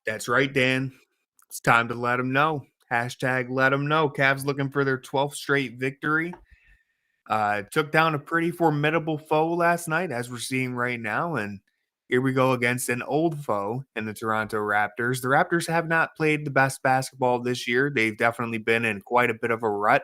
That's right, Dan. It's time to let them know. Hashtag let them know. Cavs looking for their 12th straight victory. Took down a pretty formidable foe last night, as we're seeing right now. And here we go against an old foe in the Toronto Raptors. The Raptors have not played the best basketball this year. They've definitely been in quite a bit of a rut,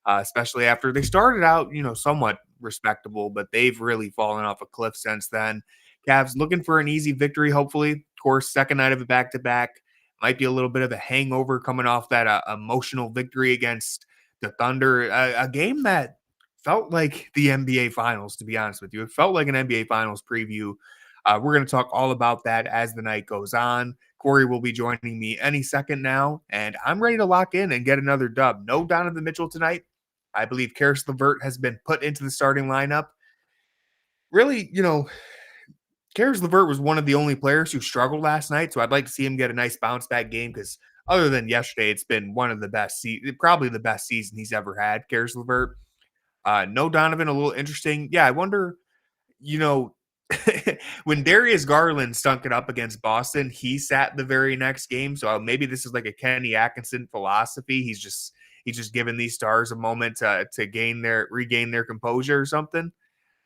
especially after they started out, somewhat respectable, but they've really fallen off a cliff since then. Cavs looking for an easy victory, hopefully. Of course, second night of a back-to-back. Might be a little bit of a hangover coming off that emotional victory against the Thunder, a game that felt like the NBA Finals, to be honest with you. It felt like an NBA Finals preview. We're going to talk all about that as the night goes on. Corey will be joining me any second now, and I'm ready to lock in and get another dub. No Donovan Mitchell tonight. I believe Caris LeVert has been put into the starting lineup. Really, Caris LeVert was one of the only players who struggled last night, so I'd like to see him get a nice bounce-back game because other than yesterday, it's been one of the best, probably the best season he's ever had, Caris LeVert. No Donovan, a little interesting. Yeah, I wonder, when Darius Garland stunk it up against Boston, he sat the very next game. So maybe this is like a Kenny Atkinson philosophy. He's just giving these stars a moment to regain their composure or something.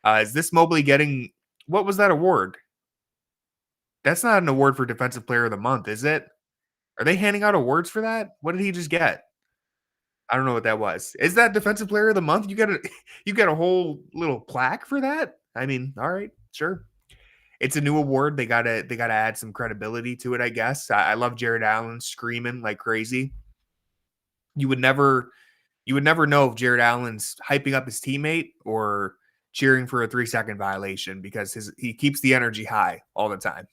Is this Mobley getting, what was that award? That's not an award for Defensive Player of the Month, is it? Are they handing out awards for that? What did he just get? I don't know what that was. Is that Defensive Player of the Month? You got a whole little plaque for that? I mean, all right, sure. It's a new award. They gotta add some credibility to it, I guess. I love Jarrett Allen screaming like crazy. You would never know if Jarrett Allen's hyping up his teammate or cheering for a 3-second violation because he keeps the energy high all the time.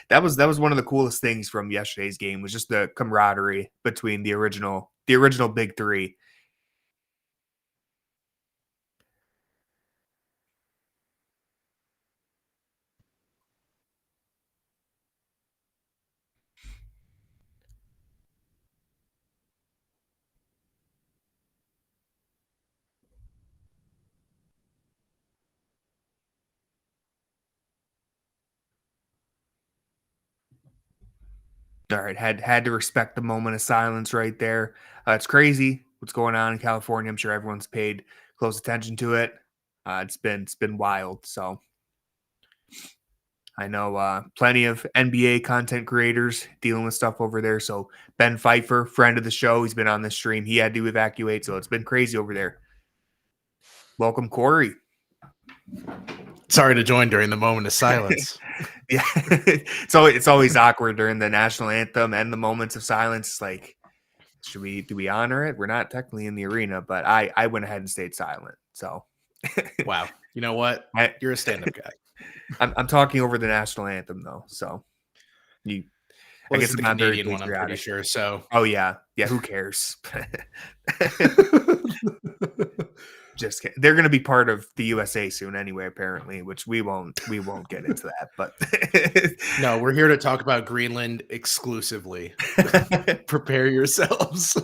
That was one of the coolest things from yesterday's game was just the camaraderie between the original big three. All right, had to respect the moment of silence right there. It's crazy what's going on in California. I'm sure everyone's paid close attention to it. It's been wild. So I know plenty of NBA content creators dealing with stuff over there. So Ben Pfeiffer, friend of the show, he's been on this stream. He had to evacuate, so it's been crazy over there. Welcome, Corey. Sorry to join during the moment of silence. Yeah, it's always awkward during the national anthem and the moments of silence. It's like, do we honor it? We're not technically in the arena, but I went ahead and stayed silent. So, wow, you know what? You're a stand-up guy. I'm talking over the national anthem though, so I guess it's the Canadian one. I'm pretty sure. So, oh yeah. Who cares? Just kidding. They're going to be part of the USA soon anyway, apparently, which we won't get into that. But no, we're here to talk about Greenland exclusively. Prepare yourselves.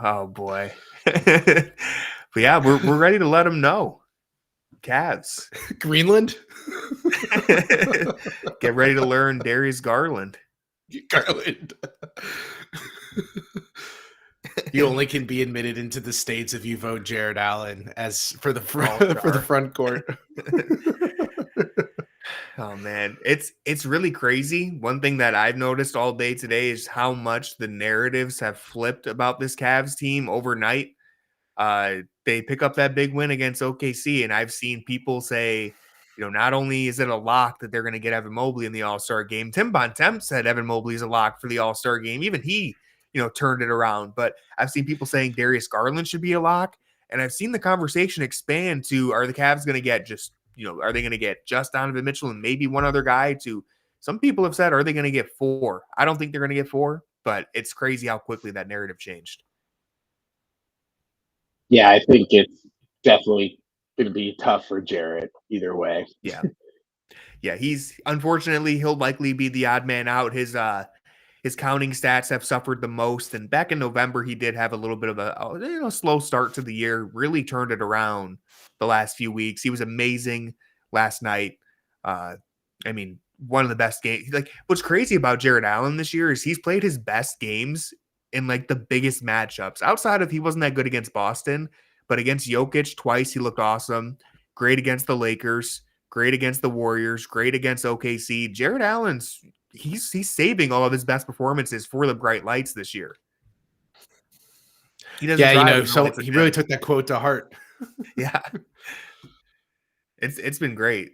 oh boy. But yeah, we're ready to let them know. Cavs. Greenland. Get ready to learn Darius Garland. You only can be admitted into the States if you vote Jarrett Allen as for the front court. Oh man, it's really crazy. One thing that I've noticed all day today is how much the narratives have flipped about this Cavs team overnight. They pick up that big win against OKC, and I've seen people say, not only is it a lock that they're going to get Evan Mobley in the All-Star game, Tim Bontemps said Evan Mobley is a lock for the All-Star game. Even he, turned it around. But I've seen people saying Darius Garland should be a lock, and I've seen the conversation expand to, are the Cavs going to get are they going to get just Donovan Mitchell and maybe one other guy? To some people have said, are they going to get 4? I don't think they're going to get 4, but it's crazy how quickly that narrative changed. Yeah, I think it's definitely going to be tough for Jarrett either way. Yeah. Unfortunately, he'll likely be the odd man out. His counting stats have suffered the most. And back in November, he did have a little bit of a slow start to the year, really turned it around the last few weeks. He was amazing last night. one of the best games. Like, what's crazy about Jarrett Allen this year is he's played his best games in like the biggest matchups. Outside of he wasn't that good against Boston, but against Jokic twice he looked awesome. Great against the Lakers, great against the Warriors, great against OKC. Jarrett Allen's he's saving all of his best performances for the bright lights this year. He doesn't so he really took that quote to heart. Yeah. It's been great.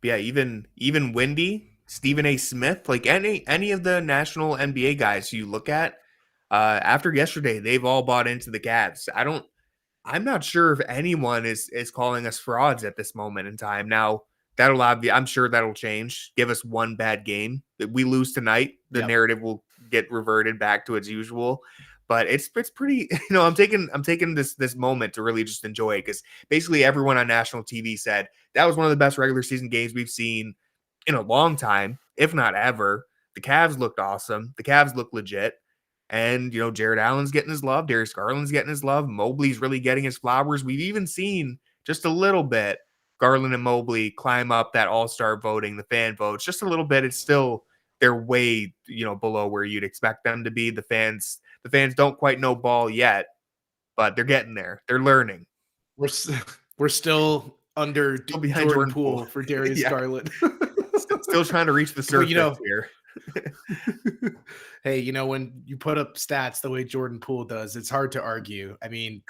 But yeah, even Wendy, Stephen A. Smith, like any of the national NBA guys you look at, after yesterday, they've all bought into the Cavs. I'm not sure if anyone is calling us frauds at this moment in time. Now, I'm sure that'll change. Give us one bad game. If we lose tonight, the narrative will get reverted back to its usual. But it's pretty, I'm taking this moment to really just enjoy it, because basically everyone on national TV said that was one of the best regular season games we've seen in a long time, if not ever. The Cavs looked awesome. The Cavs look legit. And, Jarrett Allen's getting his love. Darius Garland's getting his love. Mobley's really getting his flowers. We've even seen just a little bit Garland and Mobley climb up that all-star voting, the fan votes, just a little bit. It's still, they're way, below where you'd expect them to be. The fans don't quite know ball yet, but they're getting there. They're learning. We're still under Jordan Poole for Darius Garland. Still trying to reach the surface here. Hey, when you put up stats the way Jordan Poole does, it's hard to argue. I mean,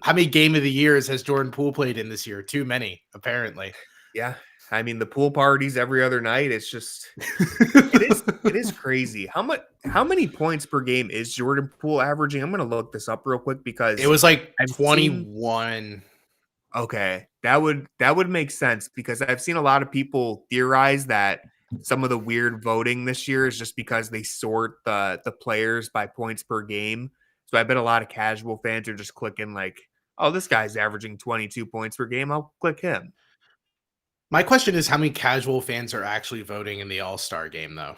how many game of the years has Jordan Poole played in this year? Too many, apparently. Yeah. I mean, the pool parties every other night. It's just, it is crazy. How many points per game is Jordan Poole averaging? I'm going to look this up real quick, because it was like 21. Okay. That would make sense, because I've seen a lot of people theorize that some of the weird voting this year is just because they sort the players by points per game. So I bet a lot of casual fans are just clicking like, oh, this guy's averaging 22 points per game, I'll click him. My question is, how many casual fans are actually voting in the All-Star game, though?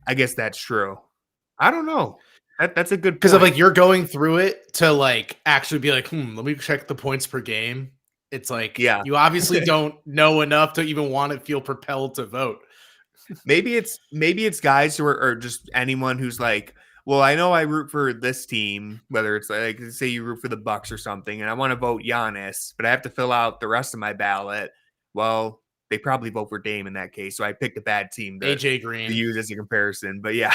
I guess that's true. I don't know. That's a good point. Because you're going through it to actually be like, let me check the points per game. It's like, you obviously don't know enough to even want to feel propelled to vote. Maybe it's guys who are, or just anyone who's like, well, I know I root for this team, whether it's like, say you root for the Bucks or something, and I want to vote Giannis, but I have to fill out the rest of my ballot. Well, they probably vote for Dame in that case, so I picked a bad team AJ Green to use as a comparison. But yeah,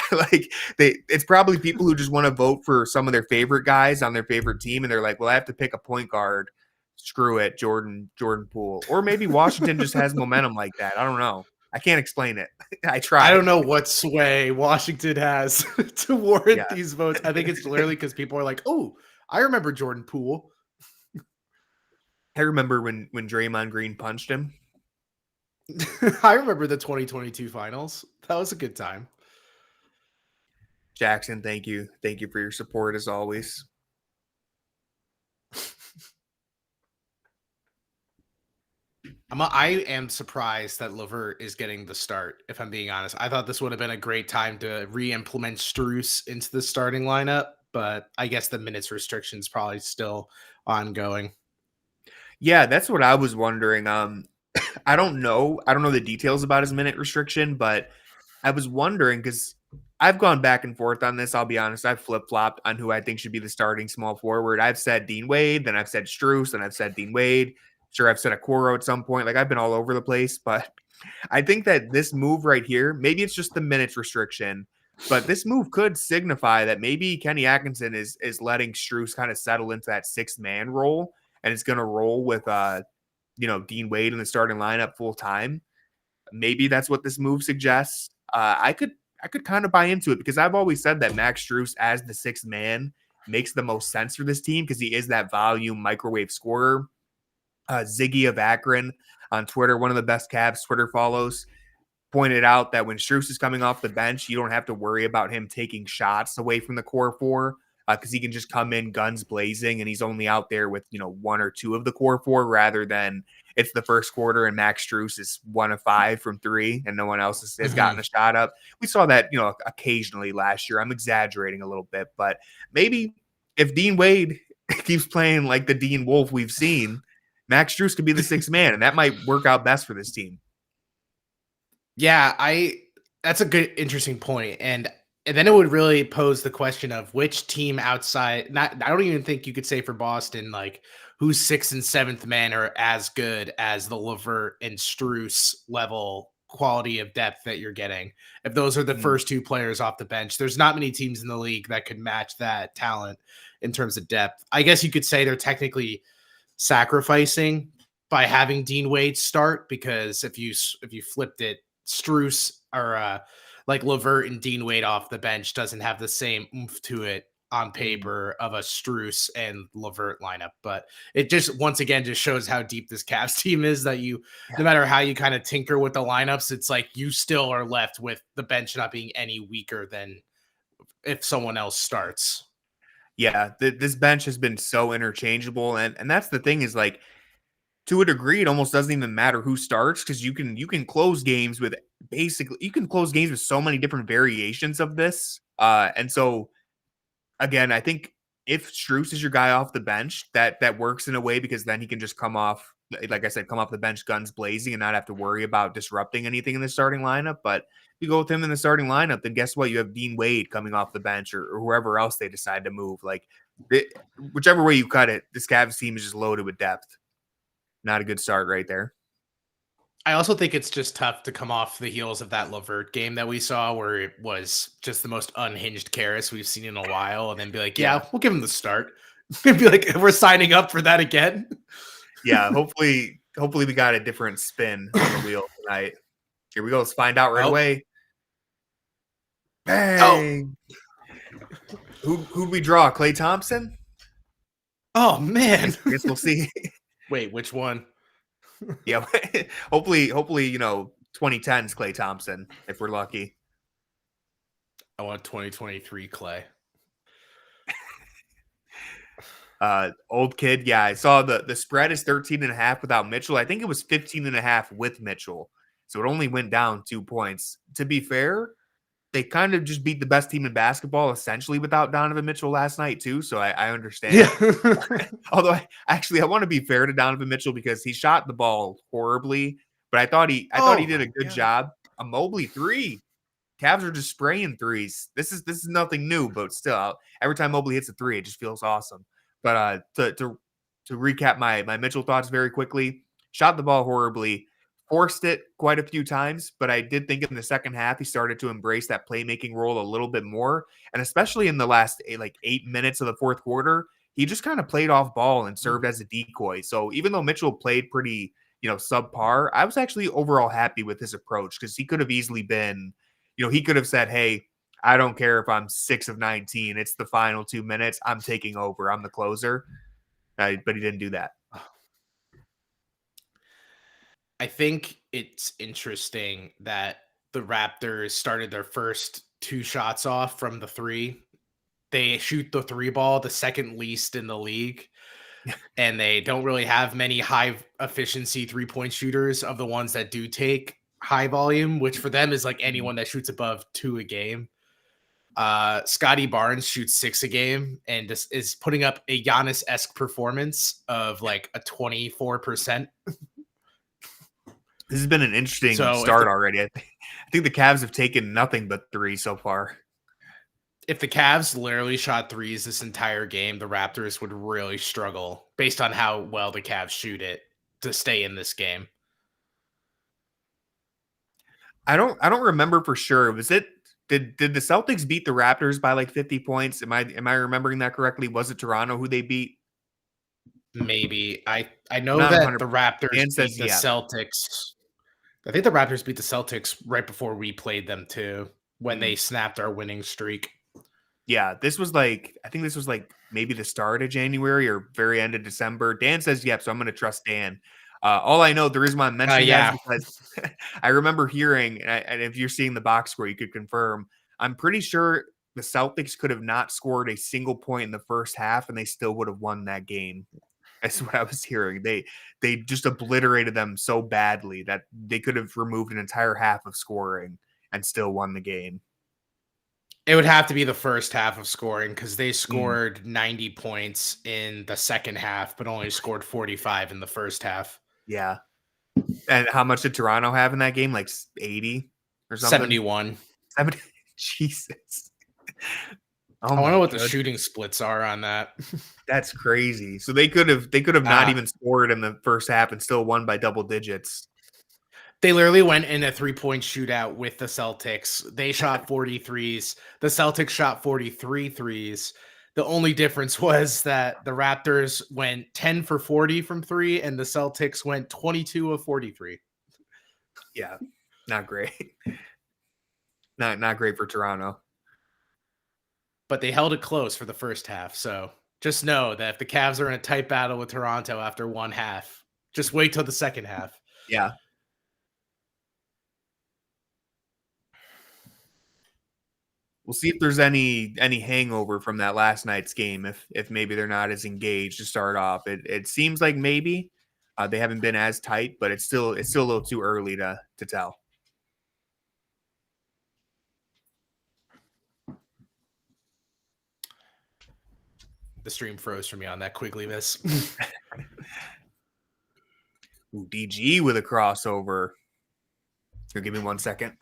it's probably people who just want to vote for some of their favorite guys on their favorite team, and they're like, well, I have to pick a point guard. Screw it, Jordan Poole. Or maybe Washington just has momentum like that. I don't know. I can't explain it. I tried. I don't know what sway Washington has to warrant these votes. I think it's literally because people are like, oh, I remember Jordan Poole. I remember when Draymond Green punched him. I remember the 2022 finals. That was a good time. Jackson, thank you. Thank you for your support as always. I am surprised that LeVert is getting the start, if I'm being honest. I thought this would have been a great time to re-implement Strus into the starting lineup, but I guess the minutes restriction is probably still ongoing. Yeah, that's what I was wondering. I don't know the details about his minute restriction, but I was wondering, because I've gone back and forth on this. I'll be honest. I've flip-flopped on who I think should be the starting small forward. I've said Dean Wade, then I've said Strus, then I've said Dean Wade. Sure, I've said Okoro at some point. I've been all over the place, but I think that this move right here, maybe it's just the minutes restriction, but this move could signify that maybe Kenny Atkinson is letting Strus kind of settle into that sixth man role, and it's going to roll with Dean Wade in the starting lineup full time. Maybe that's what this move suggests. I could kind of buy into it, because I've always said that Max Strus as the sixth man makes the most sense for this team, because he is that volume microwave scorer. Ziggy of Akron on Twitter, one of the best Cavs Twitter follows, pointed out that when Strus is coming off the bench, you don't have to worry about him taking shots away from the core four, because he can just come in guns blazing, and he's only out there with one or two of the core four, rather than it's the first quarter and Max Strus is 1 of 5 from 3 and no one else has gotten a shot up. We saw that occasionally last year. I'm exaggerating a little bit, but maybe if Dean Wade keeps playing like the Dean Wolf we've seen, Max Strus could be the sixth man, and that might work out best for this team. Yeah, that's a good, interesting point. And then it would really pose the question of which team outside, I don't even think you could say for Boston, like whose sixth and seventh man are as good as the LeVert and Strus level quality of depth that you're getting. If those are the first two players off the bench, there's not many teams in the league that could match that talent in terms of depth. I guess you could say they're technically sacrificing by having Dean Wade start, because if you flipped it, Strus or like LeVert and Dean Wade off the bench doesn't have the same oomph to it on paper of a Strus and LeVert lineup. But it just, once again, just shows how deep this Cavs team is, that no matter how you kind of tinker with the lineups, it's like you still are left with the bench not being any weaker than if someone else starts. Yeah, this bench has been so interchangeable. And that's the thing, is like, to a degree, it almost doesn't even matter who starts, because you can close games with so many different variations of this. And so again, I think if Strus is your guy off the bench, that works in a way, because then he can just come off, like I said, come off the bench guns blazing and not have to worry about disrupting anything in the starting lineup. But if you go with him in the starting lineup, then guess what? You have Dean Wade coming off the bench, or whoever else they decide to move. Like, whichever way you cut it, this Cavs team is just loaded with depth. Not a good start right there. I also think it's just tough to come off the heels of that LeVert game that we saw, where it was just the most unhinged Karras we've seen in a while, and then be like, yeah, we'll give him the start. And be like, we're signing up for that again. Yeah, hopefully we got a different spin on the wheel tonight. Here we go. Let's find out right away. Bang! Oh. Who'd we draw? Klay Thompson? Oh, man. I guess we'll see. Wait, which one? Yeah, hopefully, 2010's Klay Thompson, if we're lucky. I want 2023 Klay. Old kid, yeah. I saw the spread is 13.5 without Mitchell. I think it was 15.5 with Mitchell, so it only went down 2 points. To be fair, they kind of just beat the best team in basketball essentially without Donovan Mitchell last night too, so I understand. Yeah. Although I want to be fair to Donovan Mitchell, because he shot the ball horribly, but I thought he did a good job. A Mobley 3. Cavs are just spraying threes. This is nothing new, but still, every time Mobley hits a 3, it just feels awesome. But to recap my Mitchell thoughts very quickly, shot the ball horribly, forced it quite a few times, but I did think in the second half he started to embrace that playmaking role a little bit more, and especially in the last 8 minutes of the fourth quarter, he just kind of played off ball and served as a decoy. So even though Mitchell played pretty, subpar, I was actually overall happy with his approach, because he could have easily been, he could have said, hey, I don't care if I'm 6 of 19. It's the final 2 minutes. I'm taking over. I'm the closer. But he didn't do that. I think it's interesting that the Raptors started their first 2 shots off from the 3. They shoot the 3 ball the second least in the league. And they don't really have many high efficiency 3-point shooters of the ones that do take high volume, which for them is like anyone that shoots above 2 a game. Scotty Barnes shoots 6 a game and is putting up a Giannis-esque performance of like a 24%. This has been an interesting start already. I think the Cavs have taken nothing but 3 so far. If the Cavs literally shot 3s this entire game, the Raptors would really struggle based on how well the Cavs shoot it to stay in this game. I don't remember for sure. Was it did the Celtics beat the Raptors by like 50 points? Am I remembering that correctly? Was it Toronto who they beat? Maybe. I know that the Raptors beat the Celtics. I think the Raptors beat the Celtics right before we played them too, when they snapped our winning streak. Yeah, I think this was like maybe the start of January or very end of December. Dan says, yep, so I'm going to trust Dan. All I know, the reason why I'm mentioning that is because I remember hearing, and if you're seeing the box score, you could confirm, I'm pretty sure the Celtics could have not scored a single point in the first half, and they still would have won that game. That's what I was hearing. They just obliterated them so badly that they could have removed an entire half of scoring and still won the game. It would have to be the first half of scoring because they scored 90 points in the second half, but only scored 45 in the first half. Yeah. And how much did Toronto have in that game? Like 80 or something? 71. 70. Jesus. I wonder what the shooting splits are on that. That's crazy. So they could have not even scored in the first half and still won by double digits. They literally went in a 3-point shootout with the Celtics. They shot 43s. The Celtics shot 43 threes. The only difference was that the Raptors went 10 for 40 from 3 and the Celtics went 22 of 43. Yeah, not great. Not great for Toronto. But they held it close for the first half. So just know that if the Cavs are in a tight battle with Toronto after one half, just wait till the second half. Yeah. We'll see if there's any hangover from that last night's game. If maybe they're not as engaged to start off. It seems like maybe they haven't been as tight, but it's still a little too early to tell. The stream froze for me on that quickly miss. Ooh, DG with a crossover. Here, give me 1 second.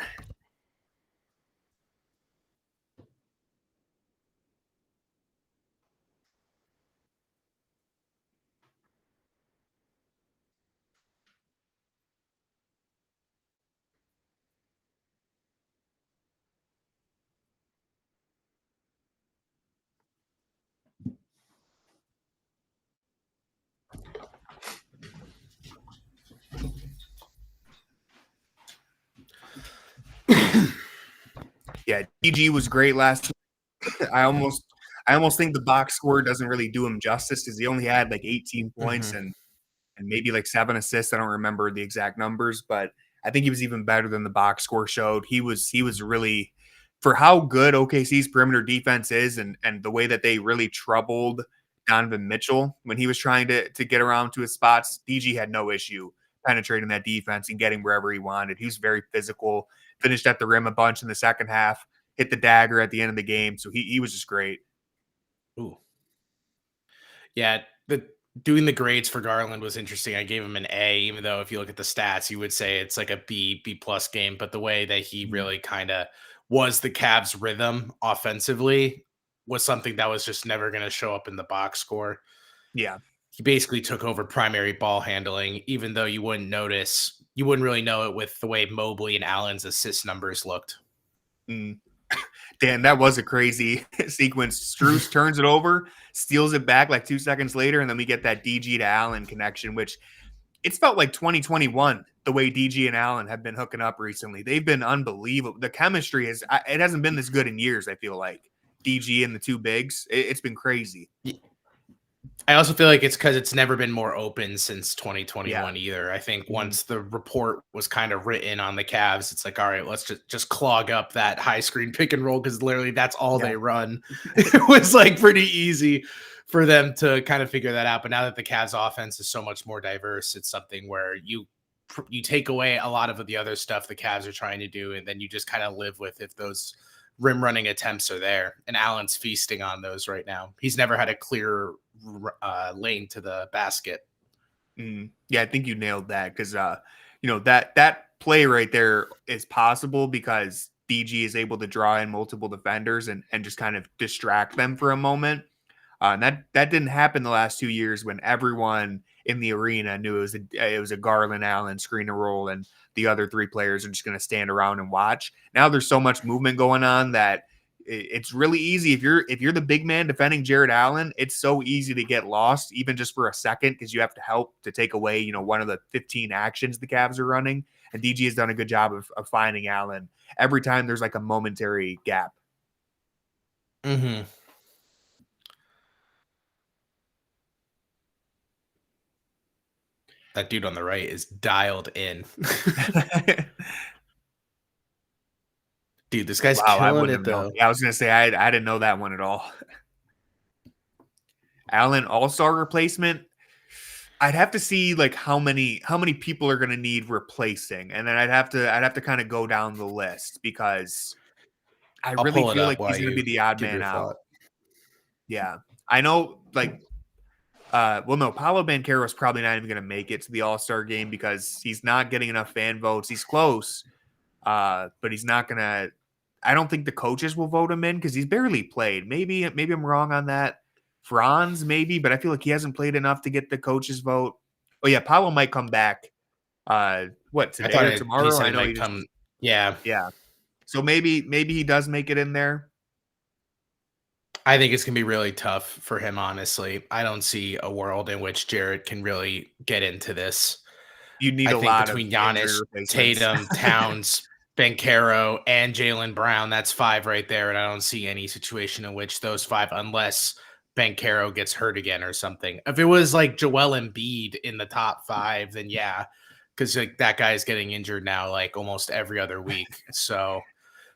Yeah, DG was great last night. I almost think the box score doesn't really do him justice because he only had like 18 points and maybe like 7 assists. I don't remember the exact numbers, but I think he was even better than the box score showed. He was really, for how good OKC's perimeter defense is and the way that they really troubled Donovan Mitchell when he was trying to get around to his spots. DG had no issue penetrating that defense and getting wherever he wanted. He was very physical, finished at the rim a bunch in the second half, hit the dagger at the end of the game. So he was just great. Ooh. Yeah, doing the grades for Garland was interesting. I gave him an A, even though if you look at the stats, you would say it's like a B plus game. But the way that he really kind of was the Cavs' rhythm offensively was something that was just never going to show up in the box score. Yeah. He basically took over primary ball handling, even though you wouldn't really know it with the way Mobley and Allen's assist numbers looked. Dan, that was a crazy sequence. Strus turns it over, steals it back like 2 seconds later, and then we get that DG to Allen connection, which it's felt like 2021, the way DG and Allen have been hooking up recently. They've been unbelievable. The chemistry it hasn't been this good in years, I feel like. DG and the two bigs, it's been crazy. I also feel like it's because it's never been more open since 2021 either. I think once the report was kind of written on the Cavs, it's like, all right, let's just clog up that high screen pick and roll because literally that's all they run. It was like pretty easy for them to kind of figure that out. But now that the Cavs offense is so much more diverse, it's something where you take away a lot of the other stuff the Cavs are trying to do, and then you just kind of live with if those rim running attempts are there. And Allen's feasting on those right now. He's never had a clear lane to the basket. Yeah, I think you nailed that because that play right there is possible because DG is able to draw in multiple defenders and just kind of distract them for a moment. And that didn't happen the last 2 years when everyone in the arena knew it was a Garland Allen screen and roll, and the other three players are just going to stand around and watch. Now there's so much movement going on that it's really easy if you're the big man defending Jarrett Allen. It's so easy to get lost, even just for a second, because you have to help to take away one of the 15 actions the Cavs are running. And DG has done a good job of finding Allen every time there's like a momentary gap. That dude on the right is dialed in. Dude, this guy's killing it though. Yeah, I was gonna say I didn't know that one at all. Allen all-star replacement. I'd have to see like how many people are gonna need replacing, and then I'd have to kind of go down the list because I I'll really pull it feel up like while he's going to you be the odd give man your out. thought. Yeah. I know, like, well, no, Paolo Banchero is probably not even going to make it to the All-Star game because he's not getting enough fan votes. He's close, but he's not going to. I don't think the coaches will vote him in because he's barely played. Maybe I'm wrong on that. Franz, maybe, but I feel like he hasn't played enough to get the coaches vote. Oh, yeah, Paolo might come back. Today or He tomorrow? said I he know might he just. come. Yeah. Yeah. So maybe he does make it in there. I think it's going to be really tough for him, honestly. I don't see a world in which Jarrett can really get into this. You need I a think lot of between injury Giannis, replacements. Tatum, Towns, Banchero, and Jaylen Brown, that's 5 right there. And I don't see any situation in which those 5, unless Banchero gets hurt again or something. If it was like Joel Embiid in the top 5, then yeah, because like that guy is getting injured now like almost every other week. So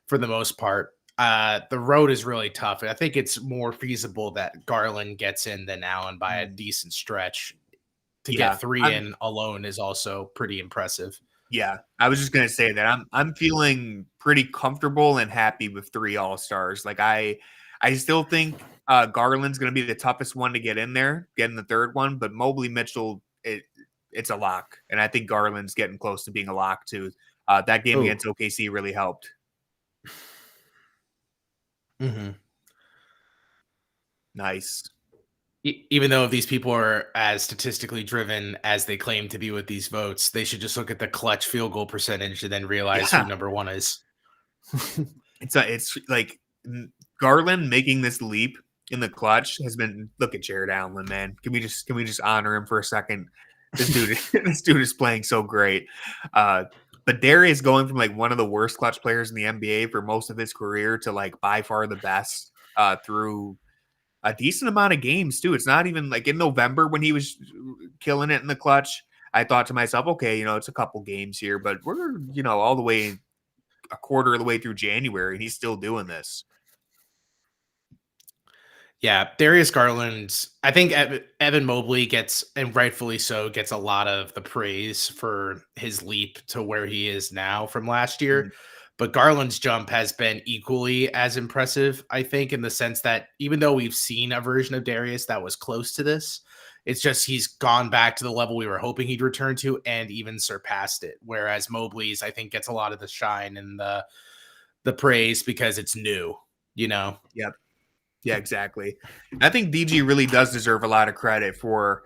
for the most part, the road is really tough. I think it's more feasible that Garland gets in than Allen by a decent stretch. To get 3 in alone is also pretty impressive. Yeah, I was just gonna say that I'm feeling pretty comfortable and happy with 3 All-Stars. Like I still think Garland's gonna be the toughest one to get in there, getting the 3rd one, but Mobley Mitchell, it's a lock, and I think Garland's getting close to being a lock too. That game against OKC really helped. Mm-hmm. Nice. Even though if these people are as statistically driven as they claim to be with these votes, they should just look at the clutch field goal percentage and then realize who number 1 is. It's like Garland making this leap in the clutch has been. Look at Jarrett Allen, man. Can we just honor him for a second? This dude is playing so great. But Darius going from like one of the worst clutch players in the NBA for most of his career to like by far the best through a decent amount of games too. It's not even like in November when he was killing it in the clutch. I thought to myself, okay, it's a couple games here, but we're, all the way a quarter of the way through January and he's still doing this. Yeah, Darius Garland, I think Evan Mobley gets, and rightfully so, gets a lot of the praise for his leap to where he is now from last year. Mm-hmm. But Garland's jump has been equally as impressive, I think, in the sense that even though we've seen a version of Darius that was close to this, it's just he's gone back to the level we were hoping he'd return to and even surpassed it. Whereas Mobley's, I think, gets a lot of the shine and the praise because it's new, Yep. Yeah, exactly. I think DG really does deserve a lot of credit for,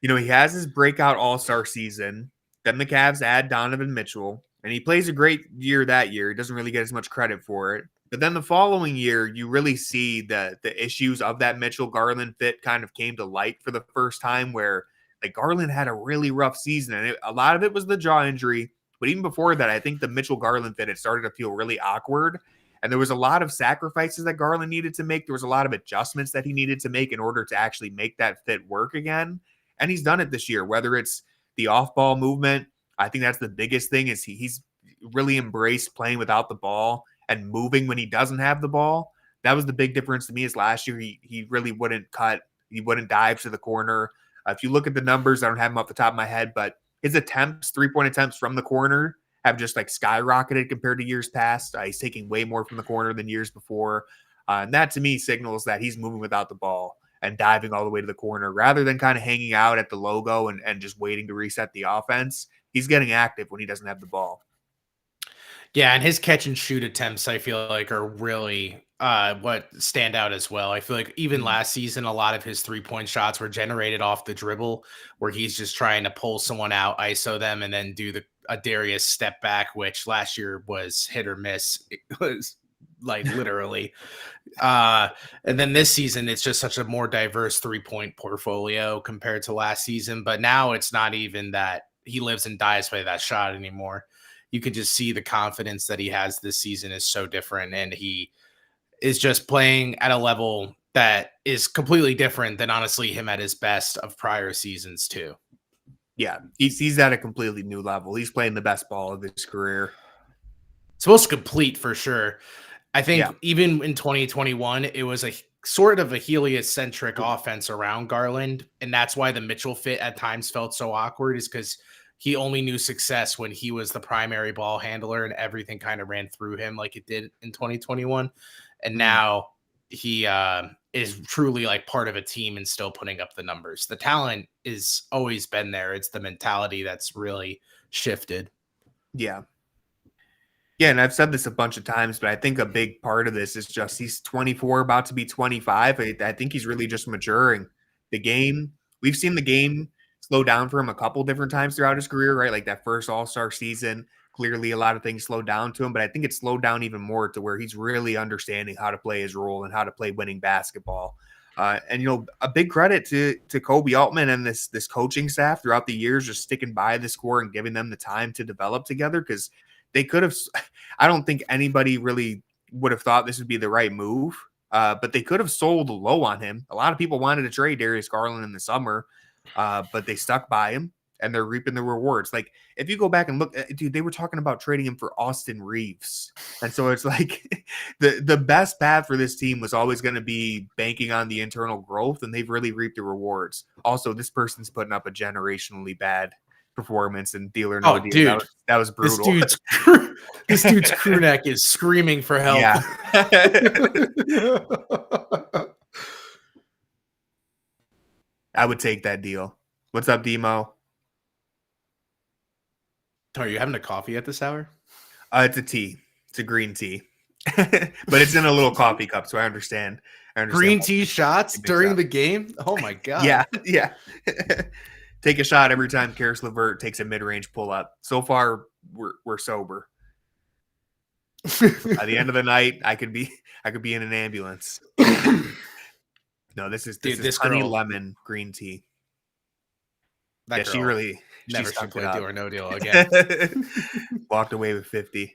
he has his breakout all-star season. Then the Cavs add Donovan Mitchell, and he plays a great year that year. He doesn't really get as much credit for it. But then the following year, you really see the issues of that Mitchell-Garland fit kind of came to light for the first time where like Garland had a really rough season. And a lot of it was the jaw injury. But even before that, I think the Mitchell-Garland fit, it started to feel really awkward. And there was a lot of sacrifices that Garland needed to make. There was a lot of adjustments that he needed to make in order to actually make that fit work again. And he's done it this year, whether it's the off-ball movement. I think that's the biggest thing is he's really embraced playing without the ball and moving when he doesn't have the ball. That was the big difference to me is last year he really wouldn't cut. He wouldn't dive to the corner. If you look at the numbers, I don't have them off the top of my head, but his attempts, 3-point attempts from the corner have just like skyrocketed compared to years past. He's taking way more from the corner than years before. And that to me signals that he's moving without the ball and diving all the way to the corner rather than kind of hanging out at the logo and just waiting to reset the offense. He's getting active when he doesn't have the ball. Yeah, and his catch and shoot attempts, I feel like, are really what stand out as well. I feel like even last season, a lot of his 3-point shots were generated off the dribble where he's just trying to pull someone out, ISO them, and then do a Darius step back, which last year was hit or miss. It was like literally. And then this season, it's just such a more diverse 3-point portfolio compared to last season. But now it's not even that he lives and dies by that shot anymore. You can just see the confidence that he has this season is so different. And he is just playing at a level that is completely different than honestly him at his best of prior seasons too. Yeah, he's at a completely new level. He's playing the best ball of his career. It's most complete for sure. I think even in 2021, it was a sort of a heliocentric offense around Garland. And that's why the Mitchell fit at times felt so awkward is because he only knew success when he was the primary ball handler and everything kind of ran through him like it did in 2021. And now he is truly like part of a team and still putting up the numbers. The talent is always been there. It's the mentality that's really shifted. Yeah. Yeah, and I've said this a bunch of times, but I think a big part of this is just he's 24, about to be 25. I think he's really just maturing. The game, we've seen the game slow down for him a couple different times throughout his career, right? Like that first All-Star season, clearly a lot of things slowed down to him, but I think it slowed down even more to where he's really understanding how to play his role and how to play winning basketball. And, you know, a big credit to Kobe Altman and this coaching staff throughout the years, just sticking by the score and giving them the time to develop together, because they could have, I don't think anybody really would have thought this would be the right move, but they could have sold low on him. A lot of people wanted to trade Darius Garland in the summer, but they stuck by him and they're reaping the rewards. Like if you go back and look, dude, they were talking about trading him for Austin Reeves. And so it's like the best path for this team was always going to be banking on the internal growth, and they've really reaped the rewards. Also, this person's putting up a generationally bad performance and deal or no deal. Dude, that was brutal. This dude's crew neck is screaming for help. Yeah. I would take that deal. What's up, Demo? Are you having a coffee at this hour? It's a tea. It's a green tea. But it's in a little coffee cup, so I understand. Green tea shots during the game? Oh my god. Yeah. Take a shot every time Karis LeVert takes a mid-range pull-up. So far, we're sober. By the end of the night, I could be in an ambulance. No, this is honey girl, lemon green tea. That she really never should play Deal or No Deal again. Walked away with 50.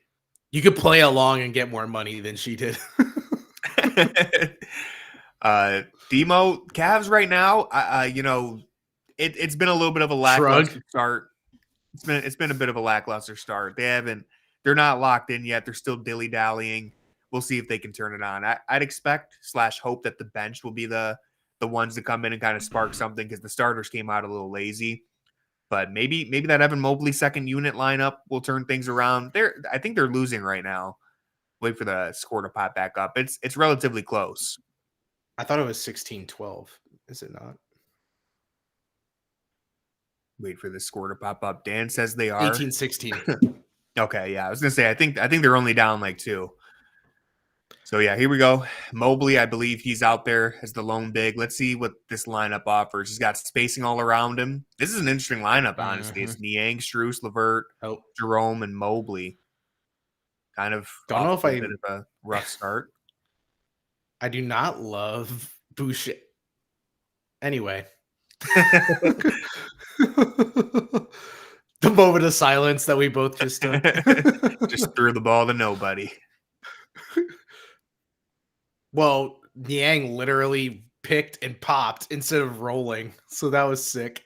You could play along and get more money than she did. Demo, Cavs right now, you know, it's been a little bit of a lackluster start. It's been a bit of a lackluster start. They're not locked in yet. They're still dilly-dallying. We'll see if they can turn it on. I'd expect / hope that the bench will be the ones to come in and kind of spark something, because the starters came out a little lazy. But maybe that Evan Mobley second unit lineup will turn things around. I think they're losing right now. Wait for the score to pop back up. It's relatively close. I thought it was 16-12. Is it not? Wait for the score to pop up. Dan says they are 18-16. Okay, yeah. I was gonna say I think they're only down like 2. So yeah, here we go. Mobley, I believe he's out there as the lone big. Let's see what this lineup offers. He's got spacing all around him. This is an interesting lineup, honestly. It's Niang, Strus, LeVert, Jerome, and Mobley. Kind of don't know if a bit of a rough start. I do not love Boucher. Anyway. The moment of silence that we both just took. Just threw the ball to nobody. Well, Niang literally picked and popped instead of rolling. So that was sick.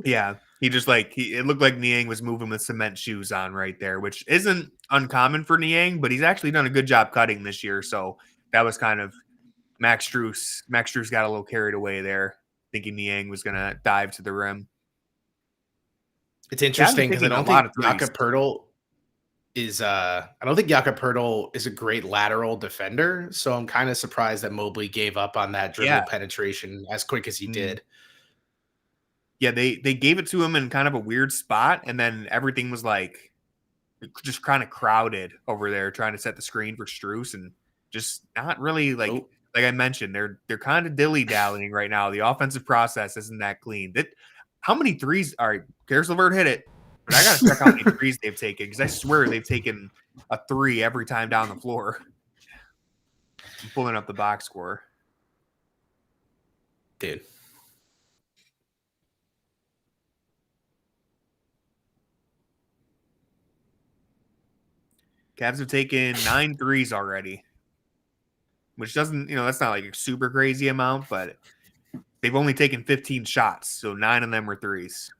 Yeah. He just it looked like Niang was moving with cement shoes on right there, which isn't uncommon for Niang, but he's actually done a good job cutting this year. So that was kind of Max Strus. Max Strus got a little carried away there, thinking Niang was going to dive to the rim. It's interesting because I don't think Jakob Poeltl is a great lateral defender. So I'm kind of surprised that Mobley gave up on that dribble penetration as quick as he did. Yeah, they gave it to him in kind of a weird spot, and then everything was like just kind of crowded over there trying to set the screen for Strus, and just not really like I mentioned, they're kind of dilly-dallying right now. The offensive process isn't that clean. How many threes? All right, Karis LeVert hit it, but I got to check how many threes they've taken, because I swear they've taken a 3 every time down the floor. I'm pulling up the box score. Dude. Cavs have taken 9 threes already, which doesn't, that's not like a super crazy amount, but they've only taken 15 shots, so 9 of them were threes.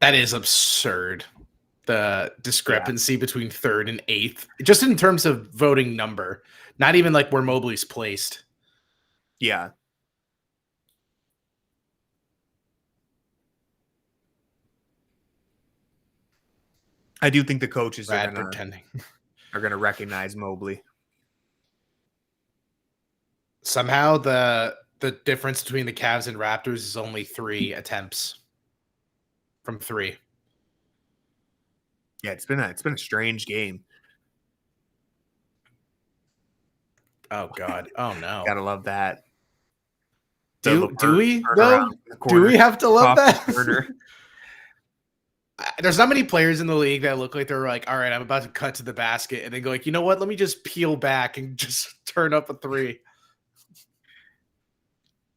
That is absurd. The discrepancy between 3rd and 8th, just in terms of voting number, not even like where Mobley's placed. Yeah. I do think the coaches Brad pretending. are gonna recognize Mobley. Somehow the difference between the Cavs and Raptors is only 3 attempts from 3. Yeah, it's been a strange game. Oh God! Oh no! Gotta love that. Do we though? Do we have to love that? There's not many players in the league that look like they're like, all right, I'm about to cut to the basket, and then go like, you know what? Let me just peel back and just turn up a 3.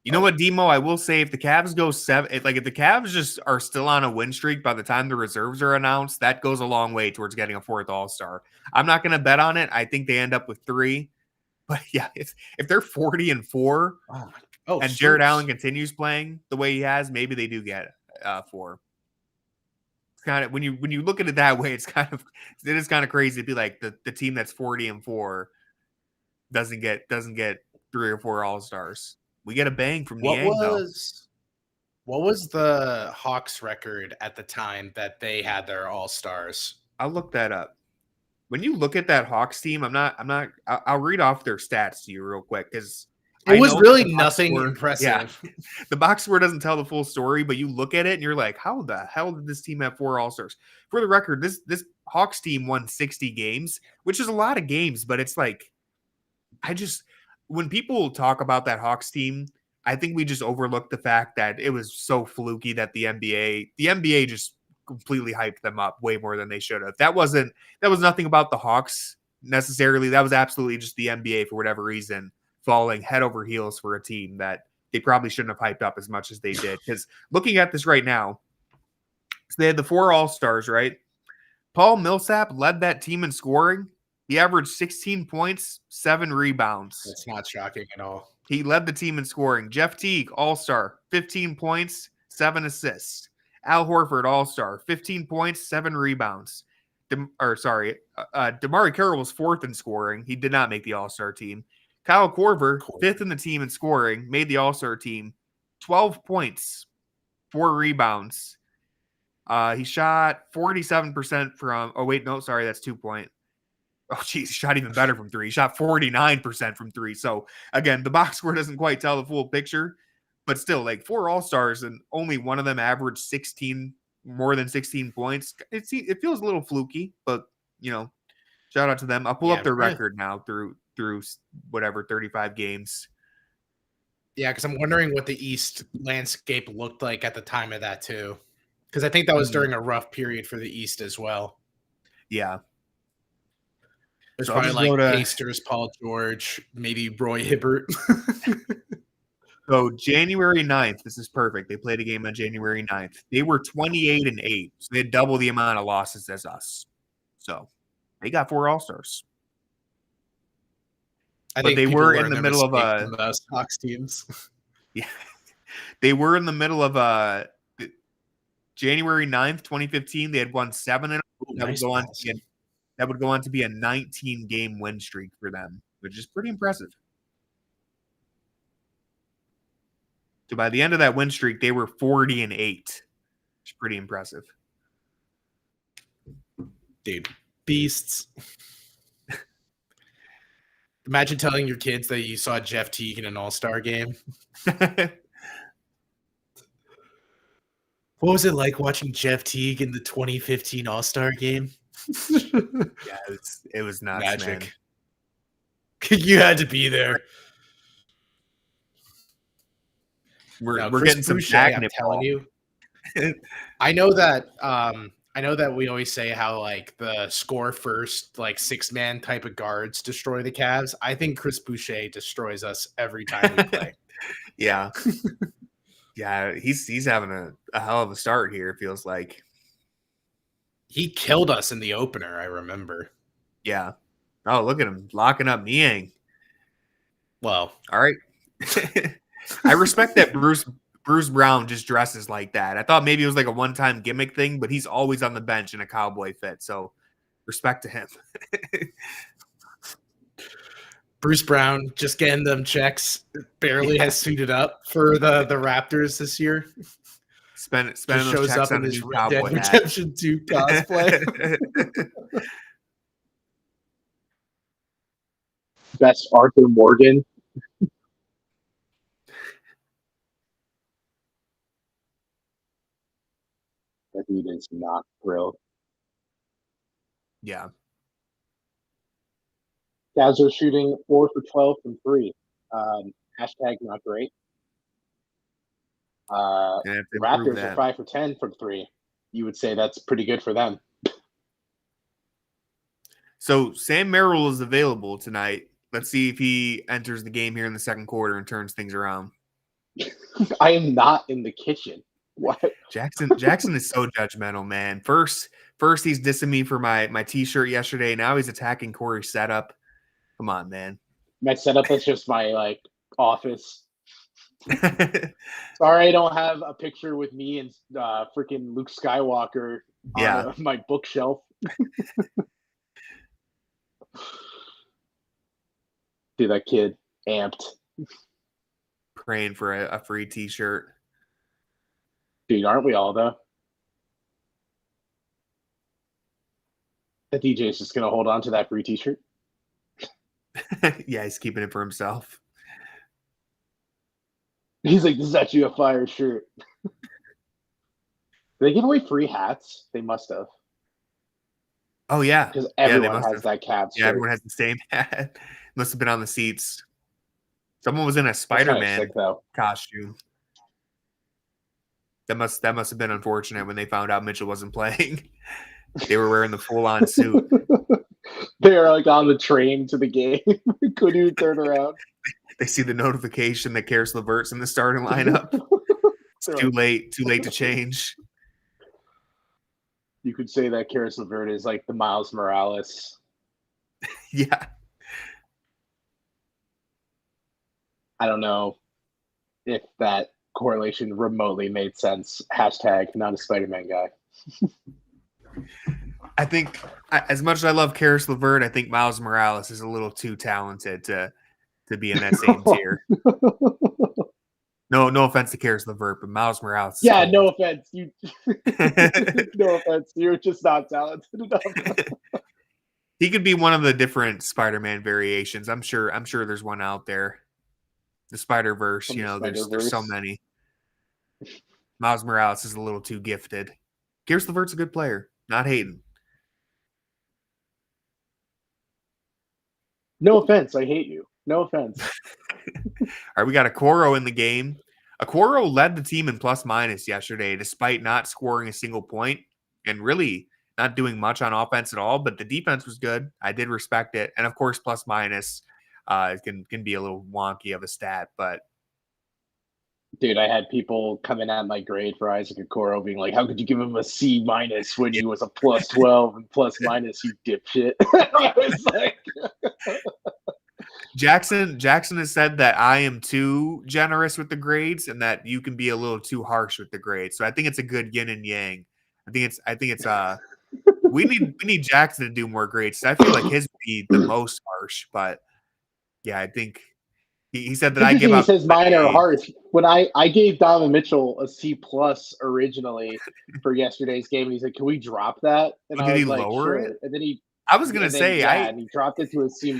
You know what, Demo? I will say if the Cavs go 7, if the Cavs just are still on a win streak by the time the reserves are announced, that goes a long way towards getting a 4th All-Star. I'm not going to bet on it. I think they end up with 3. But yeah, if they're 40-4 and Jarrett Allen continues playing the way he has, maybe they do get 4. It's kind of when you look at it that way, it is kind of crazy to be like the team that's 40-4 doesn't get 3 or 4 All-Stars. We get a bang from Niang, though. What was the Hawks record at the time that they had their All-Stars? I'll look that up. When you look at that Hawks team, I'll read off their stats to you real quick because it was really nothing impressive. Yeah, the box score doesn't tell the full story, but you look at it and you're like, how the hell did this team have 4 All-Stars? For the record, this Hawks team won 60 games, which is a lot of games, but it's like, when people talk about that Hawks team, I think we just overlook the fact that it was so fluky that the NBA just completely hyped them up way more than they should have. That was nothing about the Hawks necessarily. That was absolutely just the NBA for whatever reason falling head over heels for a team that they probably shouldn't have hyped up as much as they did. Because looking at this right now, so they had the 4 All-Stars, right? Paul Millsap led that team in scoring. He averaged 16 points, 7 rebounds. That's not shocking at all. He led the team in scoring. Jeff Teague, All-Star, 15 points, 7 assists. Al Horford, All-Star, 15 points, 7 rebounds. DeMar Carroll was 4th in scoring. He did not make the All-Star team. Kyle Korver, 5th in the team in scoring, made the All-Star team. 12 points, 4 rebounds. He shot 47% from – oh, wait, no, sorry, that's 2-point. Oh, geez, he shot even better from 3. He shot 49% from 3. So, again, the box score doesn't quite tell the full picture. But still, 4 All-Stars and only one of them averaged more than 16 points. It feels a little fluky, but, shout out to them. I'll pull up their record now through whatever, 35 games. Yeah, because I'm wondering what the East landscape looked like at the time of that, too. Because I think that was during a rough period for the East as well. Yeah. There's probably Pasters, Paul George, maybe Roy Hibbert. So January 9th, this is perfect. They played a game on January 9th. They were 28-8. So they had double the amount of losses as us. So they got 4 All-Stars. But they were in the middle of Hawks teams. Yeah. They were in the middle of January 9th, 2015. They had won 7 in a row. That would go on to be a 19-game win streak for them, which is pretty impressive. So by the end of that win streak, they were 40-8. Which is pretty impressive. Dude, beasts. Imagine telling your kids that you saw Jeff Teague in an All-Star game. What was it like watching Jeff Teague in the 2015 All-Star game? Yeah, it was nuts, magic. Man. You had to be there. We're getting some Boucher, I'm telling you. I know that we always say how the score first 6-man type of guards destroy the Cavs. I think Chris Boucher destroys us every time we play. Yeah. Yeah, he's having a hell of a start here, it feels like. He killed us in the opener, I remember. Yeah. Oh, look at him locking up Niang. Well, all right. I respect that Bruce Brown just dresses like that. I thought maybe it was a one-time gimmick thing, but he's always on the bench in a cowboy fit. So respect to him. Bruce Brown just getting them checks. Barely has suited up for the Raptors this year. Spending Just those shows checks up in on a his new Red Dead cowboy hat. Redemption 2 cosplay. Best Arthur Morgan. That dude is not thrilled. Yeah. Guys are shooting 4 for 12 from 3. Hashtag not great. Gonna have to improve Raptors are that. 5 for 10 from 3. You would say that's pretty good for them. So Sam Merrill is available tonight. Let's see if he enters the game here in the second quarter and turns things around. I am not in the kitchen. What? Jackson is so judgmental, man. First he's dissing me for my t-shirt yesterday. Now he's attacking Corey's setup. Come on, man. My setup is just my office. Sorry, I don't have a picture with me and freaking Luke Skywalker on my bookshelf. Dude, that kid amped. Praying for a free t-shirt. Dude, aren't we all though? The DJ's just gonna hold on to that free t-shirt. Yeah, he's keeping it for himself. He's like, this is actually a fire shirt. Did they give away free hats? They must have. Oh, yeah. Because everyone has that CAVS shirt. Yeah, everyone has the same hat. Must have been on the seats. Someone was in a Spider-Man costume. That must have been unfortunate when they found out Mitchell wasn't playing. They were wearing the full-on suit. They were like on the train to the game. Couldn't even turn around. They see the notification that Karis LeVert's in the starting lineup. It's too late to change. You could say that Karis LeVert is like the Miles Morales. Yeah. I don't know if that correlation remotely made sense. Hashtag not a Spider-Man guy. I think as much as I love Karis LeVert, I think Miles Morales is a little too talented to be in that same tier. No offense to Karis LeVert, but Miles Morales. Yeah, no offense. No offense. You're just not talented enough. He could be one of the different Spider-Man variations. I'm sure there's one out there. The Spider-Verse, there's so many. Miles Morales is a little too gifted. Karis LeVert's a good player. Not hating. No offense. I hate you. No offense. All right, we got Okoro in the game. Okoro led the team in plus-minus yesterday, despite not scoring a single point and really not doing much on offense at all. But the defense was good. I did respect it. And, of course, plus-minus can be a little wonky of a stat. But dude, I had people coming at my grade for Isaac Okoro being like, how could you give him a C- when he was a plus 12 and plus-minus, you dipshit? I was like... Jackson has said that I am too generous with the grades and that you can be a little too harsh with the grades. So I think it's a good yin and yang. I think it's we need Jackson to do more grades. I feel like his would be the most harsh, but yeah, I think he said that I give up. He says mine are harsh. When I gave Donovan Mitchell a C+ originally for yesterday's game, and he's like, "Can we drop that?" And I was like, "Sure." It? And then I was gonna say, and he dropped it to a C-.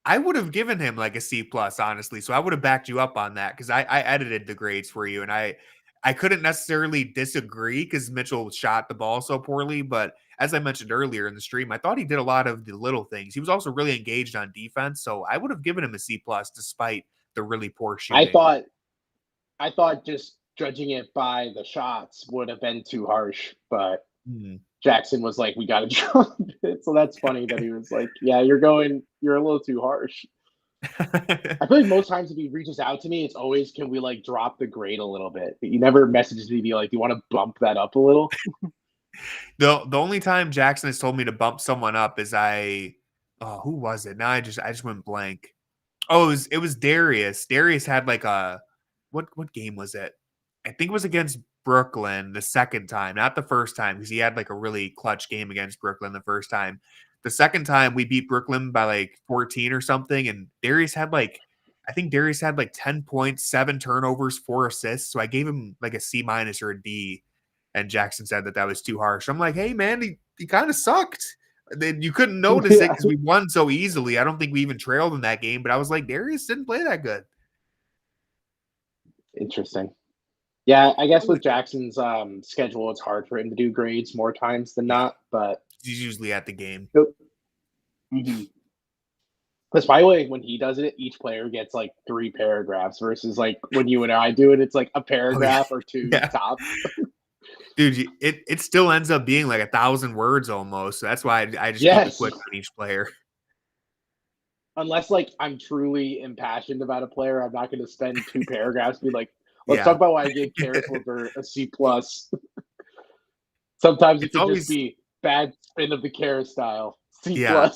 I would have given him like a C+, honestly. So I would have backed you up on that because I edited the grades for you, and I couldn't necessarily disagree because Mitchell shot the ball so poorly. But as I mentioned earlier in the stream, I thought he did a lot of the little things. He was also really engaged on defense, so I would have given him a C+ despite the really poor shooting. I thought just judging it by the shots would have been too harsh, but Jackson was like, we got to drop it. So that's funny that he was like, yeah, you're a little too harsh. I feel like most times if he reaches out to me, it's always, can we like drop the grade a little bit? But he never messages me, be like, do you want to bump that up a little? The only time Jackson has told me to bump someone up is who was it? Now I just went blank. Oh, it was Darius. Darius had like what game was it? I think it was against Brooklyn the second time, not the first time, because he had like a really clutch game against Brooklyn the first time. The second time we beat Brooklyn by like 14 or something, and Darius had like I think Darius had like 10 points, 7 turnovers, 4 assists. So I gave him like a C- or a D. And Jackson said that was too harsh. I'm like, hey, man, he kind of sucked. Then you couldn't notice it because we won so easily. I don't think we even trailed in that game. But I was like, Darius didn't play that good. Interesting. Yeah, I guess with Jackson's schedule, it's hard for him to do grades more times than not. But he's usually at the game. Because by the way, when he does it, each player gets like 3 paragraphs versus like when you and I do it, it's like a paragraph or 2 top. Dude, it still ends up being like 1,000 words almost. So that's why I just keep it quick on each player. Unless like I'm truly impassioned about a player, I'm not going to spend 2 paragraphs. Be like, let's talk about why I gave Garrett a C+. Sometimes it can just be bad spin of the Kara style. C+. Yeah.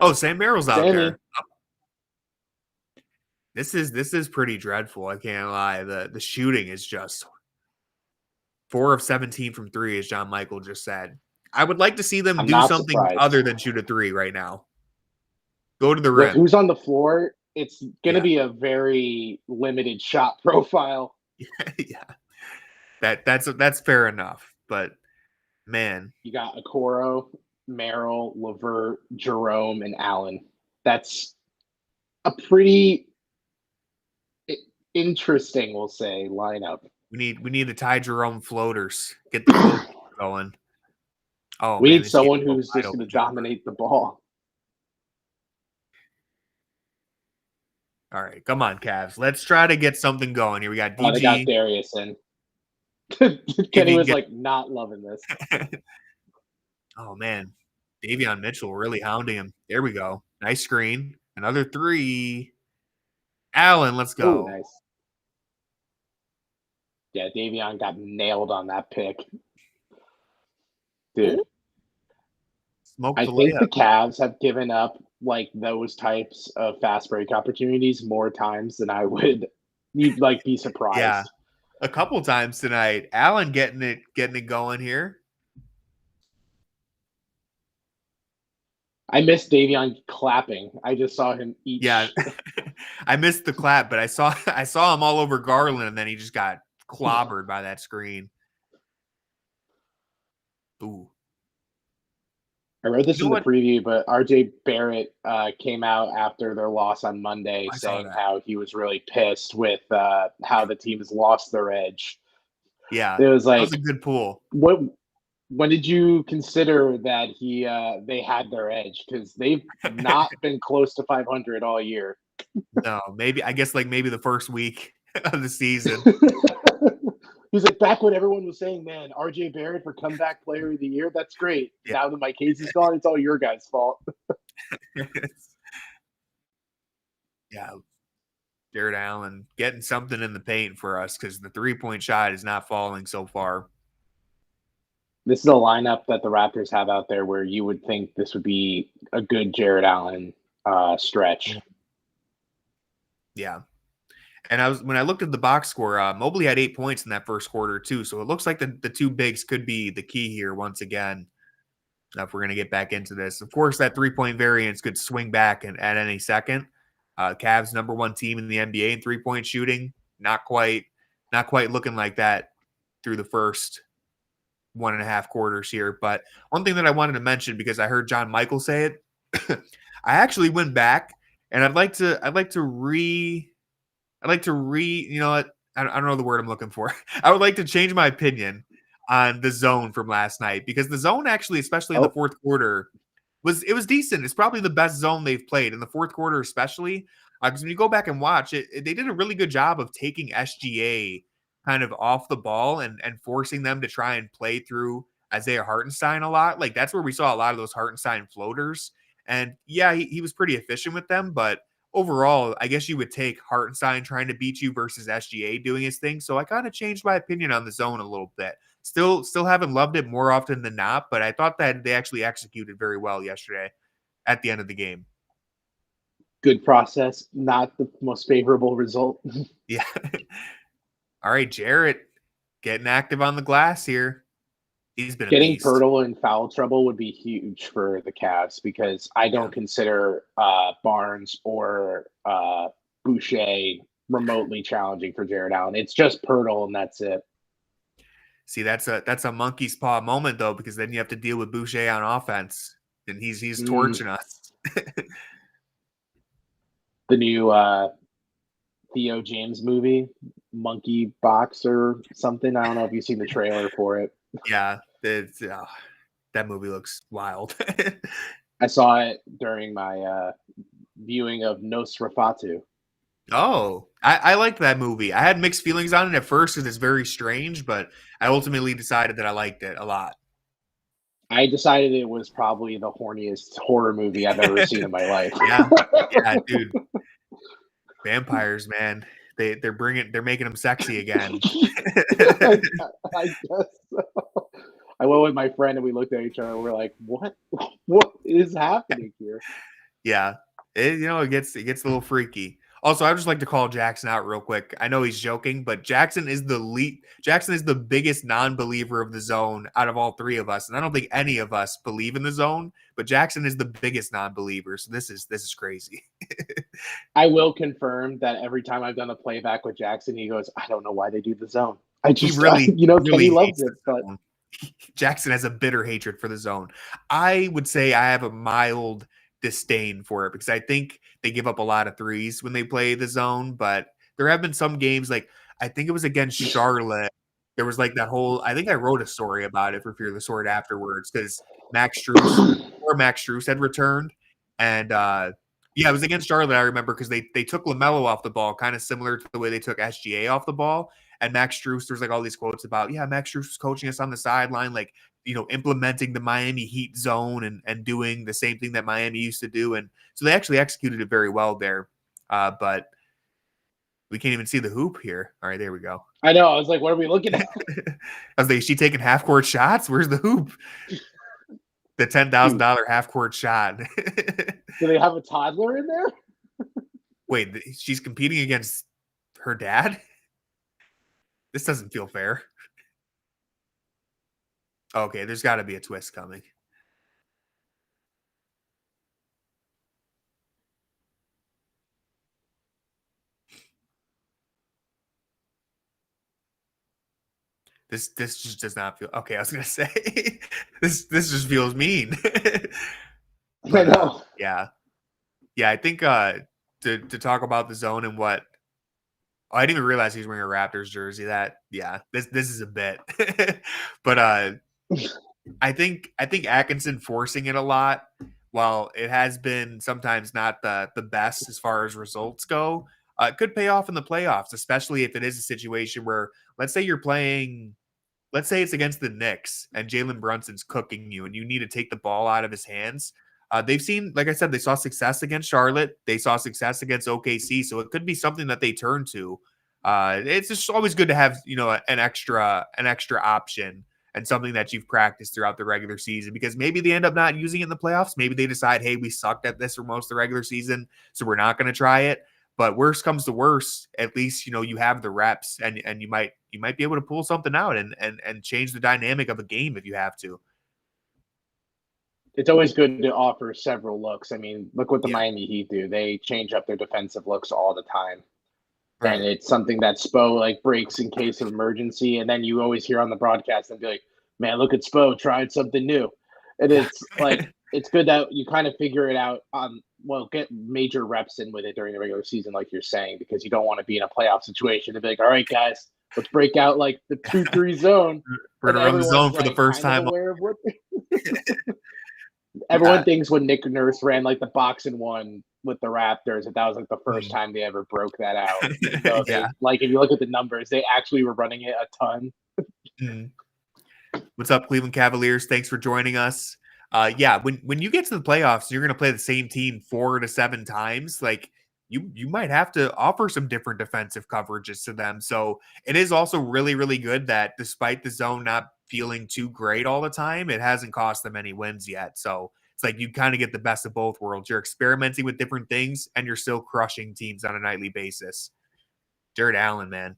Oh, Sam Merrill's out there. This is pretty dreadful. I can't lie. The shooting is just 4 of 17 from 3, as John Michael just said. I would like to see them do something other than shoot a 3 right now. Go to the rim. Who's on the floor? It's going to be a very limited shot profile. Yeah. That's fair enough. But man, you got Okoro, Merrill, LeVert, Jerome, and Allen. That's a pretty interesting, we'll say, lineup. We need the Ty Jerome floaters. Get the floaters going. Oh, we need someone who's just going to dominate the ball. All right, come on, Cavs. Let's try to get something going here. We got DG. They got Darius in. Kenny was like not loving this. Oh man, Davion Mitchell really hounding him. There we go. Nice screen. Another 3. Allen, let's go. Ooh, nice. Yeah, Davion got nailed on that pick. Dude. I think the Cavs have given up like those types of fast break opportunities more times than I would be surprised. Yeah. A couple times tonight. Allen getting it going here. I missed Davion clapping. I just saw him eat. Yeah. I missed the clap, but I saw him all over Garland, and then he just got clobbered by that screen. Ooh. I read this in the preview, but RJ Barrett came out after their loss on Monday saying how he was really pissed with how the teams lost their edge. Yeah, it was like that was a good pull. When did you consider that they had their edge? Because they've not been close to 500 all year. No, maybe maybe the first week of the season. He's like, back when everyone was saying, man, RJ Barrett for comeback player of the year, that's great. Yeah. Now that Mike Casey's gone, it's all your guys' fault. Yeah. Jarrett Allen getting something in the paint for us because the 3-point shot is not falling so far. This is a lineup that the Raptors have out there where you would think this would be a good Jarrett Allen stretch. Yeah. And when I looked at the box score, Mobley had 8 points in that first quarter too. So it looks like the 2 bigs could be the key here once again. If we're going to get back into this, of course, that 3-point variance could swing back at any second. Cavs #1 team in the NBA in 3-point shooting. Not quite looking like that through the first 1.5 quarters here. But one thing that I wanted to mention, because I heard John Michael say it, I actually went back and I'd like to you know what? I don't know the word I'm looking for. I would like to change my opinion on the zone from last night, because the zone actually, especially in the fourth quarter, was decent. It's probably the best zone they've played in the fourth quarter, especially because when you go back and watch it, they did a really good job of taking SGA kind of off the ball and forcing them to try and play through Isaiah Hartenstein a lot. Like that's where we saw a lot of those Hartenstein floaters. And yeah, he was pretty efficient with them, but overall, I guess you would take Hartenstein trying to beat you versus SGA doing his thing. So I kind of changed my opinion on the zone a little bit. Still haven't loved it more often than not, but I thought that they actually executed very well yesterday at the end of the game. Good process, not the most favorable result. Yeah. All right, Jarrett getting active on the glass here. He's been a Getting beast. Pirtle in foul trouble would be huge for the Cavs because I don't consider Barnes or Boucher remotely challenging for Jarrett Allen. It's just Pirtle, and that's it. See, that's a monkey's paw moment though, because then you have to deal with Boucher on offense, and he's torching us. The new Theo James movie, Monkey Box or something. I don't know if you've seen the trailer for it. Yeah, that movie looks wild. I saw it during my viewing of Nosferatu. Oh, I liked that movie. I had mixed feelings on it at first because it's very strange, but I ultimately decided that I liked it a lot. I decided it was probably the horniest horror movie I've ever seen in my life. Yeah, dude. Vampires, man. They're making them sexy again. I guess so. I went with my friend and we looked at each other and we're like, what is happening here? Yeah. It gets a little freaky. Also, I'd just like to call Jackson out real quick. I know he's joking, but Jackson is the biggest non-believer of the zone out of all three of us. And I don't think any of us believe in the zone, but Jackson is the biggest non-believer. So this is crazy. I will confirm that every time I've done a playback with Jackson, he goes, I don't know why they do the zone. Kenny loves it, but Jackson has a bitter hatred for the zone. I would say I have a mild disdain for it because I think they give up a lot of threes when they play the zone, but there have been some games, like I think it was against Charlotte. There was like that whole, I think I wrote a story about it for Fear the Sword afterwards because Max Strus had returned. And it was against Charlotte, I remember, because they took LaMelo off the ball, kind of similar to the way they took SGA off the ball. And Max Strus, there's like all these quotes about, Max Strus was coaching us on the sideline, like, implementing the Miami Heat zone and doing the same thing that Miami used to do. And so they actually executed it very well there. But we can't even see the hoop here. All right, there we go. I know. I was like, what are we looking at? I was like, is she taking half-court shots? Where's the hoop? The $10,000 half-court shot. Do they have a toddler in there? Wait, she's competing against her dad? This doesn't feel fair. Okay, there's got to be a twist coming. This just does not feel okay. I was gonna say this just feels mean. But, I know. Yeah. I think to talk about the zone and what. Oh, I didn't even realize he's wearing a Raptors jersey. This is a bit, but I think Atkinson forcing it a lot, while it has been sometimes not the best as far as results go, could pay off in the playoffs, especially if it is a situation where, let's say it's against the Knicks and Jalen Brunson's cooking you and you need to take the ball out of his hands. They've seen, like I said, they saw success against Charlotte. They saw success against OKC. So it could be something that they turn to. It's just always good to have, an extra option and something that you've practiced throughout the regular season, because maybe they end up not using it in the playoffs. Maybe they decide, hey, we sucked at this for most of the regular season, so we're not going to try it. But worst comes to worst, at least, you have the reps and you might be able to pull something out and change the dynamic of a game if you have to. It's always good to offer several looks. I mean, look what the Miami Heat do. They change up their defensive looks all the time. Right. And it's something that Spo breaks in case of emergency. And then you always hear on the broadcast and be like, man, look at Spo, tried something new. And it's it's good that you kind of figure it out get major reps in with it during the regular season, like you're saying, because you don't want to be in a playoff situation and be like, all right, guys, let's break out the 2-3 zone. We're going to run the zone for the first time. Everyone thinks when Nick Nurse ran the box and one with the Raptors, that was the first time they ever broke that out. So if you look at the numbers, they actually were running it a ton. What's up, Cleveland Cavaliers? Thanks for joining us. When you get to the playoffs, you're going to play the same team 4 to 7 times. You might have to offer some different defensive coverages to them. So it is also really, really good that despite the zone not feeling too great all the time, it hasn't cost them any wins yet. So it's you kind of get the best of both worlds. You're experimenting with different things and you're still crushing teams on a nightly basis. Jarrett Allen, man.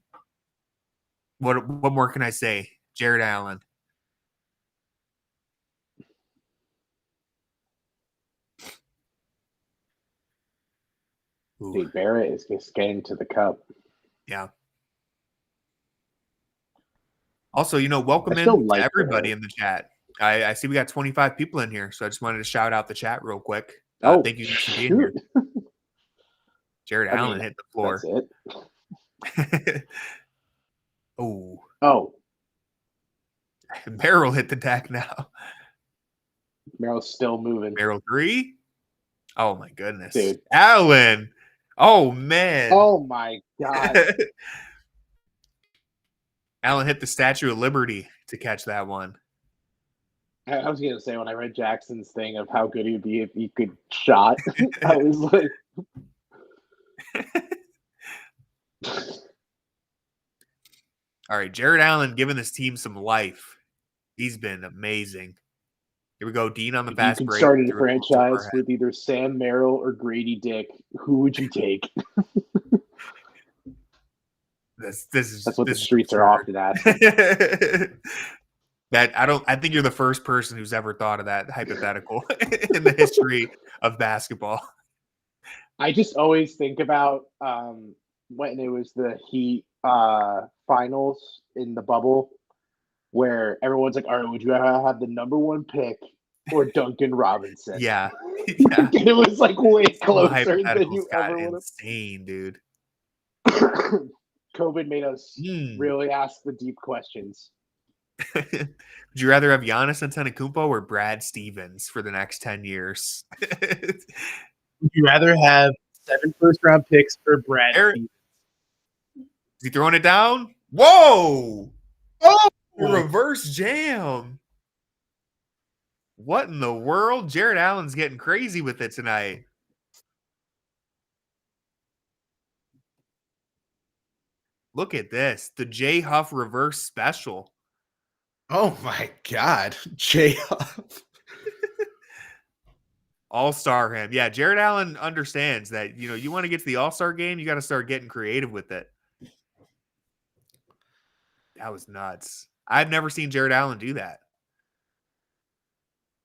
What more can I say? Jarrett Allen. Dude, Barrett is just getting to the cup. Yeah. Also, welcome I in still to like everybody Barrett. in the chat. I see we got 25 people in here, so I just wanted to shout out the chat real quick. Oh, thank you guys for being here. Jared Allen hit the floor. That's it. Oh. Merrill hit the deck now. Merrill's still moving. Merrill 3? Oh, my goodness. Dude. Allen. Oh, man. Oh, my God. Allen hit the Statue of Liberty to catch that one. I was going to say, when I read Jackson's thing of how good he'd be if he could shot, I was like... All right, Jared Allen giving this team some life. He's been amazing. Here we go, Dean on the fast break. You could start a franchise with either Sam Merrill or Grady Dick. Who would you take? That's what the streets are often asking. I think you're the first person who's ever thought of that hypothetical in the history of basketball. I just always think about when it was the Heat finals in the bubble, where everyone's like, all right, would you rather have the number 1 pick or Duncan Robinson? Yeah. It was like way closer than you ever would have. Insane, dude. COVID made us really ask the deep questions. Would you rather have Giannis Antetokounmpo or Brad Stevens for the next 10 years? Would you rather have 7 first-round picks or Brad Stevens? Is he throwing it down? Whoa! Oh! Reverse jam. What in the world? Jared Allen's getting crazy with it tonight. Look at this. The J Huff reverse special. Oh my God. J Huff. All-star him. Yeah, Jared Allen understands that, you want to get to the All-Star game, you got to start getting creative with it. That was nuts. I've never seen Jared Allen do that.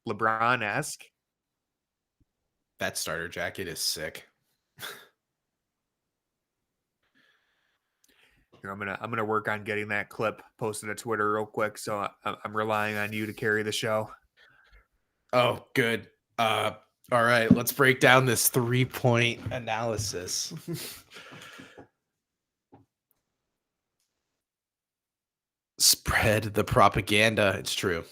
LeBron-esque. That starter jacket is sick. Here, I'm gonna work on getting that clip posted to Twitter real quick. So I'm relying on you to carry the show. Oh, good. All right, let's break down this 3-point analysis. Spread the propaganda. It's true.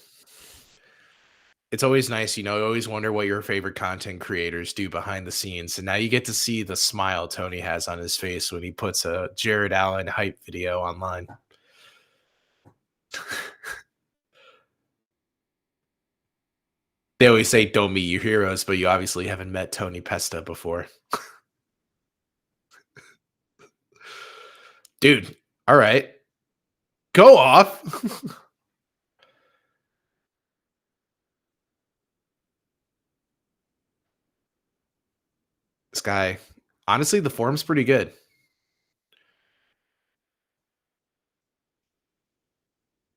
It's always nice, you always wonder what your favorite content creators do behind the scenes. And now you get to see the smile Tony has on his face when he puts a Jared Allen hype video online. They always say don't meet your heroes, but you obviously haven't met Tony Pesta before. Dude, all right. Go off. This guy, honestly, the form's pretty good.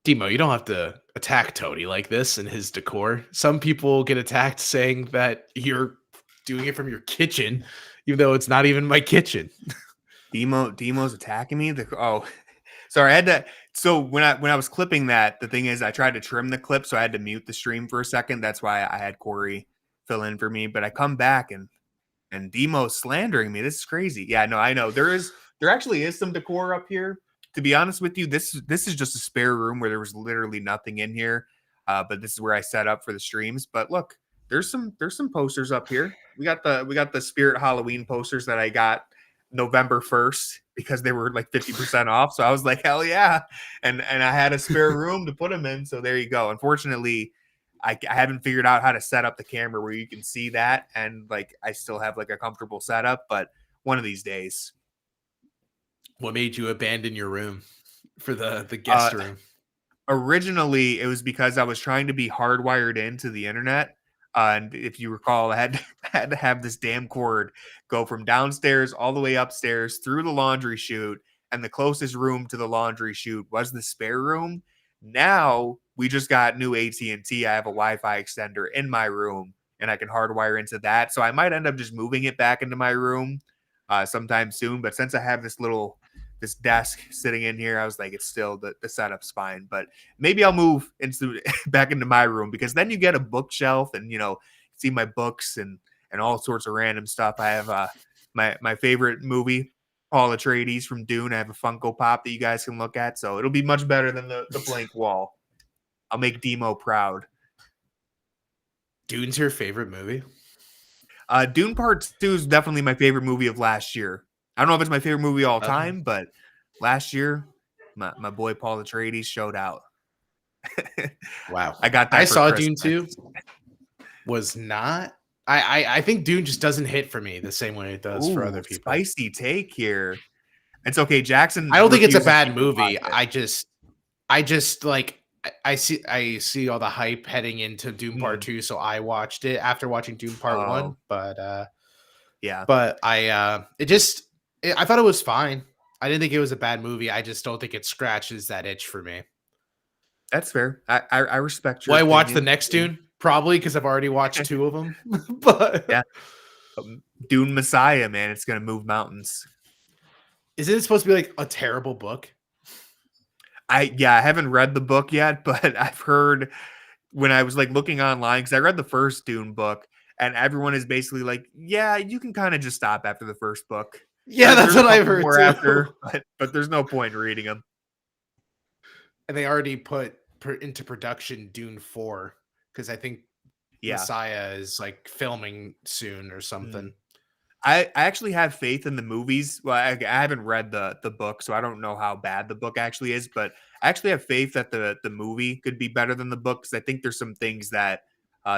Demo, you don't have to attack Tony like this and his decor. Some people get attacked saying that you're doing it from your kitchen, even though it's not even my kitchen. Demo's attacking me. Sorry, I had to. So when I was clipping that, the thing is, I tried to trim the clip, so I had to mute the stream for a second. That's why I had Corey fill in for me. But I come back and Demo's slandering me. This is crazy. Yeah, no, I know there actually is some decor up here. To be honest with you, this is just a spare room where there was literally nothing in here. But this is where I set up for the streams. But look, there's some posters up here. We got the Spirit Halloween posters that I got November 1st because they were like 50% off. So I was like, hell yeah. And I had a spare room to put them in. So there you go. Unfortunately, I haven't figured out how to set up the camera where you can see that. And like, I still have like a comfortable setup, but one of these days. What made you abandon your room for the guest room? Originally, it was because I was trying to be hardwired into the internet. And if you recall, I had to have this damn cord go from downstairs all the way upstairs through the laundry chute. And the closest room to the laundry chute was the spare room. Now we just got new AT&T. I have a Wi-Fi extender in my room and I can hardwire into that. So I might end up just moving it back into my room. sometime soon. But since I have this desk sitting in here, I was like, it's still the setup's fine. But maybe I'll move back into my room, because then you get a bookshelf and see my books and all sorts of random stuff. I have my favorite movie, Paul Atreides from Dune. I have a Funko Pop that you guys can look at, so it'll be much better than the blank wall. I'll make Demo proud. Dune's your favorite movie? Dune Part 2 is definitely my favorite movie of last year. I don't know if it's my favorite movie all time, but last year, my boy Paul Atreides showed out. Wow. I got that. I saw Christmas. Dune 2. Was not. I think Dune just doesn't hit for me the same way it does for other people. Spicy take here. It's okay, Jackson. I don't think it's a bad movie. I just like I see all the hype heading into Dune Part 2, so I watched it after watching Dune Part 1. But yeah. But I thought it was fine. I didn't think it was a bad movie. I just don't think it scratches that itch for me. That's fair. I respect your Will I watch opinion. the next Dune? Probably, because I've already watched 2 of them. But yeah, Dune Messiah, man, it's gonna move mountains. Isn't it supposed to be like a terrible book? I haven't read the book yet, but I've heard when I was like looking online, because I read the first Dune book, and everyone is basically like, yeah, you can kind of just stop after the first book. Yeah, that's what I've heard too. After, but there's no point in reading them. And they already put into production Dune 4, because I think Messiah is like filming soon or something. I actually have faith in the movies. Well, I haven't read the book, so I don't know how bad the book actually is, but I actually have faith that the movie could be better than the book, because I think there's some things that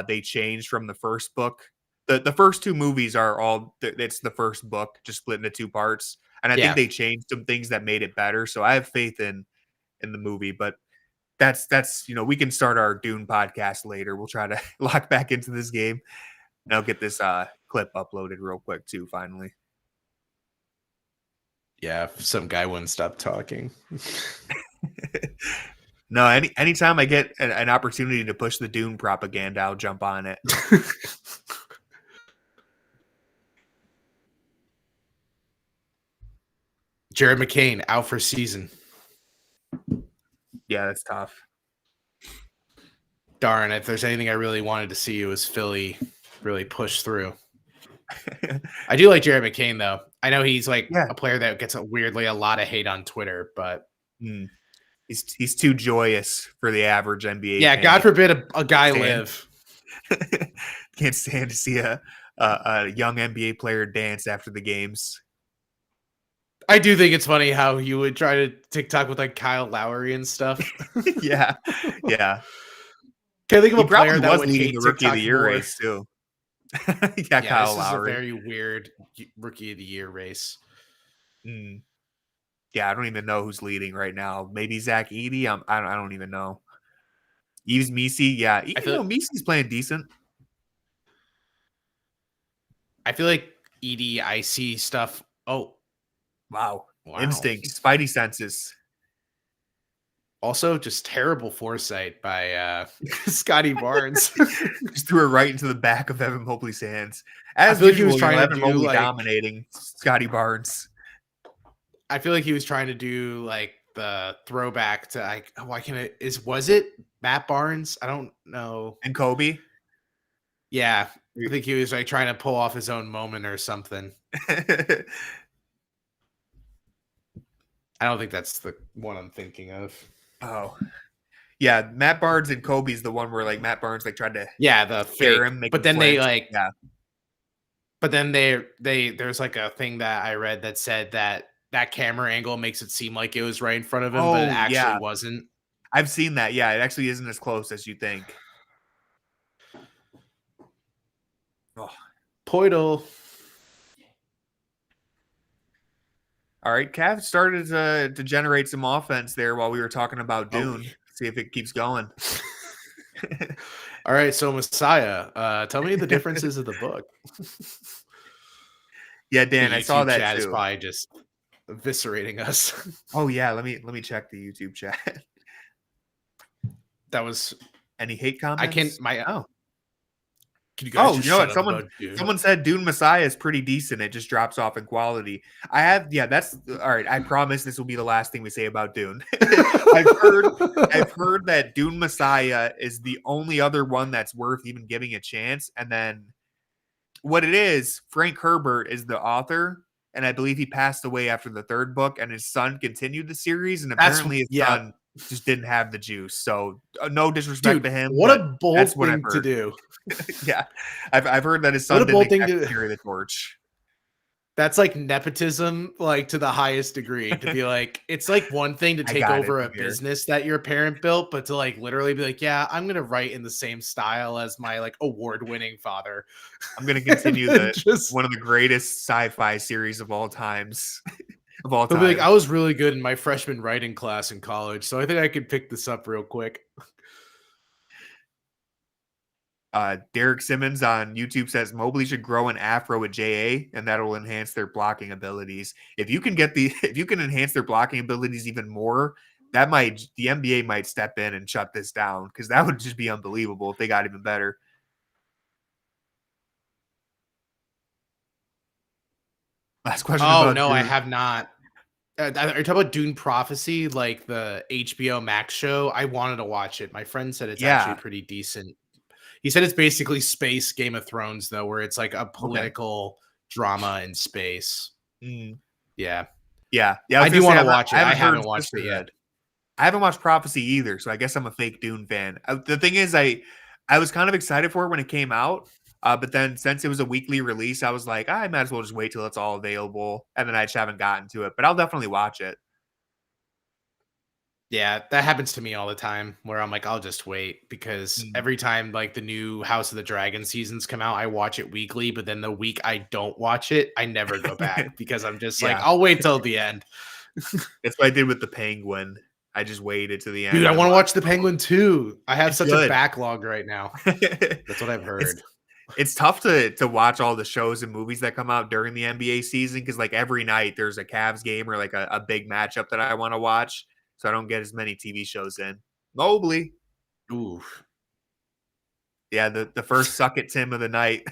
they changed from the first book. The first 2 movies are it's the first book, just split into 2 parts. And I think they changed some things that made it better. So I have faith in the movie, but that's we can start our Dune podcast later. We'll try to lock back into this game. And I'll get this clip uploaded real quick too, finally. Yeah, if some guy wouldn't stop talking. No, anytime I get an opportunity to push the Dune propaganda, I'll jump on it. Jared McCain out for season. Yeah, that's tough. Darn, if there's anything I really wanted to see, it was Philly really push through. I do like Jared McCain, though. I know he's like a player that gets weirdly a lot of hate on Twitter, but he's too joyous for the average NBA. Yeah, fan. God forbid a guy live. Can't stand to see a young NBA player dance after the games. I do think it's funny how you would try to TikTok with like Kyle Lowry and stuff. yeah. Can I think of a player that was would leading hate the rookie TikTok of the year more? race too? Kyle this Lowry. is a very weird rookie of the year race. Yeah, I don't even know who's leading right now. Maybe Zach Edey. I don't even know. Yves Missi. Yeah, Missi's playing decent. I feel like Edey, I see stuff. Oh, wow. Instincts, spidey senses. Also, just terrible foresight by Scotty Barnes. Just threw it right into the back of Evan Mobley's hands. As I feel usual, like he was trying to Evan do Mobley like dominating Scotty Barnes. I feel like he was trying to do like the throwback to like was it Matt Barnes? I don't know. And Kobe? Yeah. I think he was like trying to pull off his own moment or something. I don't think that's the one I'm thinking of. Oh. Yeah, Matt Barnes and Kobe's the one where like Matt Barnes like tried to the scare fake him, make but him then flinch. they like but then they there's like a thing that I read that said that camera angle makes it seem like it was right in front of him, but it actually wasn't. I've seen that. Yeah, it actually isn't as close as you think. Oh. Poidle. All right, Cavs started to generate some offense there while we were talking about Dune. See if it keeps going. All right, so Messiah, tell me the differences of the book. Yeah, Dan, I saw that chat too. Is probably just eviscerating us. Oh yeah, let me check the YouTube chat. That was any hate comments? Can you guys Oh, just you know what? shut up about Dune? Someone said Dune Messiah is pretty decent. It just drops off in quality. That's all right. I promise this will be the last thing we say about Dune. I've heard that Dune Messiah is the only other one that's worth even giving a chance. And then what it is, Frank Herbert is the author, and I believe he passed away after the third book, and his son continued the series, and apparently his son just didn't have the juice. So no disrespect to him. What a bold thing to do. Yeah. I've heard that his son didn't carry the torch. That's like nepotism, like to the highest degree. To be like, it's like one thing to take over a business that your parent built, but to like literally be like, yeah, I'm gonna write in the same style as my like award-winning father. I'm gonna continue one of the greatest sci-fi series of all times. He'll be like, I was really good in my freshman writing class in college, so I think I could pick this up real quick. Derek Simmons on YouTube says Mobley should grow an afro with JA, and that will enhance their blocking abilities. If you can enhance their blocking abilities even more, the NBA might step in and shut this down, because that would just be unbelievable if they got even better. Last question. Oh no, Dune. I have not. Are you talking about Dune Prophecy, like the HBO Max show? I wanted to watch it. My friend said it's actually pretty decent. He said it's basically space Game of Thrones, though, where it's like a political drama in space. Mm. Yeah. I do want to watch it. I haven't watched it yet. I haven't watched Prophecy either, so I guess I'm a fake Dune fan. The thing is, I was kind of excited for it when it came out, but then since it was a weekly release, I was like, I might as well just wait till it's all available, and then I just haven't gotten to it. But I'll definitely watch it. Yeah, that happens to me all the time, where I'm like, I'll just wait, because every time like the new House of the Dragon seasons come out, I watch it weekly, but then the week I don't watch it, I never go back because I'm just like, I'll wait till the end. That's what I did with the Penguin. I just waited to the end. Dude, I want to watch the Penguin too. I have such a backlog right now. That's what I've heard. It's tough to watch all the shows and movies that come out during the NBA season, because like every night there's a Cavs game or like a big matchup that I want to watch. So I don't get as many TV shows in. Mobley. Ooh. Yeah, the first suck at Tim of the night.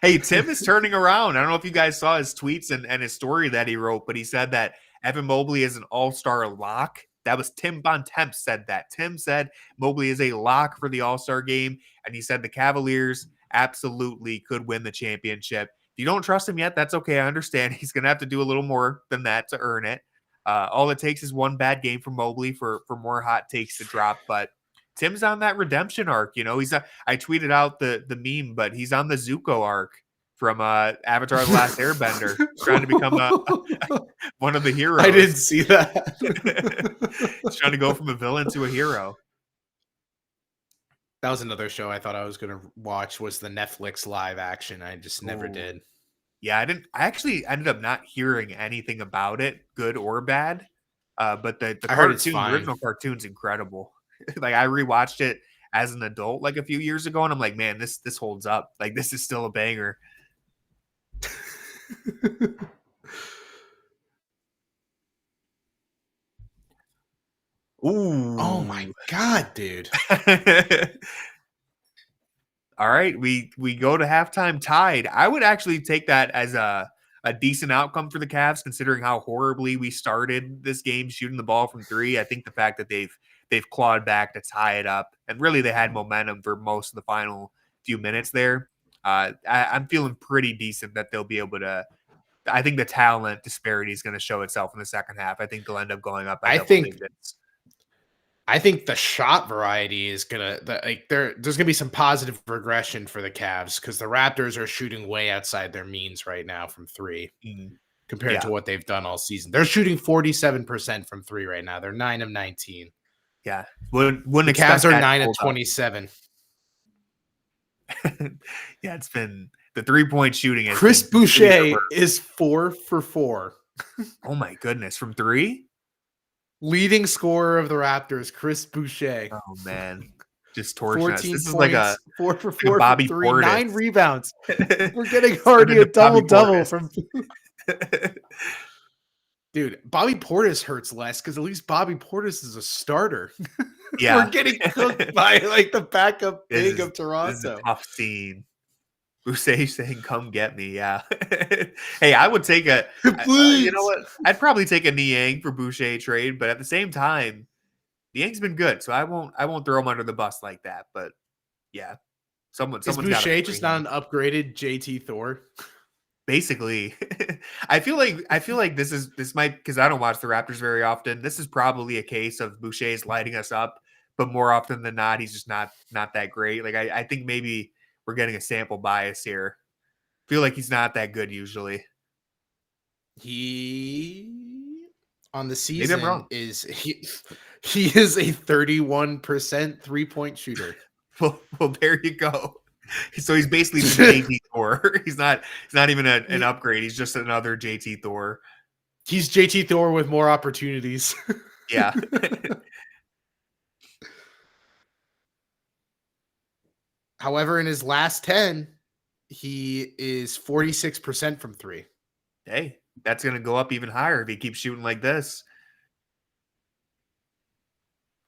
Hey, Tim is turning around. I don't know if you guys saw his tweets and his story that he wrote, but he said that Evan Mobley is an all-star lock. That was Tim Bontemps said that. Tim said Mobley is a lock for the all-star game, and he said the Cavaliers absolutely could win the championship. If you don't trust him yet, that's okay. I understand. He's going to have to do a little more than that to earn it. All it takes is one bad game from Mobley for more hot takes to drop. But Tim's on that redemption arc. You know, I tweeted out the meme, but he's on the Zuko arc from Avatar: The Last Airbender, trying to become one of the heroes. I didn't see that. He's trying to go from a villain to a hero. That was another show I thought I was going to watch, was the Netflix live action. I just never did. Yeah, I actually ended up not hearing anything about it, good or bad. But the original cartoon's incredible. Like, I rewatched it as an adult like a few years ago, and I'm like, man, this holds up. Like, this is still a banger. Ooh. Oh my God, dude. All right, we go to halftime tied. I would actually take that as a decent outcome for the Cavs, considering how horribly we started this game shooting the ball from three. I think the fact that they've clawed back to tie it up, and really they had momentum for most of the final few minutes there. I'm feeling pretty decent that they'll be able to. I think the talent disparity is going to show itself in the second half. I think they'll end up going up by double digits. I think the shot variety is there's gonna be some positive regression for the Cavs, because the Raptors are shooting way outside their means right now from three compared to what they've done all season. They're shooting 47% from three right now. They're 9 of 19. Yeah, the Cavs are 9 of 27. Yeah, it's been the 3-point shooting. Chris Boucher is 4 for 4. Oh my goodness, from three. Leading scorer of the Raptors, Chris Boucher. Oh man, just torching us. This points, is like a 4 for 4 Bobby from three, Portis. 9 rebounds. We're getting already a double from. Dude, Bobby Portis hurts less because at least Bobby Portis is a starter. Yeah. We're getting cooked by like the backup big of This is Toronto. a tough scene. Boucher saying, "Come get me." Yeah. Hey, I would take a. You know what? I'd probably take a Niang for Boucher trade, but at the same time, Niang's been good, so I won't throw him under the bus like that. But yeah, someone's Is gotta Boucher just bring not him. an upgraded JT Thor? Basically. I feel like this might, because I don't watch the Raptors very often. This is probably a case of Boucher's lighting us up, but more often than not, he's just not that great. Like I think maybe we're getting a sample bias here. Feel like he's not that good usually. He on the Maybe I'm season wrong. is he is a 31% 3-point shooter. Well, there you go. So he's basically the JT Thor. He's not even an upgrade. He's just another JT Thor. He's JT Thor with more opportunities. Yeah. However, in his last 10, he is 46% from 3. Hey, that's going to go up even higher if he keeps shooting like this.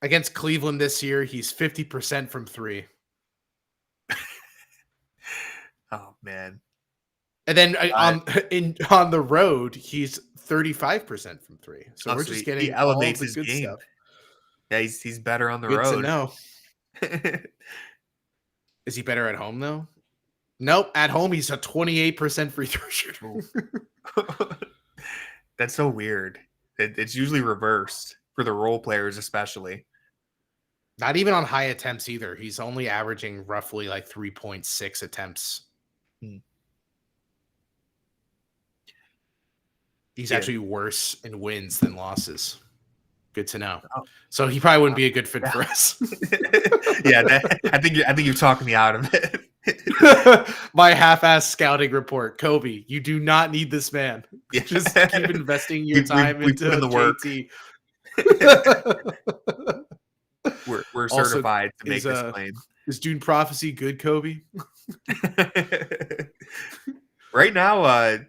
Against Cleveland this year, he's 50% from 3. Oh man. And then on the road, he's 35% from 3. So we're just getting he elevates his good game. stuff. Yeah, he's better on the Good road. to know. Is he better at home though? Nope. At home, he's a 28% free throw shooter. That's so weird. It's usually reversed for the role players, especially. Not even on high attempts either. He's only averaging roughly like 3.6 attempts. He's actually worse in wins than losses. Good to know. Oh. So he probably wouldn't be a good fit for us. Yeah, I think you're talking me out of it. My half-ass scouting report, Kobe. You do not need this man. Yeah. Just keep investing your time we into put in the work. JT. We're Also, certified to make this claim. Is Dune Prophecy good, Kobe? Right now,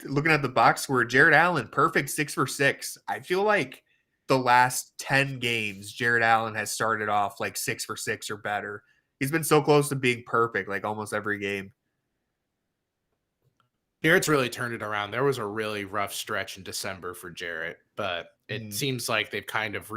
looking at the box score, Jarrett Allen, perfect 6 for 6. I feel like the last 10 games, Jarrett Allen has started off like 6 for 6 or better. He's been so close to being perfect, like almost every game. Jarrett's really turned it around. There was a really rough stretch in December for Jarrett, but it seems like they've kind of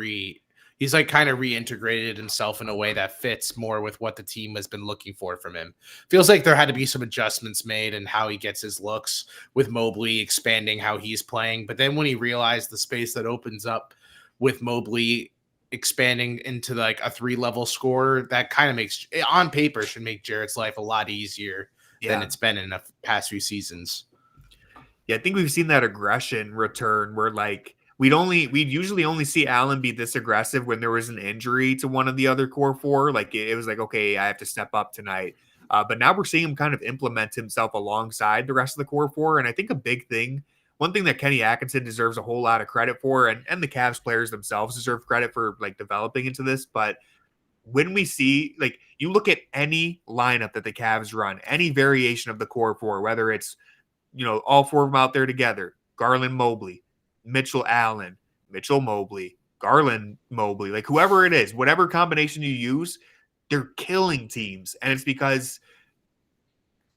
he's like kind of reintegrated himself in a way that fits more with what the team has been looking for from him. Feels like there had to be some adjustments made in how he gets his looks, with Mobley expanding how he's playing. But then when he realized the space that opens up with Mobley expanding into like a 3-level scorer, that kind of makes, on paper, should make Jarrett's life a lot easier than it's been in the past few seasons. Yeah, I think we've seen that aggression return where like we'd usually only see Allen be this aggressive when there was an injury to one of the other core 4. Like it was like, okay, I have to step up tonight. But now we're seeing him kind of implement himself alongside the rest of the core 4. And I think a big thing, one thing that Kenny Atkinson deserves a whole lot of credit for, and the Cavs players themselves deserve credit for like developing into this. But when we see, like, you look at any lineup that the Cavs run, any variation of the core 4, whether it's, all 4 of them out there together, Garland, Mobley, Mitchell, Allen, Mitchell, Mobley, Garland, Mobley, like whoever it is, whatever combination you use, they're killing teams. And it's because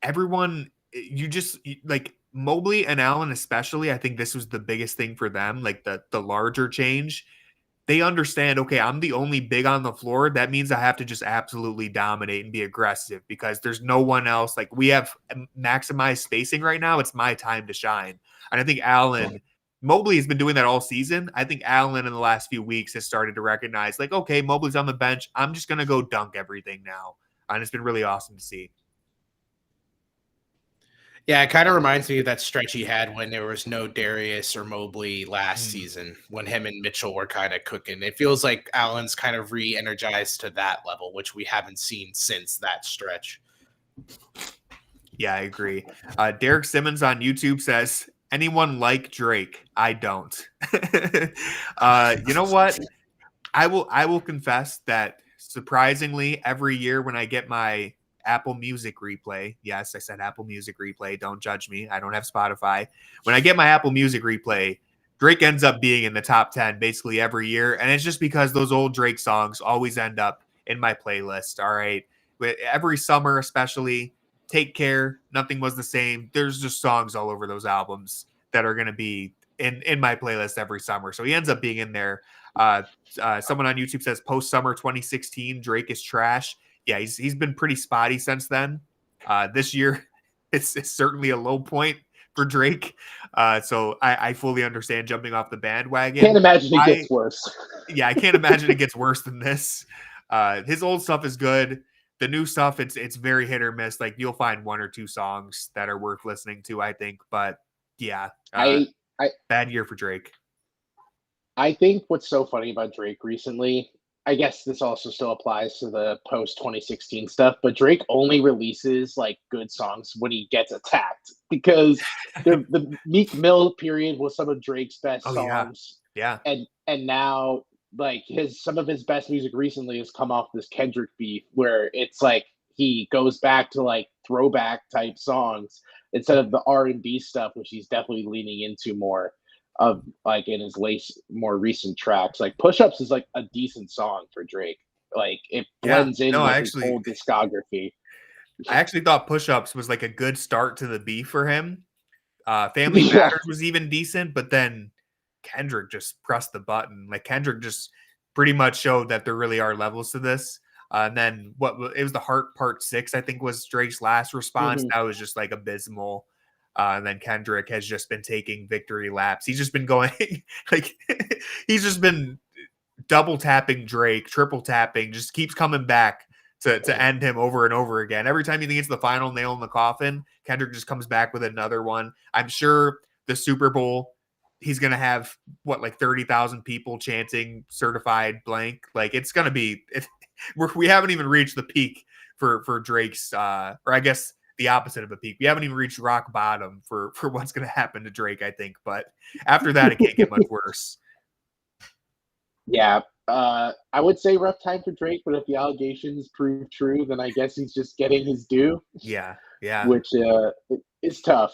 everyone, like Mobley and Allen especially, I think this was the biggest thing for them, like the larger change. They understand, okay, I'm the only big on the floor. That means I have to just absolutely dominate and be aggressive because there's no one else. Like, we have maximized spacing right now. It's my time to shine. And I think Mobley has been doing that all season. I think Allen in the last few weeks has started to recognize, like, okay, Mobley's on the bench. I'm just going to go dunk everything now. And it's been really awesome to see. Yeah, it kind of reminds me of that stretch he had when there was no Darius or Mobley last season, when him and Mitchell were kind of cooking. It feels like Allen's kind of re-energized to that level, which we haven't seen since that stretch. Yeah, I agree. Derek Simmons on YouTube says, anyone like Drake? I don't. You know what? I will confess that surprisingly, every year when I get my Apple Music replay. Yes, I said Apple Music replay. Don't judge me. I don't have Spotify. When I get my Apple Music replay, Drake ends up being in the top 10 basically every year. And it's just because those old Drake songs always end up in my playlist. All right. But every summer, especially Take Care, Nothing Was the Same. There's just songs all over those albums that are going to be in my playlist every summer. So he ends up being in there. Someone on YouTube says post summer 2016, Drake is trash. Yeah, he's been pretty spotty since then. This year, it's certainly a low point for Drake. So I fully understand jumping off the bandwagon. Can't imagine it gets worse. Yeah, I can't imagine it gets worse than this. His old stuff is good. The new stuff, it's very hit or miss. Like you'll find one or two songs that are worth listening to, I think. But yeah, bad year for Drake. I think what's so funny about Drake recently, I guess this also still applies to the post 2016 stuff, but Drake only releases like good songs when he gets attacked, because the Meek Mill period was some of Drake's best songs. Yeah. And now like some of his best music recently has come off this Kendrick beef, where it's like he goes back to like throwback type songs instead of the R&B stuff, which he's definitely leaning into more of like in his more recent tracks. Like Push-Ups is like a decent song for Drake. Like it blends in with his whole discography. I actually thought Push-Ups was like a good start to the beef for him. Family Matters was even decent, but then Kendrick just pressed the button. Like Kendrick just pretty much showed that there really are levels to this. And then it was the Heart Part 6, I think was Drake's last response. That was just like abysmal. And then Kendrick has just been taking victory laps. He's just been going like he's just been double tapping Drake, triple tapping, just keeps coming back to end him over and over again. Every time he thinks it's the final nail in the coffin, Kendrick just comes back with another one. I'm sure the Super Bowl, he's going to have like 30,000 people chanting certified blank. Like it's going to be, we haven't even reached the peak for Drake's, or I guess the opposite of a peak. We haven't even reached rock bottom for what's going to happen to Drake, I think. But after that, it can't get much worse. Yeah. I would say rough time for Drake, but if the allegations prove true, then I guess he's just getting his due. Yeah. Which is tough.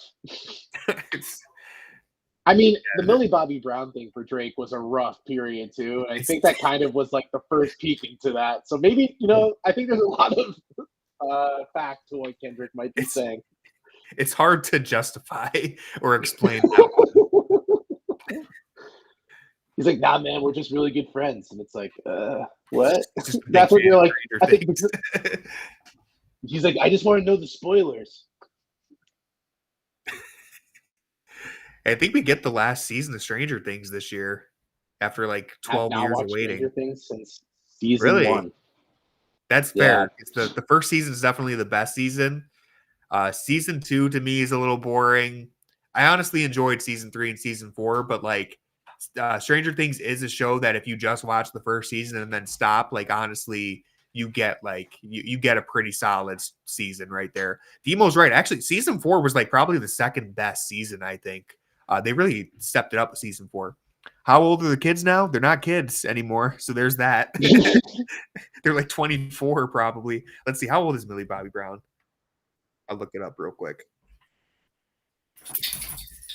I mean, the Millie Bobby Brown thing for Drake was a rough period too. And I think that kind of was like the first peeking to that. So maybe, I think there's a lot of fact to what Kendrick might be saying. It's hard to justify or explain that. He's like, nah, man, we're just really good friends. And it's like, what? That's what you're like. I think he's like, I just want to know the spoilers. I think we get the last season of Stranger Things this year after like 12 years of waiting. Stranger Things since season 1. That's fair. It's the first season is definitely the best season. Season 2 to me is a little boring. I honestly enjoyed season 3 and season 4, but like Stranger Things is a show that if you just watch the first season and then stop, like honestly, you get like you get a pretty solid season right there. Demo's right. Actually, season 4 was like probably the second best season, I think. They really stepped it up with season 4. How old are the kids now? They're not kids anymore. So there's that. They're like 24 probably. Let's see. How old is Millie Bobby Brown? I'll look it up real quick.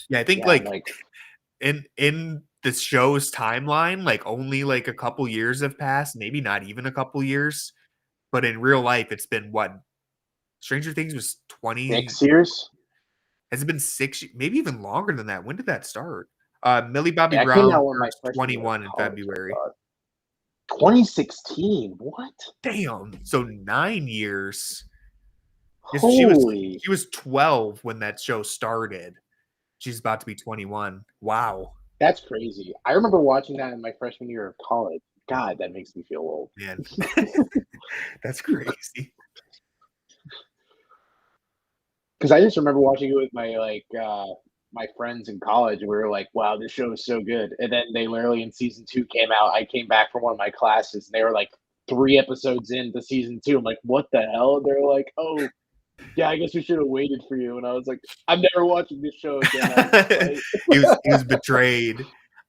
Yeah, I think like in the show's timeline, like only like a couple years have passed, maybe not even a couple years. But in real life, it's been what? Stranger Things was 6 years? Has it been 6, maybe even longer than that? When did that start? Millie Bobby Brown was 21 in February. 2016. What? Damn. So 9 years. Holy. She was 12 when that show started. She's about to be 21. Wow. That's crazy. I remember watching that in my freshman year of college. God, that makes me feel old. Man. That's crazy. Because I just remember watching it with my my friends in college. And we were like, "Wow, this show is so good!" And then they literally in season 2 came out. I came back from one of my classes, and they were like 3 episodes into season 2. I'm like, "What the hell?" And they're like, "Oh, yeah, I guess we should have waited for you." And I was like, "I'm never watching this show again." He was betrayed.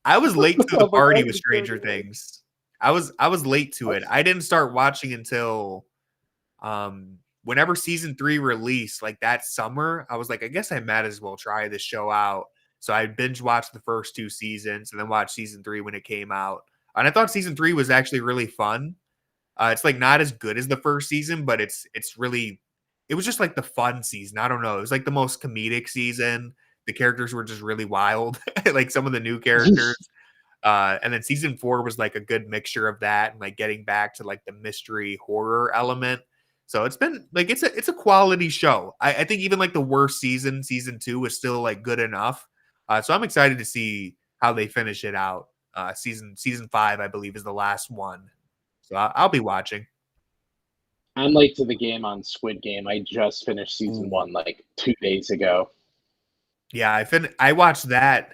I was late to the party with Stranger Things. I was late to it. I didn't start watching until whenever season 3 released, like that summer. I was like, I guess I might as well try this show out. So I binge watched the first 2 seasons and then watched season 3 when it came out. And I thought season 3 was actually really fun. It's like not as good as the first season, but it was just like the fun season. I don't know. It was like the most comedic season. The characters were just really wild, like some of the new characters. And then season 4 was like a good mixture of that and like getting back to like the mystery horror element. So it's been like it's a quality show. I think even like the worst season 2 was still like good enough. So I'm excited to see how they finish it out. Season 5, I believe, is the last one. So I'll be watching. I'm late to the game on Squid Game. I just finished season 1 like 2 days ago. Yeah, I watched that.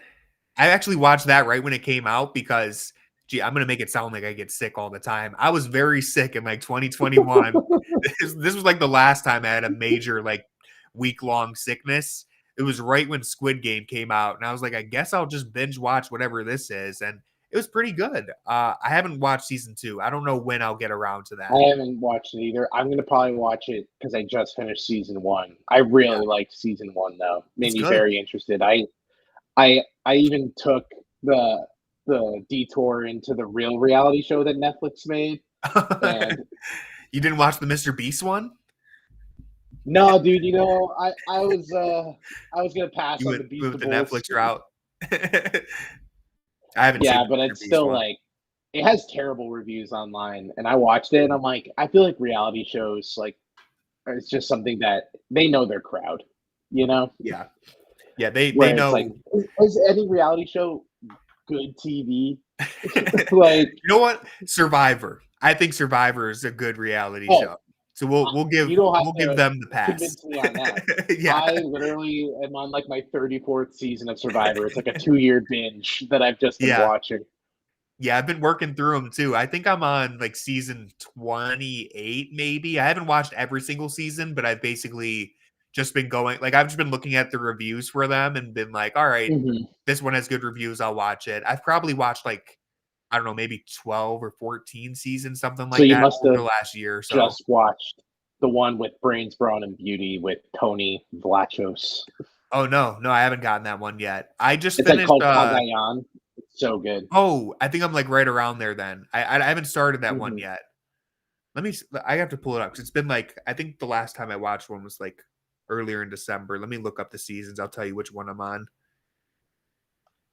I actually watched that right when it came out because, I'm going to make it sound like I get sick all the time. I was very sick in like 2021. This was like the last time I had a major like week-long sickness. It was right when Squid Game came out. And I was like, I guess I'll just binge watch whatever this is. And it was pretty good. I haven't watched season 2. I don't know when I'll get around to that. I haven't watched it either. I'm going to probably watch it because I just finished season 1. I really liked season 1, though. Made me very interested. I even took the detour into the real reality show that Netflix made. And you didn't watch the Mr. Beast one? No, dude. I was going to pass on the Beast. Move the Netflix route. I haven't. Yeah, but it's still like it has terrible reviews online, and I watched it, and I'm like, I feel like reality shows, like, it's just something that they know their crowd, Yeah, they know. Like, is any reality show good TV? Like, you know what? Survivor. I think Survivor is a good reality show. So we'll give them the pass. Convince me on that. Yeah. I literally am on like my 34th season of Survivor. It's like a 2-year binge that I've just been watching. Yeah, I've been working through them too. I think I'm on like season 28, maybe. I haven't watched every single season, but I've basically just been going, like, I've just been looking at the reviews for them and been like, all right, this one has good reviews. I'll watch it. I've probably watched like, I don't know, maybe 12 or 14 seasons, something like that over the last year or so. Just watched the one with Brains, Brawn, and Beauty with Tony Vlachos. Oh, no, I haven't gotten that one yet. I just finished. It's like called Cagayan. It's so good. Oh, I think I'm like right around there then. I haven't started that one yet. I have to pull it up because it's been like, I think the last time I watched one was like earlier in December. Let me look up the seasons. I'll tell you which one I'm on.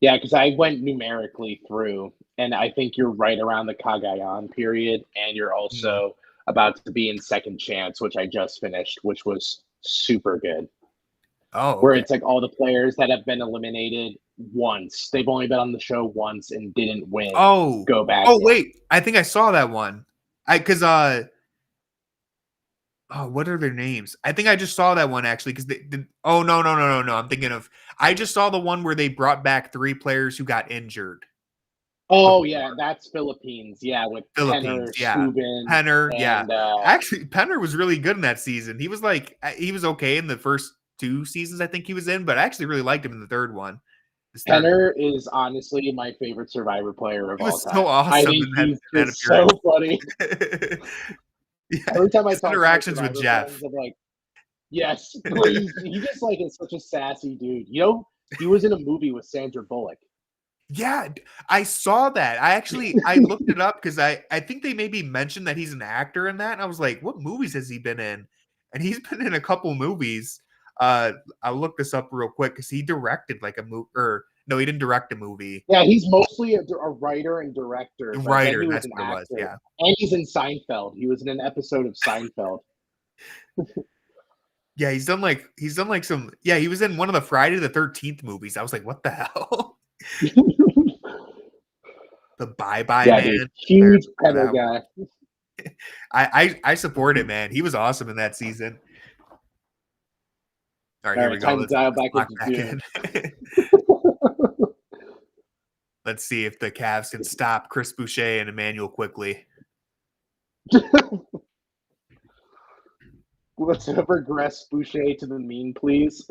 Yeah, because I went numerically through, and I think you're right around the Cagayan period, and you're also about to be in Second Chance, which I just finished, which was super good. Oh, okay. Where it's like all the players that have been eliminated once. They've only been on the show once and didn't win. Oh, go back. Oh, wait. I think I saw that one. What are their names? I think I just saw that one actually because no. I'm thinking of. I just saw the one where they brought back 3 players who got injured. Oh yeah, that's Philippines. Yeah, with Philippines. Penner. Actually, Penner was really good in that season. He was okay in the first 2 seasons I think he was in, but I actually really liked him in the third one. Penner is honestly my favorite Survivor player of all time. So awesome. I think he's just so funny. Every time I talk interactions with Jeff, friends, I'm like, yes, please. He just like is such a sassy dude. He was in a movie with Sandra Bullock. Yeah, I saw that. I looked it up because I think they maybe mentioned that he's an actor in that, and I was like, what movies has he been in? And he's been in a couple movies. I'll look this up real quick because he directed like a movie, or no, he didn't direct a movie. Yeah, he's mostly a writer and director. Writer, that's what it was. Yeah, and he's in Seinfeld. He was in an episode of Seinfeld. Yeah, he's done like some. Yeah, he was in one of the Friday the 13th movies. I was like, what the hell? The Bye Man. Dude, huge Penner guy. I support it, man. He was awesome in that season. All right, here we go. Let's dial back into Let's see if the Cavs can stop Chris Boucher and Emmanuel quickly. Let's regress Boucher to the mean, please.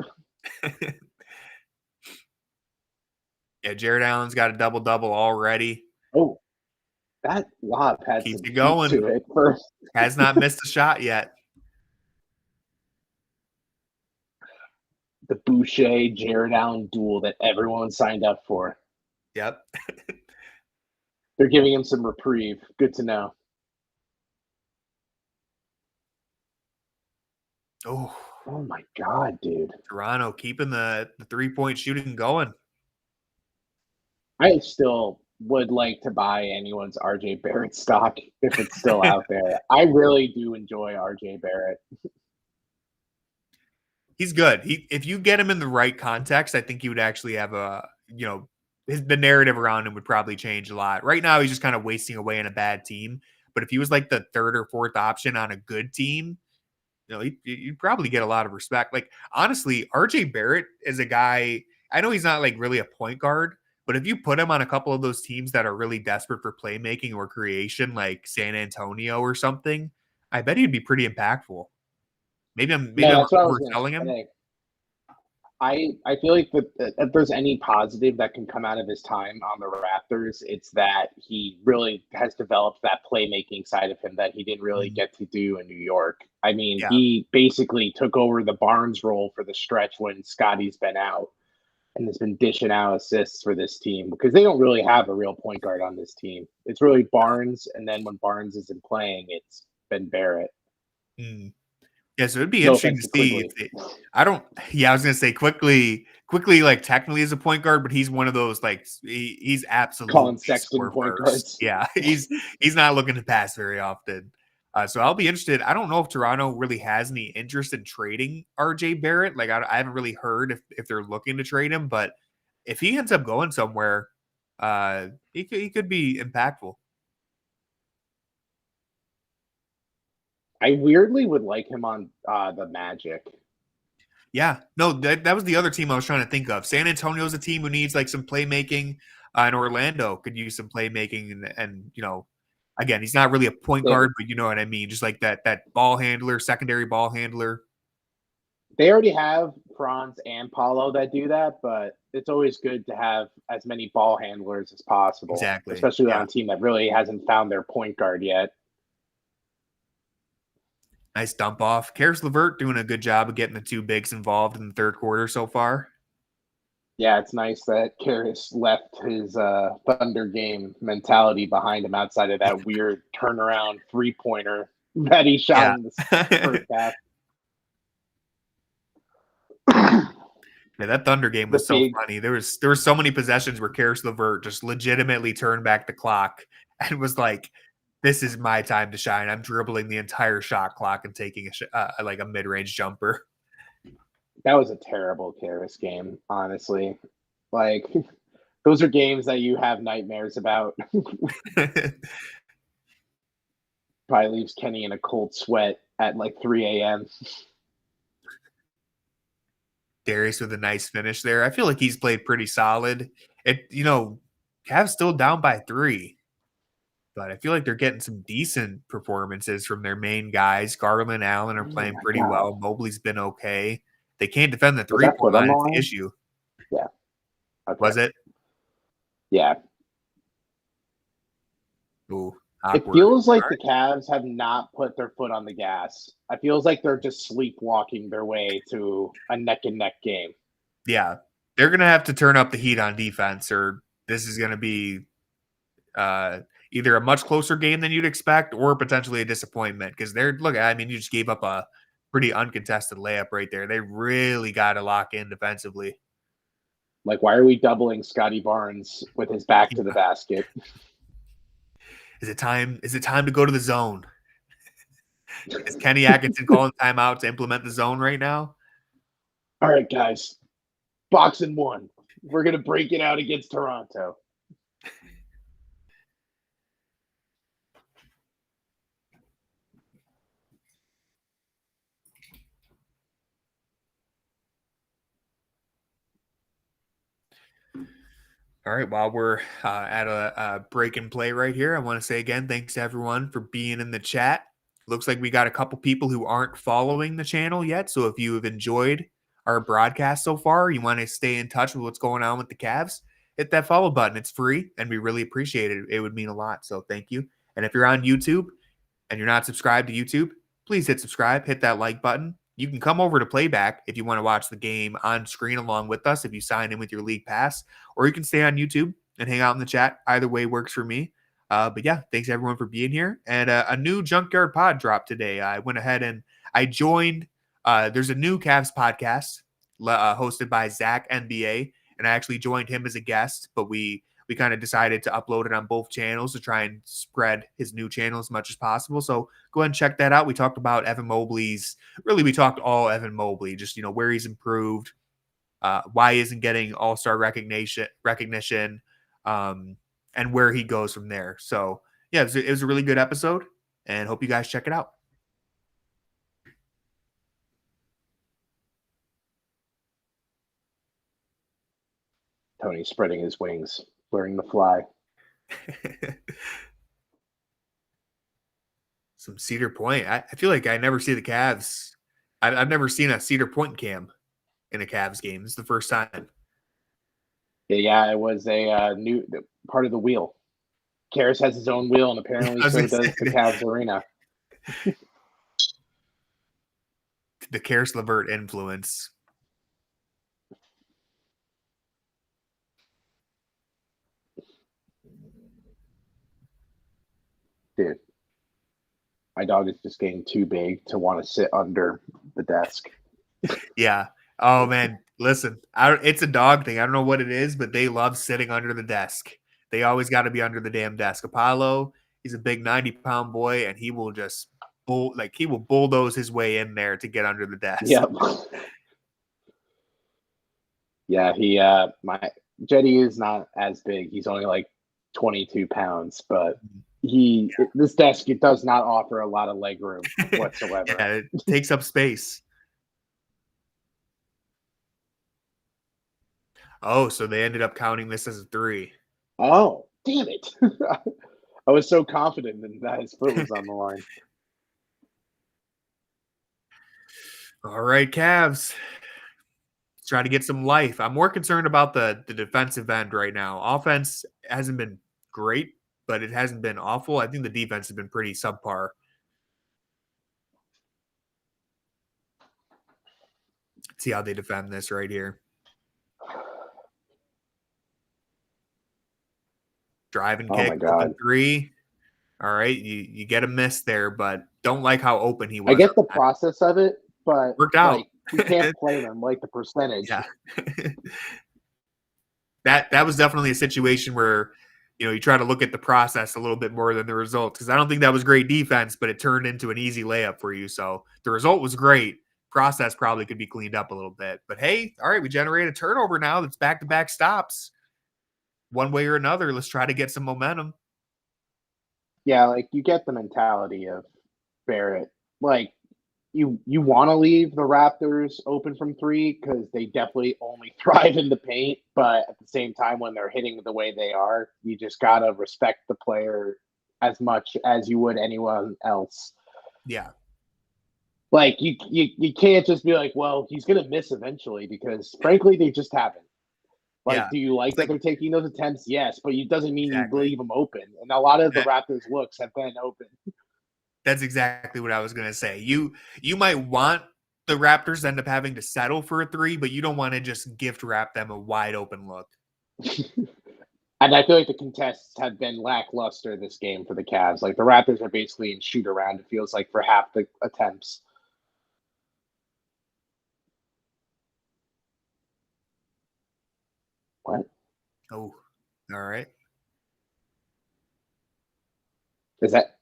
Yeah, Jarrett Allen's got a double-double already. Oh, that lob had keeps some it going. To it first. Has not missed a shot yet. the Boucher Jarrett Allen duel that everyone signed up for. Yep. They're giving him some reprieve. Good to know. Oh my God, dude. Toronto keeping the 3-point shooting going. I still would like to buy anyone's RJ Barrett stock if it's still out there. I really do enjoy RJ Barrett. He's good. If you get him in the right context, I think he would actually have the narrative around him would probably change a lot. Right now, he's just kind of wasting away in a bad team. But if he was like the third or fourth option on a good team, you'd probably get a lot of respect. Like, honestly, RJ Barrett is a guy, I know he's not like really a point guard, but if you put him on a couple of those teams that are really desperate for playmaking or creation, like San Antonio or something, I bet he'd be pretty impactful. Maybe I'm overselling him. I feel like if there's any positive that can come out of his time on the Raptors, it's that he really has developed that playmaking side of him that he didn't really get to do in New York. I mean, he basically took over the Barnes role for the stretch when Scotty's been out and has been dishing out assists for this team because they don't really have a real point guard on this team. It's really Barnes, and then when Barnes isn't playing, it's been Barrett. Yeah, so it'd be interesting to see. I was gonna say quickly, like technically as a point guard, but he's one of those like he's absolutely Colin Sexton point guards. Yeah, he's not looking to pass very often. So I'll be interested. I don't know if Toronto really has any interest in trading RJ Barrett. Like I haven't really heard if they're looking to trade him, but if he ends up going somewhere, he could be impactful. I weirdly would like him on the Magic. Yeah, no, that was the other team I was trying to think of. San Antonio's a team who needs like some playmaking, and Orlando could use some playmaking, and again, he's not really a point guard, but you know what I mean, just like that ball handler, secondary ball handler. They already have Franz and Paulo that do that, but it's always good to have as many ball handlers as possible. Exactly, especially on a team that really hasn't found their point guard yet. Nice dump off. Caris LeVert doing a good job of getting the two bigs involved in the third quarter so far. Yeah, it's nice that Caris left his Thunder game mentality behind him outside of that weird turnaround three-pointer that he shot in the first half. Yeah, that Thunder game was so funny. There were so many possessions where Caris LeVert just legitimately turned back the clock and was like, this is my time to shine. I'm dribbling the entire shot clock and taking a mid-range jumper. That was a terrible Caris game, honestly. Like, those are games that you have nightmares about. Probably leaves Kenny in a cold sweat at like 3 a.m. Darius with a nice finish there. I feel like he's played pretty solid. Cavs still down by 3. But I feel like they're getting some decent performances from their main guys. Garland and Allen are playing pretty well. Mobley's been okay. They can't defend the three-point line. It's the issue. Yeah. Okay. Was it? Yeah. Ooh, awkward. It feels like the Cavs have not put their foot on the gas. It feels like they're just sleepwalking their way to a neck-and-neck game. Yeah. They're going to have to turn up the heat on defense, or this is going to be either a much closer game than you'd expect or potentially a disappointment because you just gave up a pretty uncontested layup right there. They really got to lock in defensively. Like, why are we doubling Scotty Barnes with his back to the basket? Is it time to go to the zone? Is Kenny Atkinson calling timeout to implement the zone right now? All right, guys. Box and 1. We're going to break it out against Toronto. All right, while we're at a break and play right here, I want to say again, thanks to everyone for being in the chat. Looks like we got a couple people who aren't following the channel yet. So if you have enjoyed our broadcast so far, you want to stay in touch with what's going on with the Cavs, hit that follow button. It's free, and we really appreciate it. It would mean a lot. So thank you. And if you're on YouTube and you're not subscribed to YouTube, please hit subscribe, hit that like button. you can come over to Playback if you want to watch the game on screen along with us if you sign in with your league pass, or you can stay on YouTube and hang out in the chat. Either way works for me. But yeah, thanks everyone for being here. And a new Junkyard Pod dropped today. I went ahead and I joined. There's a new Cavs podcast hosted by Zach NBA, and I actually joined him as a guest. But we kind of decided to upload it on both channels to try and spread his new channel as much as possible. So go ahead and check that out. We talked about Evan Mobley's. Really, we talked all Evan Mobley, just where he's improved, why he isn't getting All-Star recognition. And where he goes from there. So, yeah, it was a really good episode, and hope you guys check it out. Tony spreading his wings, learning to fly. Some Cedar Point. I feel like I never see the Cavs. I've never seen a Cedar Point cam in a Cavs game. It's the first time. Yeah, it was a new part of the wheel. Karras has his own wheel, and apparently so does the Cavs arena. The Karras LeVert influence. Dude, my dog is just getting too big to want to sit under the desk. Yeah. Oh, man. Listen, it's a dog thing. I don't know what it is, but they love sitting under the desk. They always got to be under the damn desk. Apollo, he's a big 90-pound boy, and he will just bulldoze his way in there to get under the desk. Yep. Yeah, my Jetty is not as big. He's only like 22 pounds, but this desk, it does not offer a lot of leg room whatsoever. Yeah, it takes up space. Oh, so they ended up counting this as a 3. Oh, damn it. I was so confident that his foot was on the line. All right, Cavs. Let's try to get some life. I'm more concerned about the defensive end right now. Offense hasn't been great, but it hasn't been awful. I think the defense has been pretty subpar. Let's see how they defend this right here. Drive and kick, open 3. All right, you get a miss there, but don't like how open he was. I get the process of it, but worked out. We can't play them like the percentage. Yeah. That was definitely a situation where you try to look at the process a little bit more than the result, because I don't think that was great defense, but it turned into an easy layup for you. So the result was great. Process probably could be cleaned up a little bit. But hey, all right, we generate a turnover now that's back-to-back stops. One way or another, let's try to get some momentum. Yeah, like you get the mentality of Barrett. Like you want to leave the Raptors open from 3 because they definitely only thrive in the paint. But at the same time, when they're hitting the way they are, you just got to respect the player as much as you would anyone else. Yeah. Like you can't just be like, well, he's going to miss eventually, because frankly, they just haven't. Do you like that they're taking those attempts? Yes, but it doesn't mean you leave them open. And a lot of the Raptors' looks have been open. That's exactly what I was going to say. You might want the Raptors to end up having to settle for a 3, but you don't want to just gift wrap them a wide open look. And I feel like the contests have been lackluster this game for the Cavs. Like the Raptors are basically in shoot around, it feels like, for half the attempts. What? Oh, all right.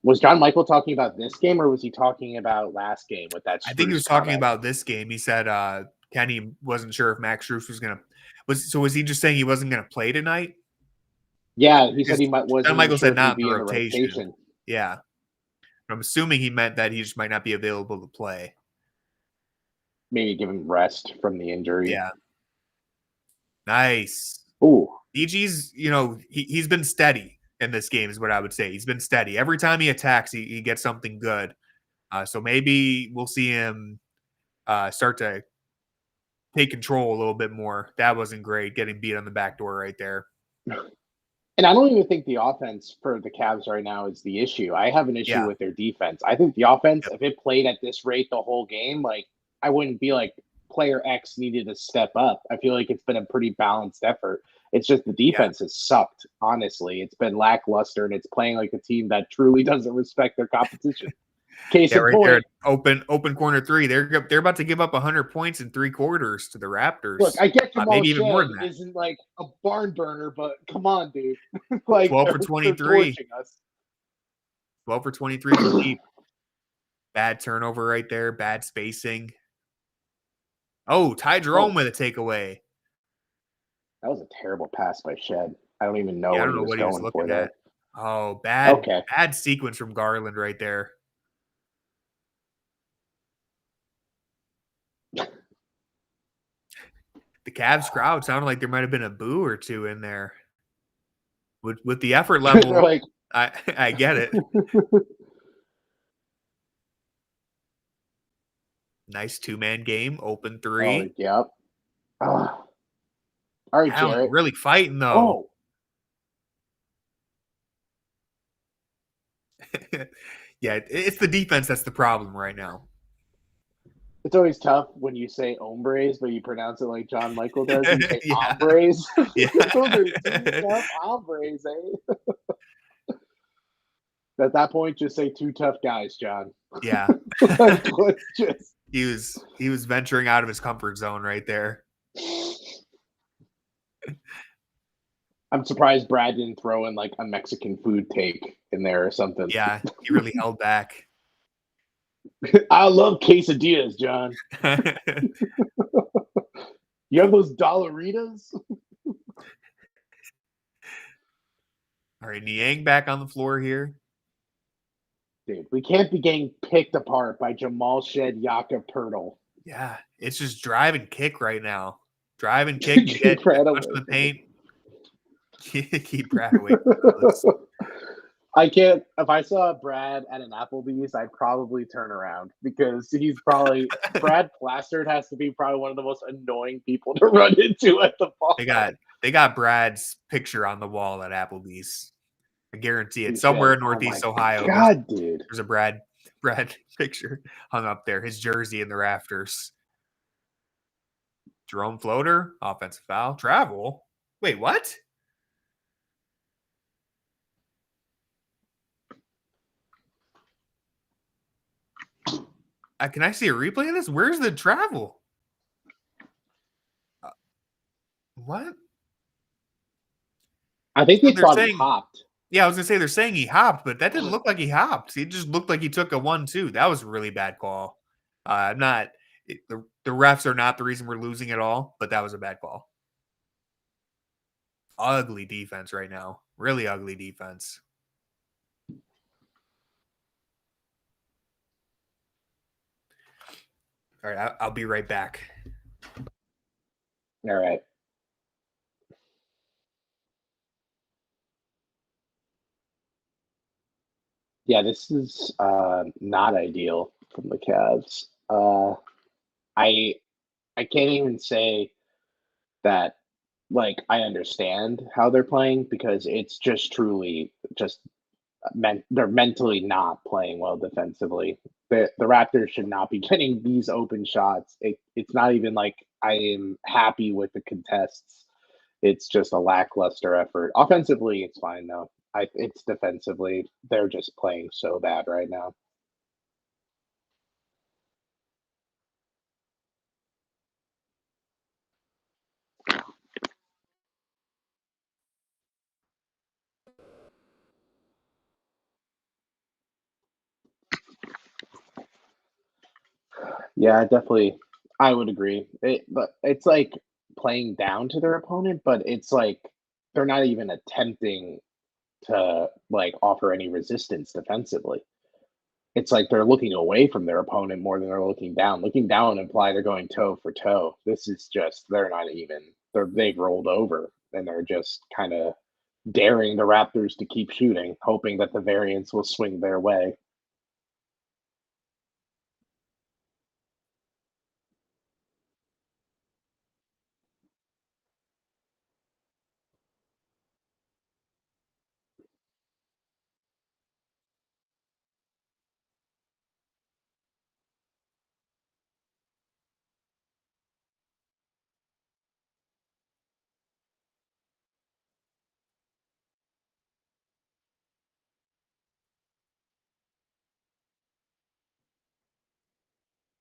Was John Michael talking about this game, or was he talking about last game with that? I think he was talking about this game. He said Kenny wasn't sure if Max Strus was he just saying he wasn't gonna play tonight? Yeah, he said he wasn't. John Michael said not in the rotation. Yeah. I'm assuming he meant that he just might not be available to play. Maybe give him rest from the injury. Yeah. Nice. Ooh. DG's, he's been steady in this game is what I would say. He's been steady. Every time he attacks, he gets something good. So maybe we'll see him start to take control a little bit more. That wasn't great, getting beat on the back door right there. And I don't even think the offense for the Cavs right now is the issue. I have an issue with their defense. I think the offense, if it played at this rate the whole game, like I wouldn't be like player X needed to step up. I feel like it's been a pretty balanced effort. It's just the defense has sucked, honestly. It's been lackluster, and it's playing like a team that truly doesn't respect their competition. Case in right point. there, open corner three. They're about to give up 100 points in 3 quarters to the Raptors. Look, I get Jamal maybe even more Shed than that. isn't like a barn burner, but come on, dude. Like 12 for 23. 12 for 23 from deep. Bad turnover right there. Bad spacing. Oh, Ty Jerome with a takeaway. That was a terrible pass by Shed. I don't even know what he was looking for at. Oh, bad sequence from Garland right there. The Cavs crowd sounded like there might have been a boo or two in there. With the effort level, like, I get it. Nice 2-man game, open 3. Oh, yep. All right, Allen Jarrett. really fighting though. Yeah, it's the defense that's the problem right now. It's always tough when you say hombres, but you pronounce it like John Michael does. You say hombres. Yeah. Those are 2 tough hombres, eh? At that point, just say 2 tough guys, John. Yeah. He was venturing out of his comfort zone right there. I'm surprised Brad didn't throw in like a Mexican food take in there or something. Yeah, he really held back. I love quesadillas, John. You have those dollaritas? All right, Niang back on the floor here. Dude, we can't be getting picked apart by Jamal Shed, Jakob Poeltl. Yeah, it's just drive and kick right now. Drive and kick, get Brad touch the paint. Keep Brad away from us. I can't. If I saw Brad at an Applebee's, I'd probably turn around because he's probably Brad Plastered has to be probably one of the most annoying people to run into at the bar. They got Brad's picture on the wall at Applebee's. I guarantee it. Somewhere in Northeast Ohio. God, dude. There's a Brad picture hung up there. His jersey in the rafters. Jerome floater, offensive foul, travel. Wait, what? Can I see a replay of this? Where's the travel? What? I think they thought he hopped. Yeah, I was going to say they're saying he hopped, but that didn't look like he hopped. It just looked like he took a 1-2. That was a really bad call. The refs are not the reason we're losing at all, but that was a bad call. Ugly defense right now. Really ugly defense. All right, I'll be right back. All right. Yeah, this is not ideal from the Cavs. I can't even say that like I understand how they're playing because it's just truly just they're mentally not playing well defensively. The Raptors should not be getting these open shots. It's not even like I am happy with the contests. It's just a lackluster effort. Offensively, it's fine though. It's defensively. They're just playing so bad right now. Yeah, definitely. I would agree. But it's like playing down to their opponent, but it's like they're not even attempting to like offer any resistance defensively. It's like they're looking away from their opponent more than they're looking down. Looking down imply they're going toe for toe. This is just they're not even they've rolled over and they're just kind of daring the Raptors to keep shooting, hoping that the variance will swing their way.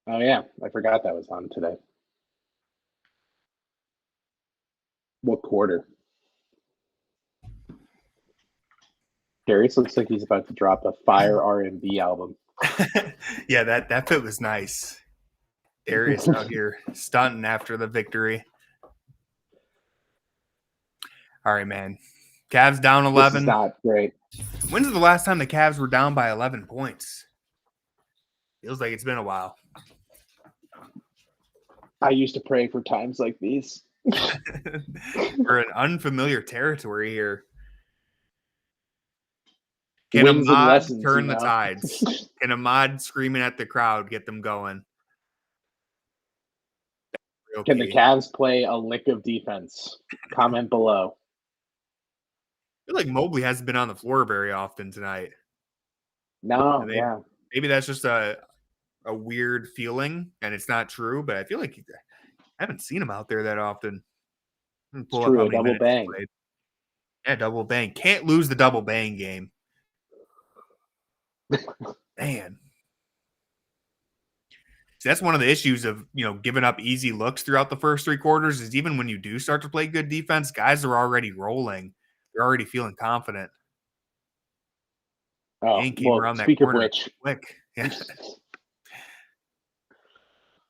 Oh yeah, I forgot that was on today. What quarter? Darius looks like he's about to drop a fire R&B album. Yeah, that fit was nice. Darius out here stunting after the victory. All right, man. Cavs down 11. This is not great. When's the last time the Cavs were down by 11 points? Feels like it's been a while. I used to pray for times like these. We're in unfamiliar territory here. Can Wins and Ahmad lessons, turn the tides? Can Ahmad screaming at the crowd get them going? Can the Cavs play a lick of defense? Comment below. I feel like Mobley hasn't been on the floor very often tonight. No, Maybe that's just a weird feeling, and it's not true, but I feel like I haven't seen him out there that often. It's true, a double bang. Yeah, double bang. Can't lose the double bang game. Man. See, that's one of the issues of, giving up easy looks throughout the first three quarters is even when you do start to play good defense, guys are already rolling. They're already feeling confident. Oh, well, speak of which. Quick. Yeah.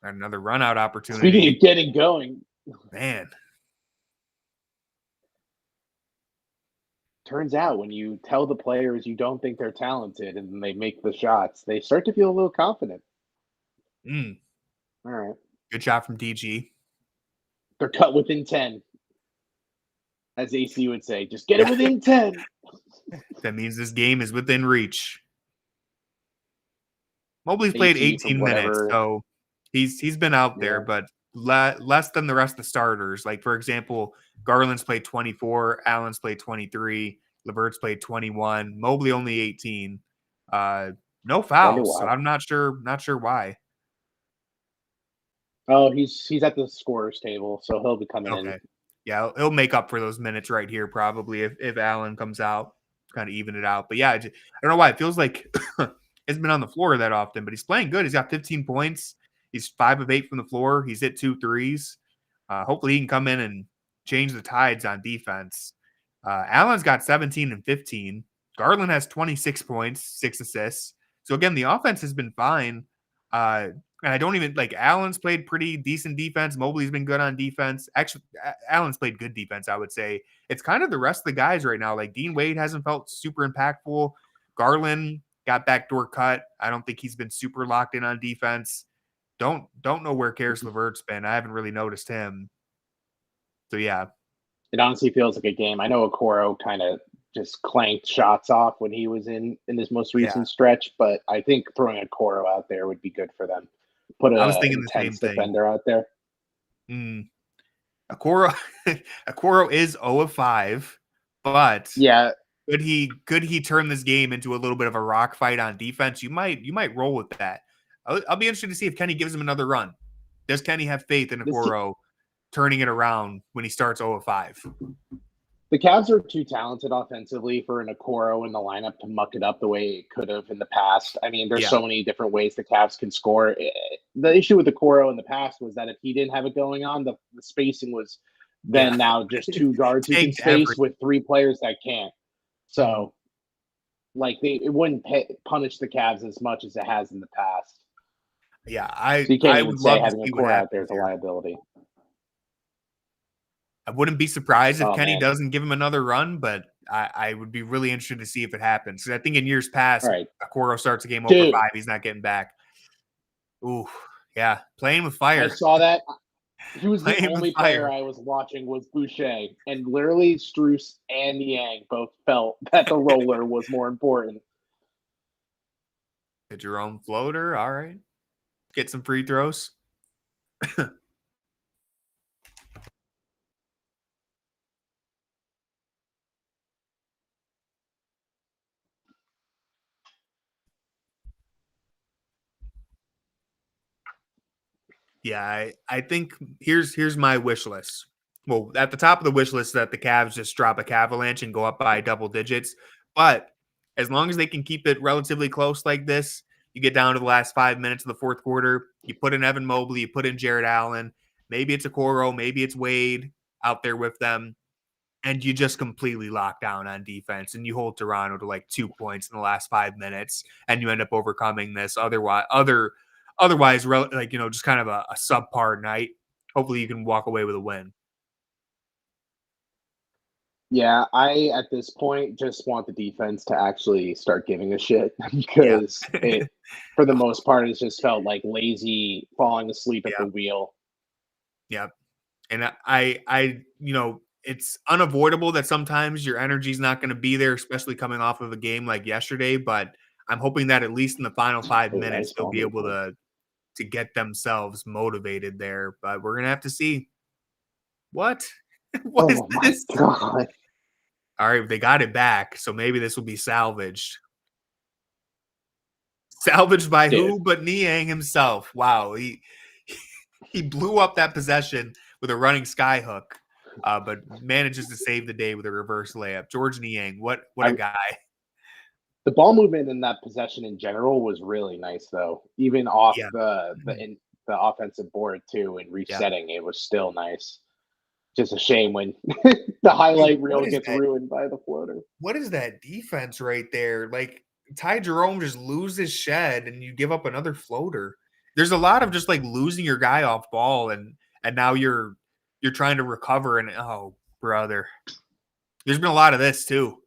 Another run out opportunity. Speaking of getting going. Man. Turns out when you tell the players you don't think they're talented and they make the shots, they start to feel a little confident. All right. Good shot from DG. They're cut within 10. As AC would say, just get it within 10. That means this game is within reach. Mobley's played 18 minutes, so he's been out there, but less than the rest of the starters. Like, for example, Garland's played 24, Allen's played 23, LeVert's played 21, Mobley only 18. No fouls, so I'm not sure why. Oh, he's at the scorer's table, so he'll be coming in. Yeah, he'll make up for those minutes right here probably if Allen comes out, kind of even it out. But yeah, I don't know why. It feels like he's been on the floor that often, but he's playing good. He's got 15 points. He's 5 of 8 from the floor. He's hit 2 threes. Hopefully he can come in and change the tides on defense. Allen's got 17 and 15. Garland has 26 points, 6 assists. So again, the offense has been fine. And I don't even Allen's played pretty decent defense. Mobley's been good on defense. Actually, Allen's played good defense, I would say. It's kind of the rest of the guys right now. Like Dean Wade hasn't felt super impactful. Garland got backdoor cut. I don't think he's been super locked in on defense. Don't know where Karis LeVert's been. I haven't really noticed him. So yeah. It honestly feels like a game. I know Okoro kind of just clanked shots off when he was in this most recent stretch, but I think throwing Okoro out there would be good for them. I was thinking the same thing. Defender out there. Okoro is 0 of 5, but could he turn this game into a little bit of a rock fight on defense? You might roll with that. I'll be interested to see if Kenny gives him another run. Does Kenny have faith in Okoro turning it around when he starts 0 of 5? The Cavs are too talented offensively for an Okoro in the lineup to muck it up the way it could have in the past. I mean, there's so many different ways the Cavs can score. The issue with Okoro in the past was that if he didn't have it going on, the spacing was now just 2 guards who can space with 3 players that can't. So, it wouldn't punish the Cavs as much as it has in the past. Yeah, so you can't even say having Okoro out there is a liability. I wouldn't be surprised if Kenny doesn't give him another run, but I would be really interested to see if it happens. Because I think in years past, Okoro starts a game over 5. He's not getting back. Ooh, yeah. Playing with fire. I saw that. He was the only player I was watching was Boucher. And literally Strus and Niang both felt that the roller was more important. Hit your own floater. All right. Get some free throws. Yeah, I think here's my wish list. Well, at the top of the wish list that the Cavs just drop a Cavalanche and go up by double digits. But as long as they can keep it relatively close like this, You get down to the last 5 minutes of the fourth quarter, you put in Evan Mobley, you put in Jarrett Allen, maybe it's Okoro, maybe it's Wade out there with them, and you just completely lock down on defense, and you hold Toronto to like 2 points in the last 5 minutes, and you end up overcoming this otherwise like, just kind of a subpar night. Hopefully you can walk away with a win. Yeah, I at this point just want the defense to actually start giving a shit because it, for the most part, it's just felt like lazy falling asleep at the wheel. Yep. And I it's unavoidable that sometimes your energy's not going to be there, especially coming off of a game like yesterday. But I'm hoping that at least in the final 5 minutes, they'll be able to get themselves motivated there. But we're going to have to see. What? What is this? God. All right, they got it back, so maybe this will be salvaged. Salvaged by who but Niang himself. Wow, he blew up that possession with a running sky hook, but manages to save the day with a reverse layup. George Niang, what a guy. The ball movement in that possession in general was really nice, though. Even off the offensive board, too, and resetting, it was still nice. Just a shame when the highlight reel gets ruined by the floater. What is that defense right there? Like, Ty Jerome just loses shed and you give up another floater. There's a lot of just like losing your guy off ball and now you're trying to recover and oh, brother. There's been a lot of this too.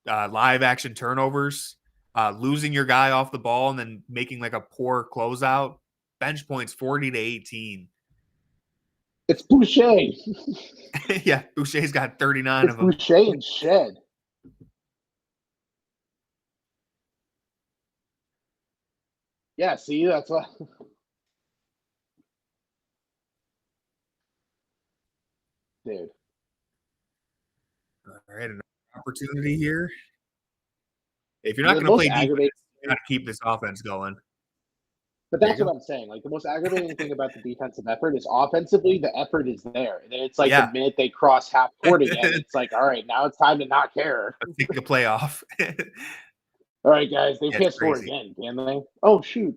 Live action turnovers, losing your guy off the ball and then making like a poor closeout. Bench points 40-18. It's Boucher. Yeah, Boucher's got 39 of them. Boucher and Shed. Yeah, see, that's what. Dude. All right, another opportunity here. If you're not going to play defense, you got to keep this offense going. But that's what I'm saying. Like, the most aggravating thing about the defensive effort is offensively, the effort is there. And then it's like the minute they cross half court again, it's like, all right, now it's time to not care. Let's take the playoff. All right, guys, they can't score again, can they? Oh, shoot.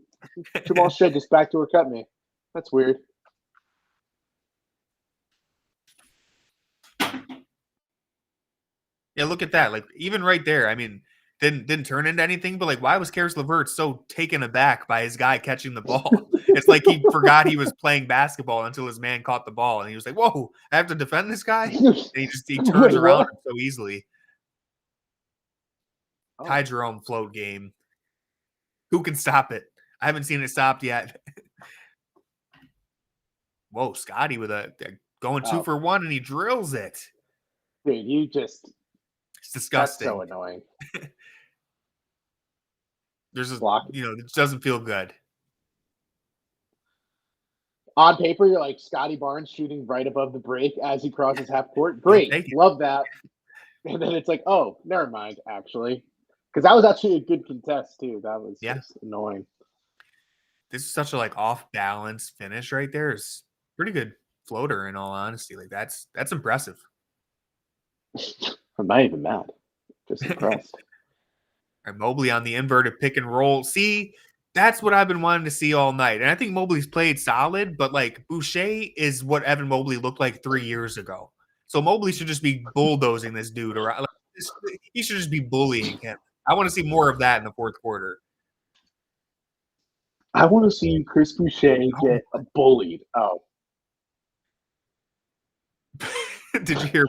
Jamal Shed just backdoor cut me. That's weird. Yeah, look at that. Like, even right there, I mean, didn't turn into anything, but like, why was Karis LeVert so taken aback by his guy catching the ball? It's like he forgot he was playing basketball until his man caught the ball, and he was like, "Whoa, I have to defend this guy." And he turns around so easily. Ty Jerome float game. Who can stop it? I haven't seen it stopped yet. Whoa, Scotty with a going 2 for 1, and he drills it. Dude, it's disgusting. That's so annoying. There's a block. It doesn't feel good. On paper, you're like Scotty Barnes shooting right above the break as he crosses half court. Great. Love that. And then it's like, oh, never mind, actually. Because that was actually a good contest, too. That was just annoying. This is such a off balance finish right there. It's pretty good floater, in all honesty. Like that's impressive. I'm not even mad. Just impressed. All right, Mobley on the inverted pick and roll. See, that's what I've been wanting to see all night. And I think Mobley's played solid, but Boucher is what Evan Mobley looked like 3 years ago. So Mobley should just be bulldozing this dude around. He should just be bullying him. I want to see more of that in the fourth quarter. I want to see Chris Boucher get bullied. Oh. Did you hear?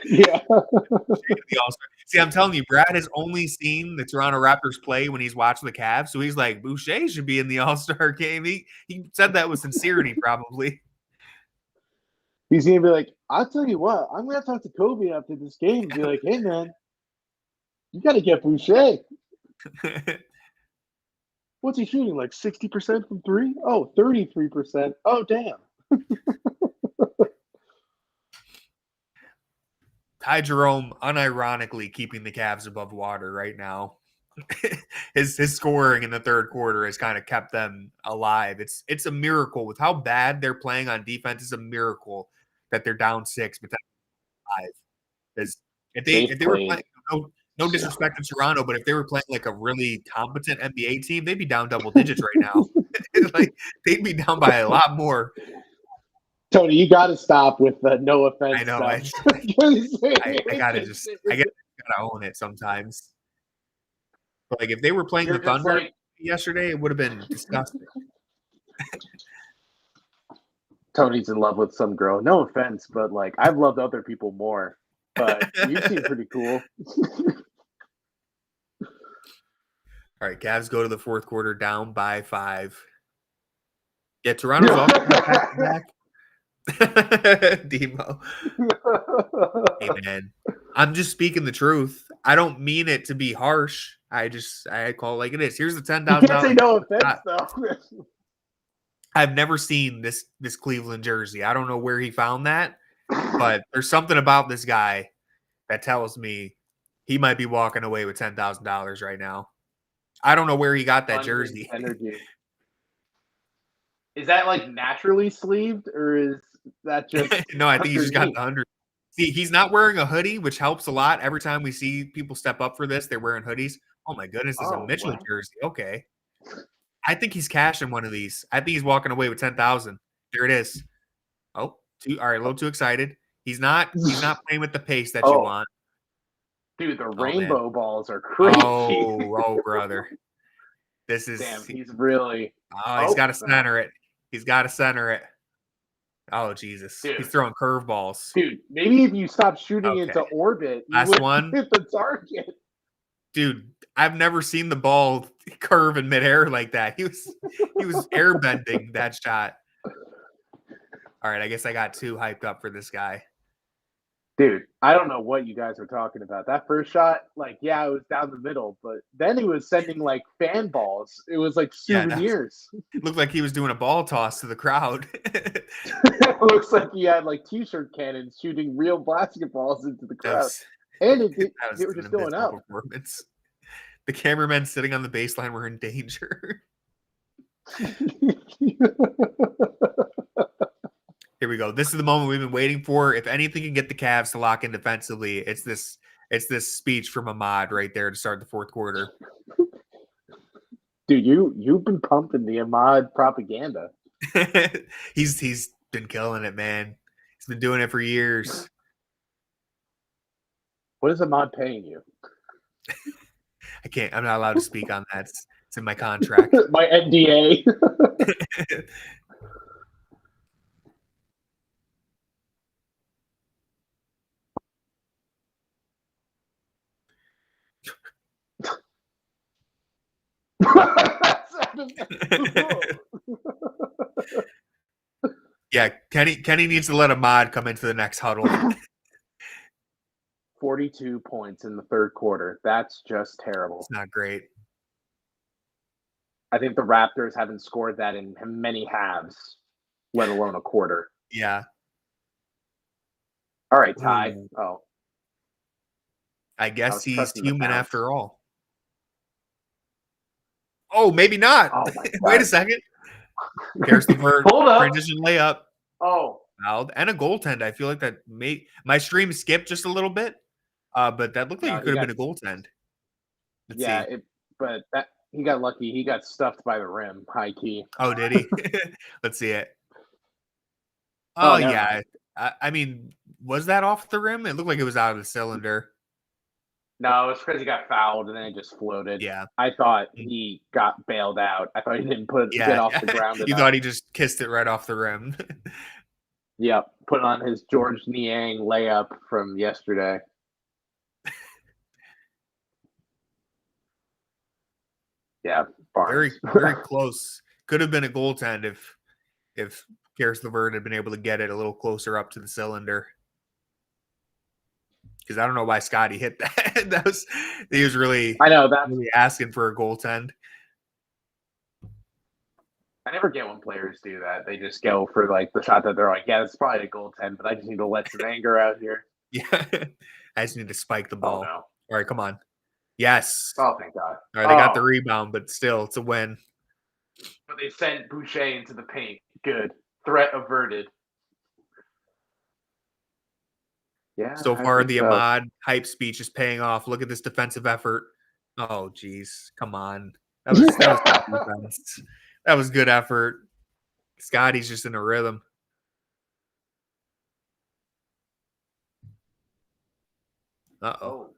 Yeah. See, I'm telling you, Brad has only seen the Toronto Raptors play when he's watching the Cavs. So he's like, Boucher should be in the All-Star game. He said that with sincerity, probably. He's going to be like, I'll tell you what, I'm going to talk to Kobe after this game and be like, hey, man, you got to get Boucher. What's he shooting? 60% from three? Oh, 33%. Oh, damn. Ty Jerome unironically keeping the Cavs above water right now. his scoring in the third quarter has kind of kept them alive. It's a miracle with how bad they're playing on defense. It's a miracle that they're down 6, but that's 5. Because if they were playing No disrespect to Toronto, but if they were playing like a really competent NBA team, they'd be down double digits right now. Like they'd be down by a lot more. Tony, you got to stop with the no offense I know. stuff. I gotta own it sometimes. But like if they were playing You're the just Thunder like- yesterday, it would have been disgusting. Tony's in love with some girl. No offense, but like I've loved other people more. But you seem pretty cool. All right, Cavs go to the fourth quarter down by 5. Yeah, Toronto's also back. Demo. Hey man, I'm just speaking the truth. I don't mean it to be harsh. I call it like it is. Here's the $10,000. You can't say no offense though. I've never seen this Cleveland jersey. I don't know where he found that, but there's something about this guy that tells me he might be walking away with $10,000 right now. I don't know where he got that jersey. Energy. Is that like naturally sleeved, or is that just? No, I think he just got the 100. See, he's not wearing a hoodie, which helps a lot. Every time we see people step up for this, they're wearing hoodies. Oh my goodness, it's a Mitchell jersey. Okay. I think he's cashing one of these. I think he's walking away with 10,000. There it is. Oh, all right, a little too excited. He's not playing with the pace that you want. Dude, the rainbow balls are crazy. Oh, brother. This is damn, he's really he's got to center it. He's got to center it. Oh, Jesus. Dude. He's throwing curveballs. Dude, maybe if you stop shooting into orbit, you last one hit the target. Dude, I've never seen the ball curve in midair like that. He was air bending that shot. All right, I guess I got too hyped up for this guy. Dude, I don't know what you guys were talking about. That first shot, like, yeah, it was down the middle, but then he was sending like fan balls. It was like souvenirs. It looked like he was doing a ball toss to the crowd. It looks like he had like t-shirt cannons shooting real basketballs into the crowd. And they were just going up. Performance. The cameramen sitting on the baseline were in danger. Here we go. This is the moment we've been waiting for. If anything can get the Cavs to lock in defensively, it's this speech from Ahmad right there to start the fourth quarter. Dude, you've been pumping the Ahmad propaganda. He's been killing it, man. He's been doing it for years. What is Ahmad paying you? I'm not allowed to speak on that. It's in my contract. My NDA. Yeah, Kenny needs to let Ahmad come into the next huddle. 42 points in the third quarter. That's just terrible. It's not great. I think the Raptors haven't scored that in many halves, let alone a quarter. Yeah. All right, Ty. Oh. I guess he's human after all. Oh, maybe not. Oh my God. Wait a second. There's the vert. Transition layup. Oh. Fouled. And a goaltend. I feel like that my stream skipped just a little bit. But that looked like it could have been a goaltend. Let's see. But he got lucky. He got stuffed by the rim, high key. Oh, did he? Let's see it. Oh, yeah. I mean, was that off the rim? It looked like it was out of the cylinder. No, it's because he got fouled and then it just floated. Yeah. I thought he got bailed out. I thought he didn't get off the ground. You thought he just kissed it right off the rim. Yep. Put on his George Niang layup from yesterday. Yeah. Very, very close. Could have been a goaltend if Karis LeVert had been able to get it a little closer up to the cylinder. Because I don't know why Scotty hit that. He was really, really asking for a goaltend. I never get when players do that. They just go for like the shot that they're like, yeah, it's probably a goaltend, but I just need to let some anger out here. Yeah, I just need to spike the ball. Oh, no. All right, come on. Yes. Oh, thank God. All right, they got the rebound, but still, it's a win. But they sent Boucher into the paint. Good. Threat averted. Yeah. So I far, think the so. Ahmad hype speech is paying off. Look at this defensive effort. Oh, geez. Come on. That was good defense. That was good effort. Scotty's just in a rhythm. Uh-oh. Oh.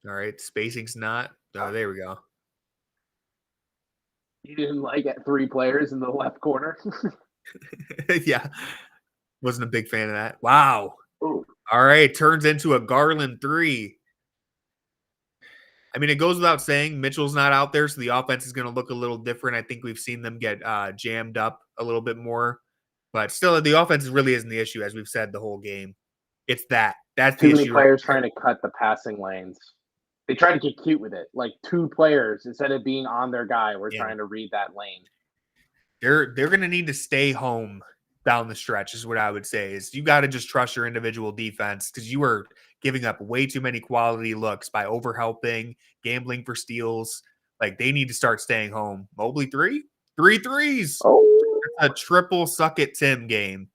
All right. Spacing's not. Oh, there we go. You didn't like it 3 players in the left corner? Yeah. Wasn't a big fan of that. Wow. Ooh. All right. Turns into a Garland 3. I mean, it goes without saying, Mitchell's not out there, so the offense is going to look a little different. I think we've seen them get jammed up a little bit more. But still, the offense really isn't the issue, as we've said the whole game. It's that. That's Too the many issue. players trying to cut the passing lanes. They try to get cute with it. Like 2 players, instead of being on their guy, we're trying to read that lane. They're going to need to stay home down the stretch is what I would say. Is you got to just trust your individual defense, because you are giving up way too many quality looks by overhelping, gambling for steals. Like, they need to start staying home. Mobley 3 threes. Oh, A triple suck it Tim game.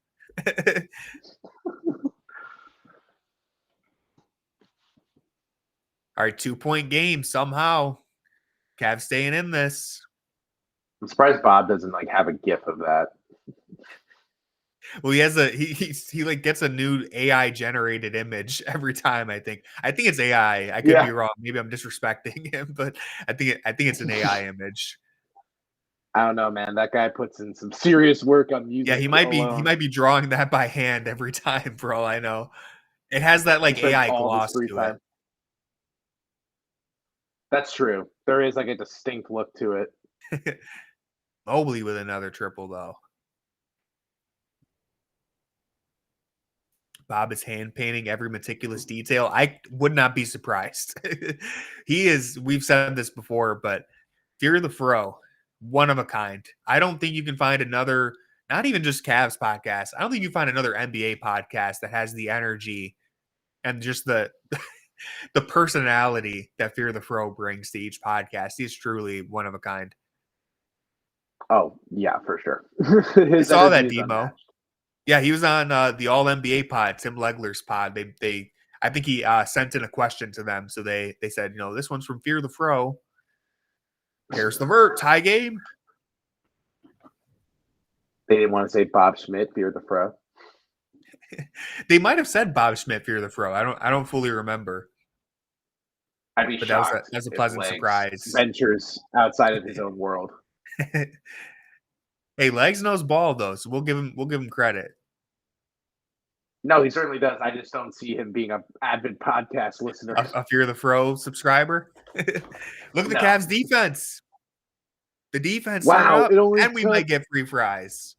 All right, 2-point game somehow. Cavs staying in this. I'm surprised Bob doesn't like have a GIF of that. Well, he has he like gets a new AI generated image every time. I think it's AI. I could be wrong. Maybe I'm disrespecting him, but I think it's an AI image. I don't know, man. That guy puts in some serious work on music. Yeah, he might be drawing that by hand every time, for all I know. It has that like Spends AI all gloss his free to time. That's true. There is like a distinct look to it. Mobley with another triple though. Bob is hand painting every meticulous detail. I would not be surprised. He is, we've said this before, but Fear the Fro, one of a kind. I don't think you can find another, not even just Cavs podcast. I don't think you find another NBA podcast that has the energy and just the personality that Fear the Fro brings to each podcast. He's truly one of a kind. Oh, yeah, for sure. I saw that, Demo. Yeah, he was on the All NBA pod, Tim Legler's pod. They I think he sent in a question to them, so they said, this one's from Fear the Fro. Here's the vert, tie game. They didn't want to say Bob Schmidt, Fear the Fro. They might have said Bob Schmidt, Fear the Fro. I don't fully remember. I'd be shocked. That's a pleasant surprise. Ventures outside of his own world. Hey, Legs knows ball though, so we'll give him credit. No, he certainly does. I just don't see him being an avid podcast listener. A Fear the Fro subscriber. Look at the Cavs defense. The defense. Wow, and we might get free fries.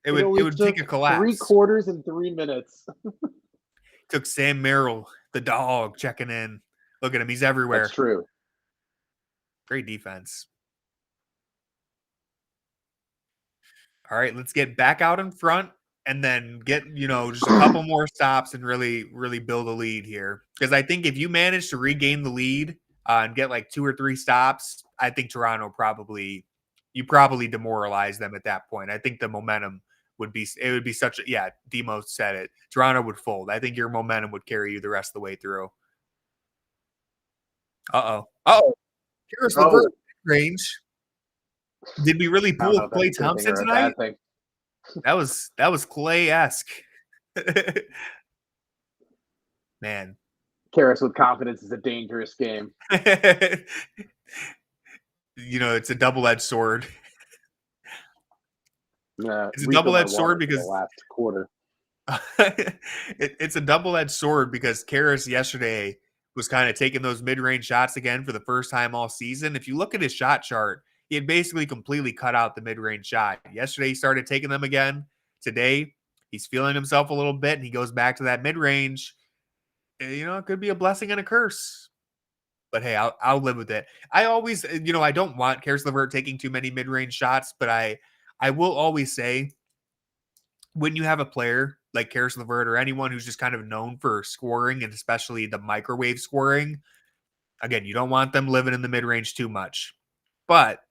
It would take a collapse. 3 quarters and 3 minutes. Took Sam Merrill, the dog, checking in. Look at him. He's everywhere. That's true. Great defense. All right, let's get back out in front and then get, just a couple more stops and really, really build a lead here. Because I think if you manage to regain the lead and get like 2 or 3 stops, I think Toronto probably demoralize them at that point. I think the momentum would be such a, Demo said it. Toronto would fold. I think your momentum would carry you the rest of the way through. Here's the range. Did we really pull Klay Thompson tonight? That was Clay-esque. Man. Karras with confidence is a dangerous game. It's a double-edged sword. It's a double-edged sword because the last quarter. It's a double-edged sword because Karras yesterday was kind of taking those mid-range shots again for the first time all season. If you look at his shot chart, he had basically completely cut out the mid-range shot. Yesterday, he started taking them again. Today, he's feeling himself a little bit, and he goes back to that mid-range. It could be a blessing and a curse. But, hey, I'll live with it. I always, I don't want Caris LeVert taking too many mid-range shots, but I will always say when you have a player like Caris LeVert or anyone who's just kind of known for scoring and especially the microwave scoring, again, you don't want them living in the mid-range too much. But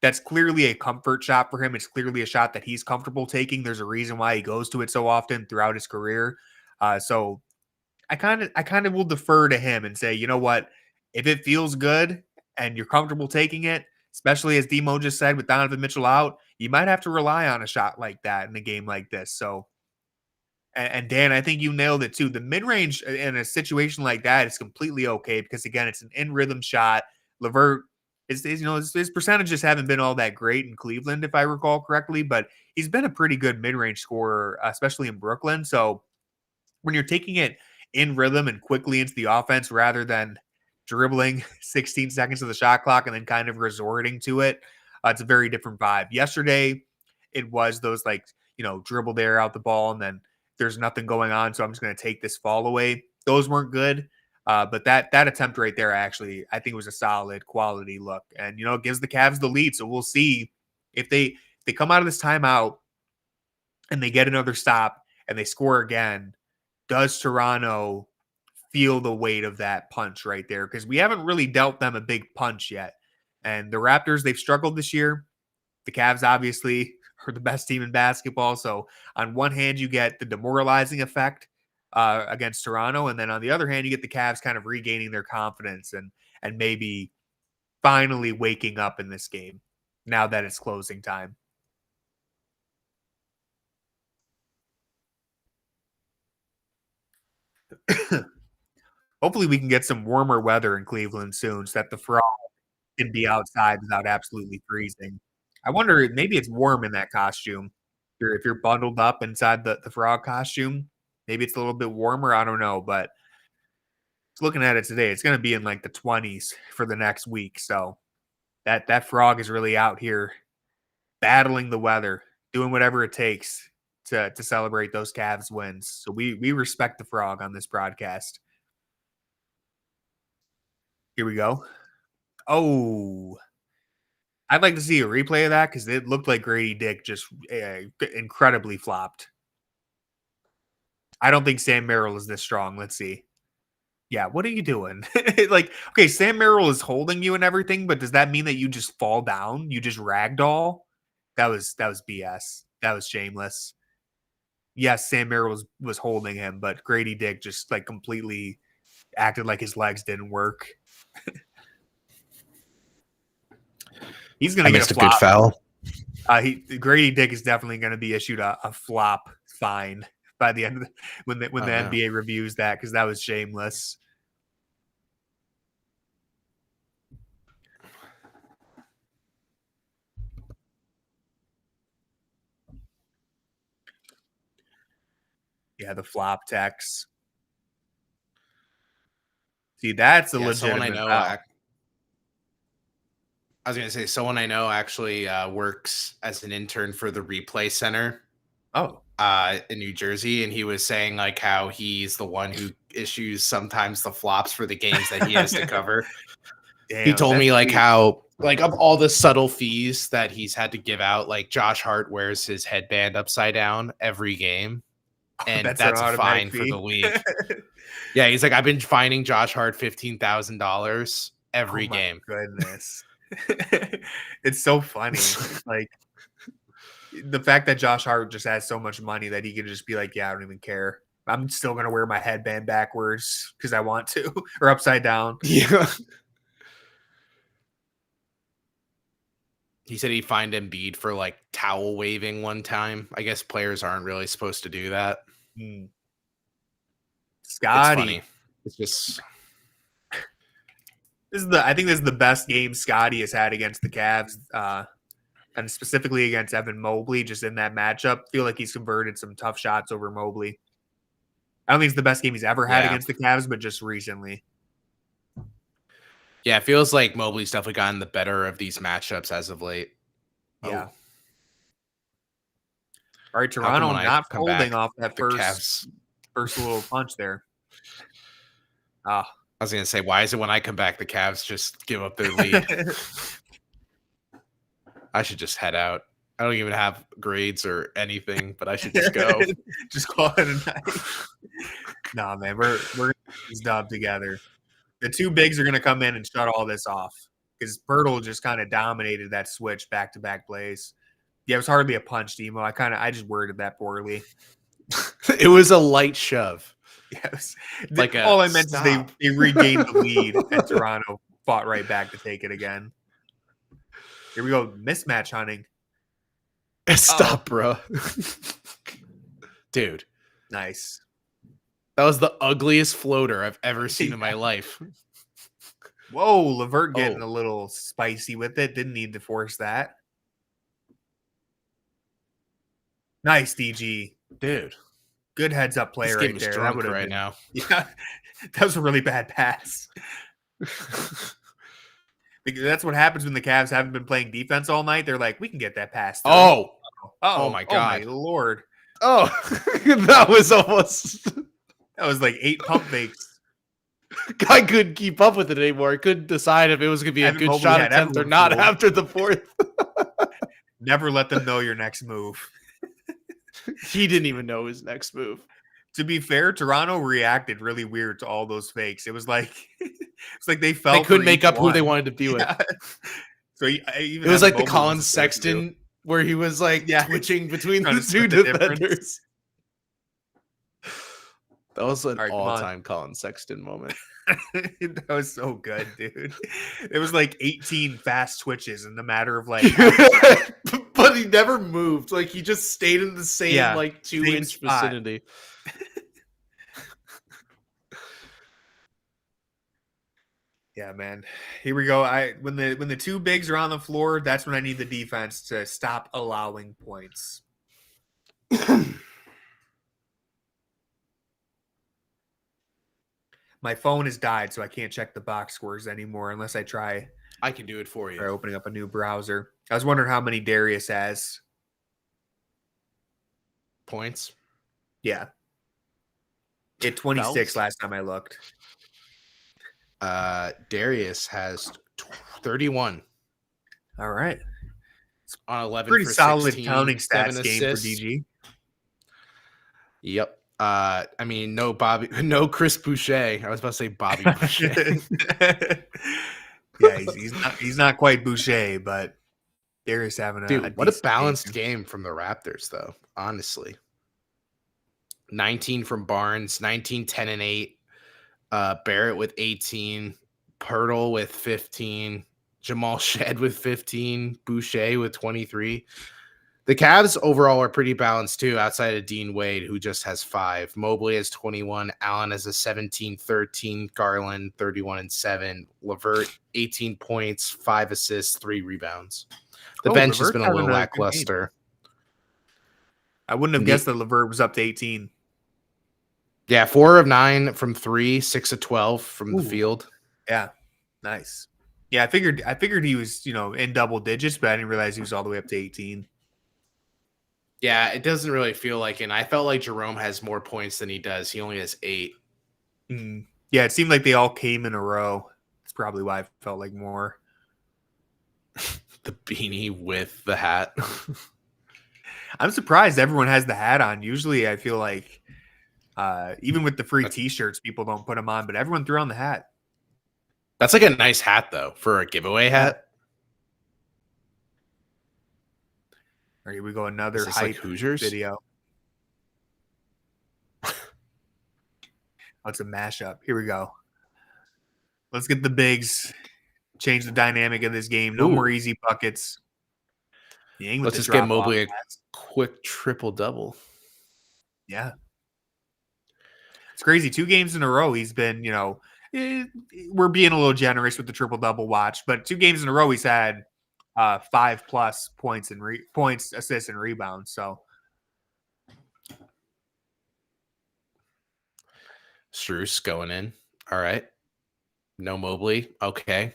that's clearly a comfort shot for him. It's clearly a shot that he's comfortable taking. There's a reason why he goes to it so often throughout his career. So I kind of will defer to him and say, you know what, if it feels good and you're comfortable taking it, especially as Demo just said with Donovan Mitchell out, you might have to rely on a shot like that in a game like this. So, and Dan, I think you nailed it too. The mid-range in a situation like that is completely okay because again, it's an in-rhythm shot. LeVert his percentages haven't been all that great in Cleveland, if I recall correctly, but he's been a pretty good mid-range scorer, especially in Brooklyn. So when you're taking it in rhythm and quickly into the offense rather than dribbling 16 seconds of the shot clock and then kind of resorting to it, it's a very different vibe. Yesterday, it was those dribble there out the ball and then there's nothing going on, so I'm just going to take this fall away. Those weren't good. But that attempt right there, actually, I think was a solid quality look. And, it gives the Cavs the lead. So we'll see if they come out of this timeout and they get another stop and they score again, does Toronto feel the weight of that punch right there? Because we haven't really dealt them a big punch yet. And the Raptors, they've struggled this year. The Cavs, obviously, are the best team in basketball. So on one hand, you get the demoralizing effect against Toronto. And then on the other hand, you get the Cavs kind of regaining their confidence and maybe finally waking up in this game now that it's closing time. Hopefully we can get some warmer weather in Cleveland soon so that the Frog can be outside without absolutely freezing. I wonder, maybe it's warm in that costume. If you're bundled up inside the Frog costume, maybe it's a little bit warmer. I don't know, but looking at it today, it's going to be in like the 20s for the next week. So that Frog is really out here battling the weather, doing whatever it takes to celebrate those Cavs wins. So we respect the Frog on this broadcast. Here we go. Oh, I'd like to see a replay of that because it looked like Grady Dick just incredibly flopped. I don't think Sam Merrill is this strong. Let's see. Yeah, what are you doing? Okay, Sam Merrill is holding you and everything, but does that mean that you just fall down? You just ragdoll? That was BS. That was shameless. Yes, Sam Merrill was holding him, but Grady Dick just completely acted like his legs didn't work. He's going to get a flop. Good foul. Grady Dick is definitely going to be issued a flop fine by the end of when the NBA reviews that because that was shameless. Yeah, the flop text. See, that's a legitimate foul. I was going to say, someone I know actually works as an intern for the Replay Center. In New Jersey, and he was saying how he's the one who issues sometimes the flops for the games that he has to cover. Damn, he told me how of all the subtle fees that he's had to give out, Josh Hart wears his headband upside down every game, and that's a fine for the league. Yeah, he's I've been fining Josh Hart $15,000 every game. Goodness. It's so funny. The fact that Josh Hart just has so much money that he can just be yeah, I don't even care. I'm still going to wear my headband backwards because I want to, or upside down. Yeah. He said he fined Embiid for towel waving one time. I guess players aren't really supposed to do that. Scotty. It's just... I think this is the best game Scotty has had against the Cavs. And specifically against Evan Mobley, just in that matchup, feel like he's converted some tough shots over Mobley. I don't think it's the best game he's ever had against the Cavs, but just recently. Yeah, it feels like Mobley's definitely gotten the better of these matchups as of late. Yeah. All right, Toronto not folding off that first little punch there. I was going to say, why is it when I come back, the Cavs just give up their lead? I should just head out. I don't even have grades or anything, but I should just go. Just call it a night. Nah, man, we're gonna get this dub together. The two bigs are gonna come in and shut all this off because Pirtle just kind of dominated that switch back-to-back plays. Yeah, it was hardly a punch, Demo. I just worded that poorly. It was a light shove. Yes. Like all I meant stop. is they regained the lead, and Toronto fought right back to take it again. Here we go, mismatch hunting. Stop, bro. Dude. Nice. That was the ugliest floater I've ever seen in my life. Whoa, LeVert getting a little spicy with it. Didn't need to force that. Nice, DG. Dude. Good heads up play right there. That would right now. Yeah, that was a really bad pass. Because that's what happens when the Cavs haven't been playing defense all night. They're like, we can get that pass. Oh my God. Oh, my Lord. Oh, that was almost... That was like 8 pump fakes. I couldn't keep up with it anymore. I couldn't decide if it was going to be a good shot attempt or not after the fourth. Never let them know your next move. He didn't even know his next move. To be fair, Toronto reacted really weird to all those fakes. It was like they felt they couldn't make up who they wanted to be with. Yeah. So it was like the Colin Sexton where he was like twitching between the two defenders. That was an all-time Colin Sexton moment. That was so good, dude. It was like 18 fast twitches in the matter of like but he never moved. Like he just stayed in the same like 2-inch vicinity. Yeah, man. Here we go. When the two bigs are on the floor, that's when I need the defense to stop allowing points. My phone has died, so I can't check the box scores anymore unless I try. I can do it for you. Try opening up a new browser. I was wondering how many Darius has. Points? Yeah. It 26 last time I looked. Darius has 31. All right. On 11 pretty for solid 16, counting stats game for assists. DG. Yep. I mean, no Chris Boucher. I was about to say Bobby Boucher. Yeah, he's not quite Boucher, but Darius having what a balanced game from the Raptors, though. Honestly, 19 from Barnes, 19, 10, and 8. Barrett with 18, Pirtle with 15, Jamal Shed with 15, Boucher with 23. The Cavs overall are pretty balanced too, outside of Dean Wade, who just has 5. Mobley has 21, Allen has a 17-13, Garland 31-7, LeVert 18 points, 5 assists, 3 rebounds. The bench has been a little lackluster. I wouldn't have guessed that LeVert was up to 18. Yeah, 4 of 9 from 3, 6 of 12 from the field. Yeah, nice. Yeah, I figured he was, in double digits, but I didn't realize he was all the way up to 18. Yeah, it doesn't really feel like it. And I felt like Jerome has more points than he does. He only has 8. Yeah, it seemed like they all came in a row. That's probably why I felt like more. The beanie with the hat. I'm surprised everyone has the hat on. Usually I feel like even with the free T-shirts, people don't put them on, but everyone threw on the hat. That's like a nice hat, though, for a giveaway hat. All right, here we go. Another hype Hoosiers video. Oh, it's a mashup. Here we go. Let's get the bigs. Change the dynamic of this game. No more easy buckets. Let's just get Mobley a quick triple-double. Yeah. It's crazy. 2 games in a row, he's been, we're being a little generous with the triple-double watch, but 2 games in a row, he's had 5+ points and points, assists, and rebounds. So Strus going in. All right. No Mobley. Okay.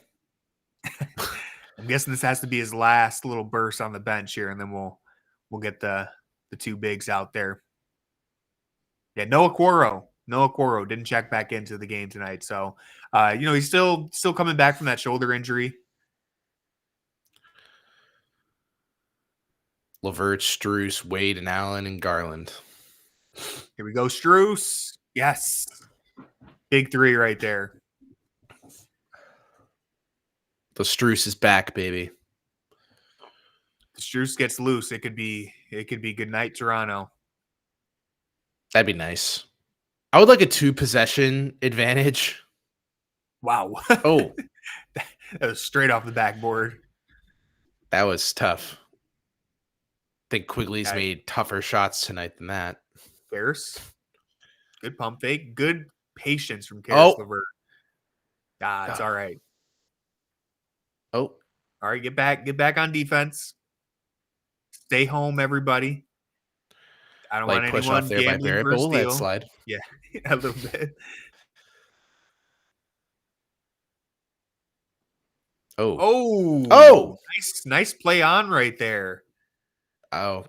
I'm guessing this has to be his last little burst on the bench here, and then we'll get the 2 bigs out there. Yeah, Noah Okoro didn't check back into the game tonight. So he's still coming back from that shoulder injury. LeVert, Strus, Wade, and Allen, and Garland. Here we go, Strus. Yes. Big 3 right there. The Strus is back, baby. The Strus gets loose. It could be good night, Toronto. That'd be nice. I would like a 2-possession advantage. Wow. Oh, That was straight off the backboard. that was tough. I think Quigley's Okay. made tougher shots tonight than that. Ferris. Good pump fake. Good patience from Karis LeVert. It's all right. Oh. All right, get back on defense. Stay home, everybody. I don't want push anyone off there by gambling Barrett, for but a we'll let it steal. slide. Yeah, a little bit. Oh. Nice play on right there. Oh,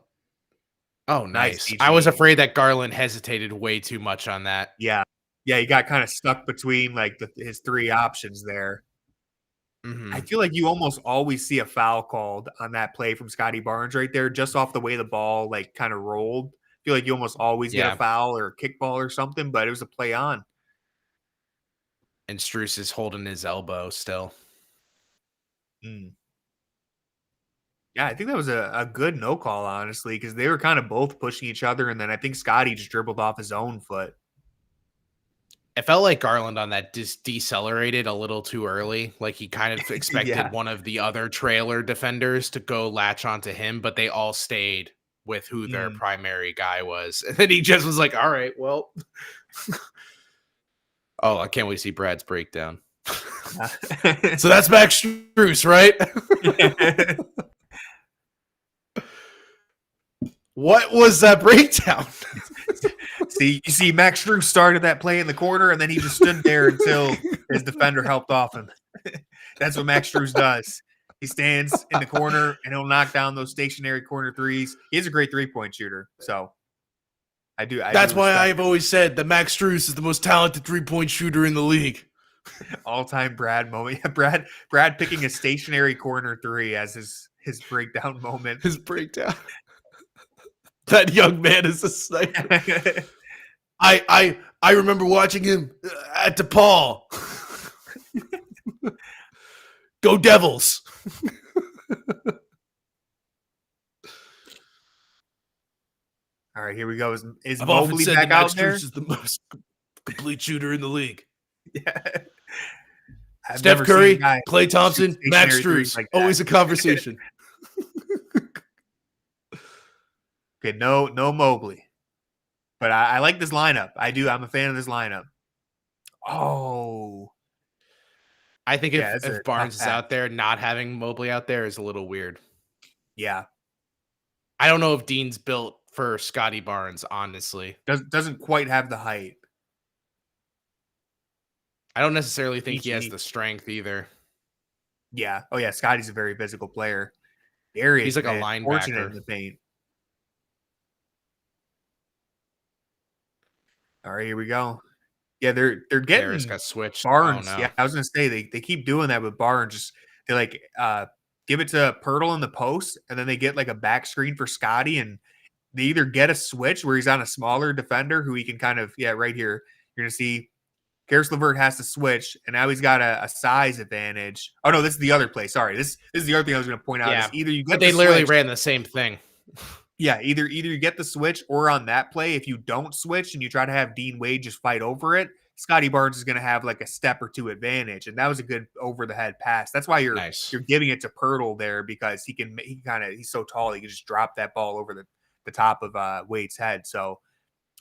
nice. Nice, I was DG. afraid that Garland hesitated way too much on that. Yeah, he got kind of stuck between like his 3 options there. Mm-hmm. I feel like you almost always see a foul called on that play from Scotty Barnes right there, just off the way the ball like kind of rolled. I feel like you almost always get a foul or a kickball or something, but it was a play on. And Strus is holding his elbow still. Yeah, I think that was a good no call, honestly, because they were kind of both pushing each other, and then I think Scotty just dribbled off his own foot. It felt like Garland on that just decelerated a little too early. Like he kind of expected one of the other trailer defenders to go latch onto him, but they all stayed with who their primary guy was. And then he just was like, all right, well. Oh, I can't wait to see Brad's breakdown. So that's Max Strus, right? What was that breakdown? You see Max Strus started that play in the corner, and then he just stood there until his defender helped off him. That's what Max Strus does. He stands in the corner, and he'll knock down those stationary corner threes. He's a great three-point shooter, so That's why I've always said that Max Strus is the most talented three-point shooter in the league. All-time Brad moment. Yeah, Brad picking a stationary corner 3 as his breakdown moment. His breakdown. That young man is a sniper. I remember watching him at DePaul. Go Devils. All right, here we go. Is I've Mobley back out there? Strus is the most complete shooter in the league. Yeah. Steph Curry, Klay Thompson, Max Strus. Like always a conversation. Okay, no Mobley. But I like this lineup. I do. I'm a fan of this lineup. Oh. I think if Barnes is out there, not having Mobley out there is a little weird. Yeah. I don't know if Dean's built for Scotty Barnes, honestly. Doesn't quite have the height. I don't necessarily think he has the strength either. Yeah. Oh, yeah. Scotty's a very physical player. Darius, he's like a linebacker. Fortunate in the paint. All right, here we go. Yeah, they're getting Darius got switched. Barnes. Oh, no. Yeah, I was gonna say they keep doing that with Barnes. Just they like give it to Pirtle in the post, and then they get like a back screen for Scotty, and they either get a switch where he's on a smaller defender who he can kind of right here. You're gonna see Caris LeVert has to switch, and now he's got a size advantage. Oh no, this is the other play. Sorry, this is the other thing I was gonna point out. Yeah, is either you get but they literally ran the same thing. Yeah, either you get the switch, or on that play, if you don't switch and you try to have Dean Wade just fight over it, Scotty Barnes is going to have like a step or 2 advantage, and that was a good over the head pass. That's why you're giving it to Pirtle there, because he's so tall he can just drop that ball over the top of Wade's head. So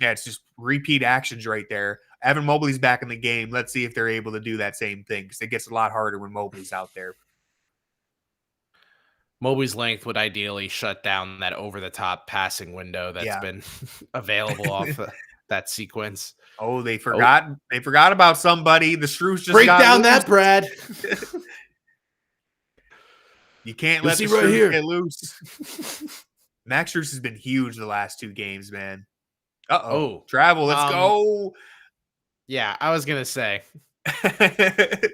yeah, it's just repeat actions right there. Evan Mobley's back in the game. Let's see if they're able to do that same thing, because it gets a lot harder when Mobley's out there. Mobley's length would ideally shut down that over-the-top passing window that's been available off that sequence. Oh, they forgot. Oh. They forgot about somebody. The Strus just break down loose. That, Brad. You can't let the Strus get loose. Max Strus has been huge the last 2 games, man. Uh-oh. Travel. Let's go. Yeah, I was going to say. It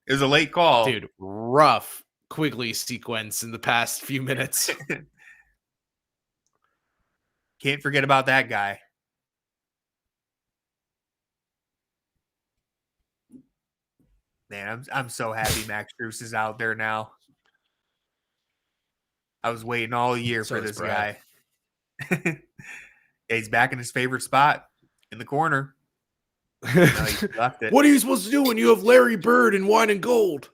was a late call. Dude, rough Quigley sequence in the past few minutes. Can't forget about that guy. Man, I'm so happy Max Strus is out there now. I was waiting all year So for is this Brad. guy. Yeah, he's back in his favorite spot in the corner. No, he left it. What are you supposed to do when you have Larry Bird and wine and gold?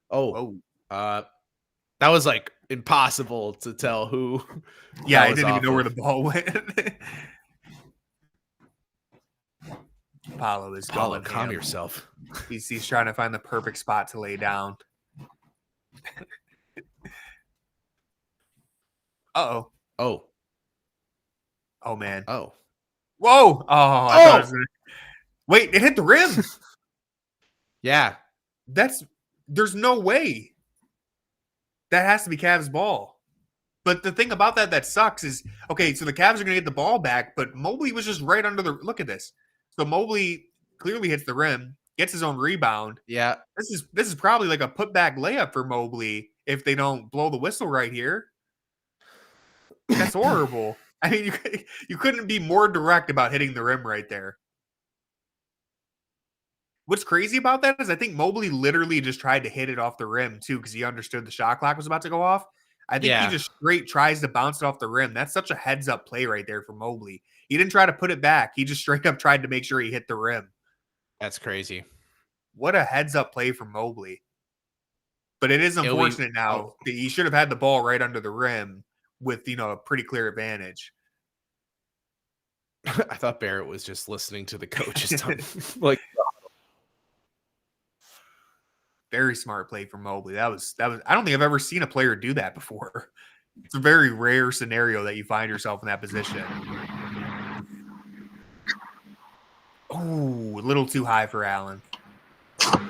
Oh, That was like impossible to tell who. yeah, that I was didn't even off know where of. the ball went. Paulo is Paulo, going calm ham. yourself. He's trying to find the perfect spot to lay down. Uh-oh. Oh, man. Oh. Whoa. Oh, I thought it was gonna... Wait, it hit the rim. Yeah. There's no way. That has to be Cavs ball. But the thing about that sucks is, okay, so the Cavs are going to get the ball back, but Mobley was just right under the... Look at this. So Mobley clearly hits the rim, gets his own rebound. Yeah. This is probably like a putback layup for Mobley if they don't blow the whistle right here. That's horrible. I mean, you couldn't be more direct about hitting the rim right there. What's crazy about that is I think Mobley literally just tried to hit it off the rim too because he understood the shot clock was about to go off. I think he just straight tries to bounce it off the rim. That's such a heads-up play right there for Mobley. He didn't try to put it back. He just straight up tried to make sure he hit the rim. That's crazy. What a heads-up play from Mobley. But it is unfortunate now that he should have had the ball right under the rim with, a pretty clear advantage. I thought Barrett was just listening to the coaches. Like, very smart play from Mobley. That was. I don't think I've ever seen a player do that before. It's a very rare scenario that you find yourself in that position. Oh, a little too high for Allen. All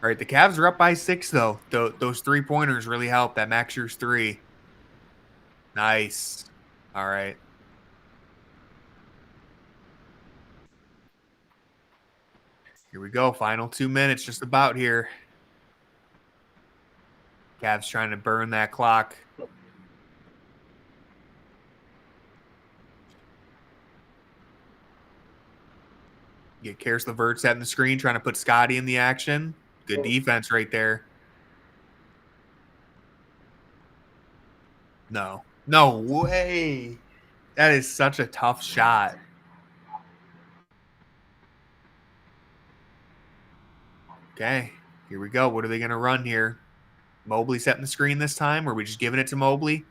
right, the Cavs are up by 6, though. Those 3-pointers really help. That Max Strus 3. Nice. All right. Here we go. Final 2 minutes, just about here. Cavs trying to burn that clock. Get Karis LeVert setting the screen, trying to put Scotty in the action. Good defense right there. No way. That is such a tough shot. Okay, here we go. What are they going to run here? Mobley setting the screen this time, or are we just giving it to Mobley?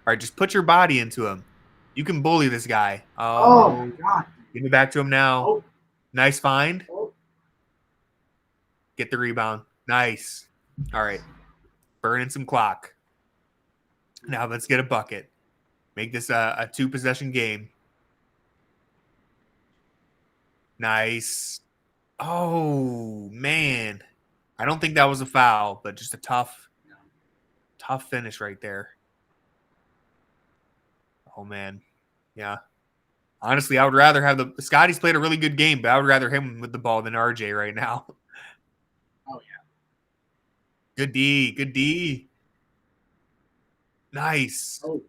All right, just put your body into him. You can bully this guy. Oh God. Give me back to him now. Oh. Nice find. Oh. Get the rebound. Nice. All right. Burning some clock. Now let's get a bucket. Make this a 2-possession game. Nice. Oh, man. I don't think that was a foul, but just a tough finish right there. Oh, man. Yeah. Honestly, I would rather have Scotty's played a really good game, but I would rather him with the ball than RJ right now. Oh, yeah. Good D. Nice. Oh.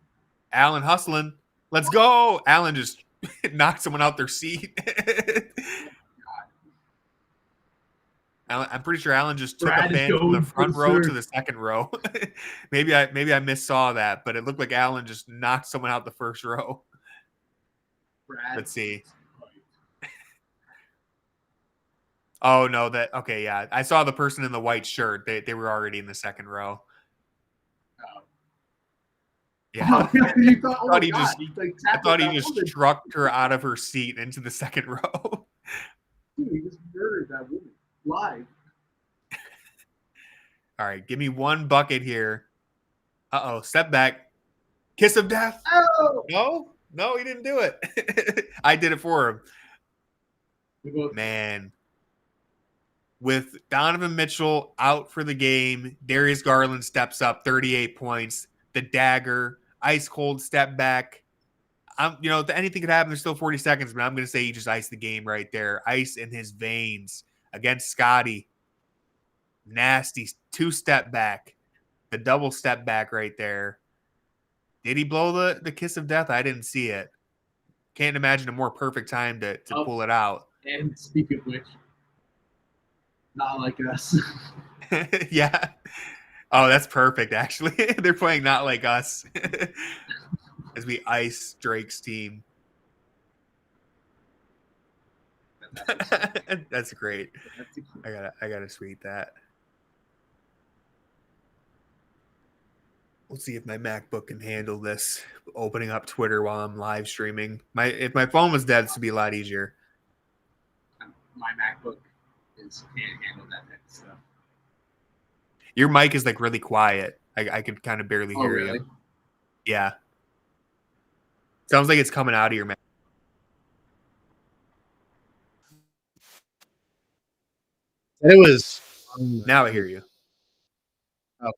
Allen hustling. Let's go. Allen just knocked someone out their seat. I'm pretty sure Allen just took a fan from the front row to the second row. maybe I missaw that, but it looked like Allen just knocked someone out the first row. Let's see. Oh no, okay, yeah. I saw the person in the white shirt. They were already in the second row. Oh. Yeah. I thought he just struck her out of her seat into the second row. Dude, he just murdered that woman live. All right, give me one bucket here. Uh-oh, step back. Kiss of death. Oh! No, he didn't do it. I did it for him. Man. With Donovan Mitchell out for the game, Darius Garland steps up, 38 points. The dagger, ice cold step back. Anything could happen. There's still 40 seconds, but I'm going to say he just iced the game right there. Ice in his veins against Scotty. Nasty 2-step back. The double step back right there. Did he blow the kiss of death? I didn't see it. can't imagine a more perfect time to pull it out. And speak of which, not like us. Yeah. Oh, that's perfect, actually. They're playing Not Like Us as we ice Drake's team. That's great. I gotta tweet that. We'll see if my MacBook can handle this opening up Twitter while I'm live streaming. If my phone was dead, this would be a lot easier. My MacBook can't handle that type of stuff. Your mic is like really quiet. I could kind of barely hear you. Yeah. Sounds like it's coming out of your mouth. It was. Now I hear you. Okay.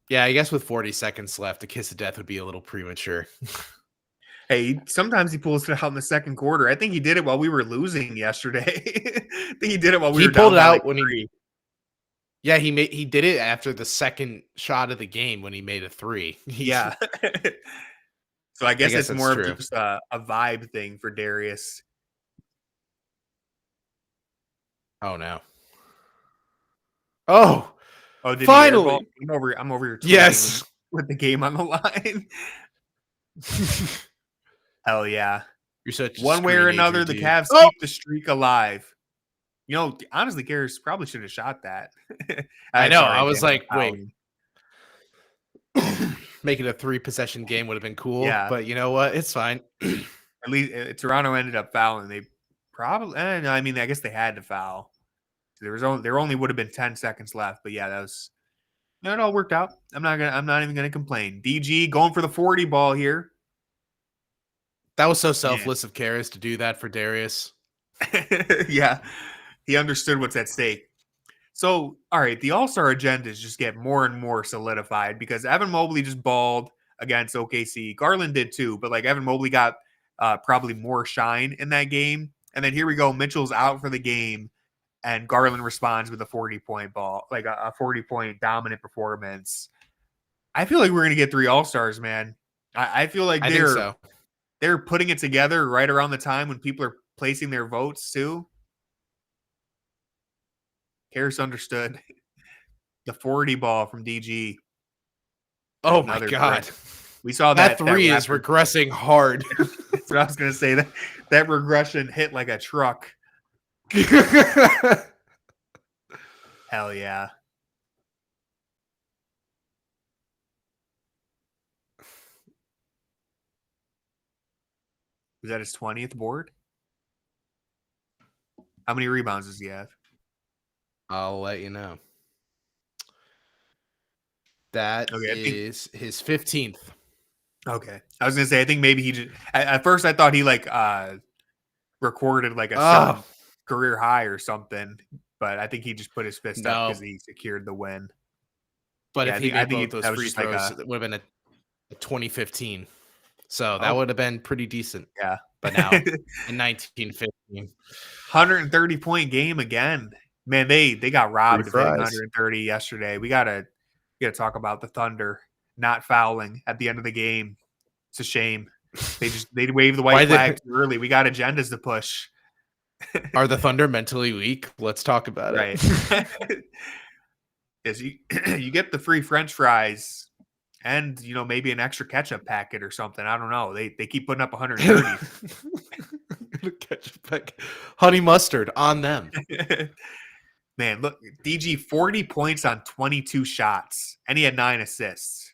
Yeah, I guess with 40 seconds left, a kiss of death would be a little premature. Hey, sometimes he pulls it out in the second quarter. I think he did it while we were losing yesterday. I think he did it while we were down pulled it by out like when 3. Yeah, he did it after the second shot of the game when he made a 3. Yeah. So I guess it's more true. of just a vibe thing for Darius. Oh no. Oh, did finally! I'm over here. Yes, with the game on the line. Hell yeah! You're such one way or another. The Cavs keep the streak alive. You know, honestly, Garrett probably should have shot that. I know. I was like, wait. Making a 3-possession game would have been cool. Yeah. But you know what? It's fine. At least Toronto ended up fouling. They probably, I mean, I guess they had to foul. There only would have been 10 seconds left. But yeah, it all worked out. I'm not even gonna complain. DG going for the 40 ball here. That was so selfless of Karras to do that for Darius. Yeah, he understood what's at stake. So, all right, the All-Star agendas just get more and more solidified because Evan Mobley just balled against OKC. Garland did too, but like Evan Mobley got probably more shine in that game. And then here we go. Mitchell's out for the game, and Garland responds with a 40-point ball, like a 40-point dominant performance. I feel like we're going to get 3 All-Stars, man. I feel like they're putting it together right around the time when people are placing their votes too. Karras understood the 40 ball from DG. Oh my God. Break. We saw that 3 is regressing hard. That's what I was going to say. That regression hit like a truck. Hell yeah. Was that his 20th board? How many rebounds does he have? I'll let you know. That is his 15th. Okay. I was going to say, I think maybe he just, at first I thought he like recorded like a career high or something, but I think he just put his fist up because he secured the win. But if he made both those free throws, it would have been a 2015. So that would have been pretty decent. Yeah. But now in 1915. 130-point game again. Man, they got robbed of 130 yesterday. We gotta talk about the Thunder not fouling at the end of the game. It's a shame. They waved the white flag too early. We got agendas to push. Are the Thunder mentally weak? Let's talk about it. Right. Yes, you get the free French fries and maybe an extra ketchup packet or something. I don't know. They keep putting up 130. Ketchup packet. Honey mustard on them. Man, look, DG 40 points on 22 shots, and he had 9 assists.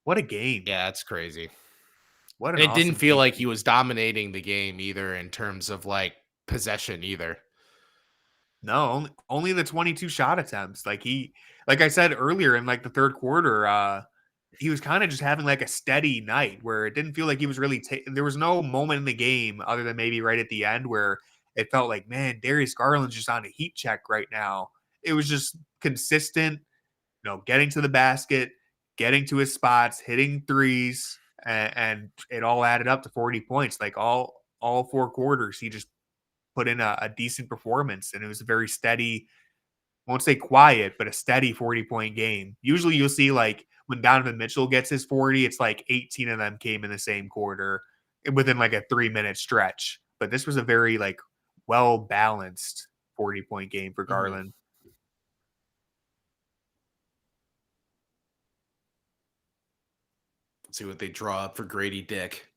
What a game! Yeah, that's crazy. It didn't feel like he was dominating the game either in terms of like possession either. No, only the 22 shot attempts. Like I said earlier in like the third quarter, he was kind of just having like a steady night where it didn't feel like he was really. There was no moment in the game other than maybe right at the end where it felt like, man, Darius Garland's just on a heat check right now. It was just consistent, getting to the basket, getting to his spots, hitting threes, and it all added up to 40 points. Like all 4 quarters, he just put in a decent performance, and it was a very steady won't say quiet, but a steady 40-point game. Usually you'll see like when Donovan Mitchell gets his 40, it's like 18 of them came in the same quarter within like a 3-minute stretch. But this was a very like well-balanced 40-point game for Garland. Let's see what they draw up for Grady Dick.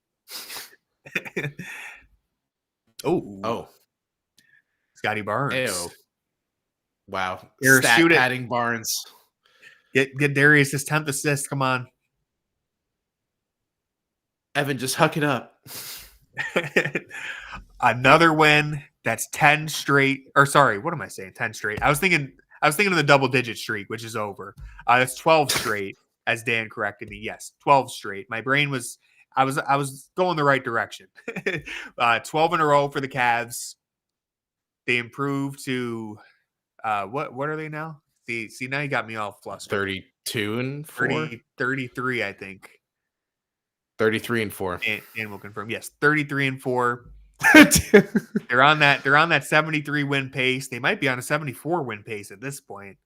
Oh. Scotty Barnes. Ew. Wow. Here, Stat shoot it. padding Barnes. Get Darius his 10th assist. Come on. Evan, just huck it up. Another win. That's 10 straight. Or sorry, what am I saying? 10 straight. I was thinking of the double-digit streak, which is over. That's 12 straight, as Dan corrected me. Yes, 12 straight. My brain was I was going the right direction. 12 in a row for the Cavs. They improved to what are they now? See, now you got me all flustered. 32 and 4? 33, I think. 33 and 4. And we'll confirm. Yes, 33 and 4. They're on that 73 win pace. They might be on a 74 win pace at this point.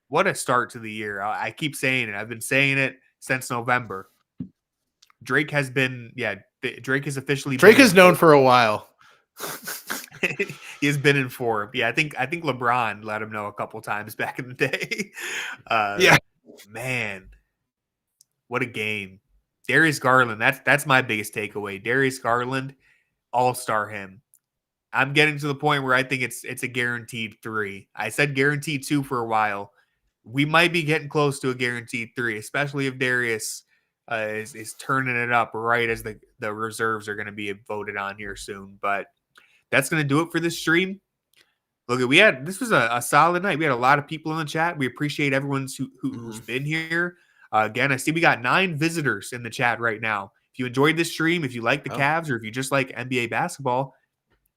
What a start to the year. I keep saying it. I've been saying it since November. Drake has officially Drake is known for a while. He has been informed. Yeah, I think LeBron let him know a couple times back in the day. Yeah. Man, what a game. Darius Garland, that's my biggest takeaway. Darius Garland, all-star him. I'm getting to the point where I think it's a guaranteed 3. I said guaranteed 2 for a while. We might be getting close to a guaranteed 3, especially if Darius is turning it up right as the reserves are going to be voted on here soon. But that's going to do it for this stream. Look, this was a solid night. We had a lot of people in the chat. We appreciate everyone who's been here. Again, I see we got 9 visitors in the chat right now. If you enjoyed this stream, if you like the Cavs, or if you just like NBA basketball,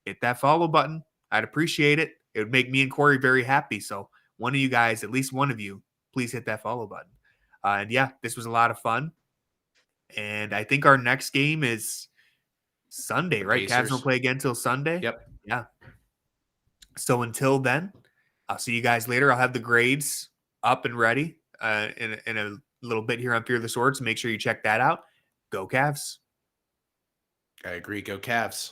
hit that follow button. I'd appreciate it. It would make me and Corey very happy. So one of you guys, at least one of you, please hit that follow button. And yeah, this was a lot of fun. And I think our next game is Sunday, right? Cavs don't play again until Sunday. Yep. Yeah. So until then, I'll see you guys later. I'll have the grades up and ready in a little bit here on Fear the Sword. So make sure you check that out. Go Cavs. I agree. Go Cavs.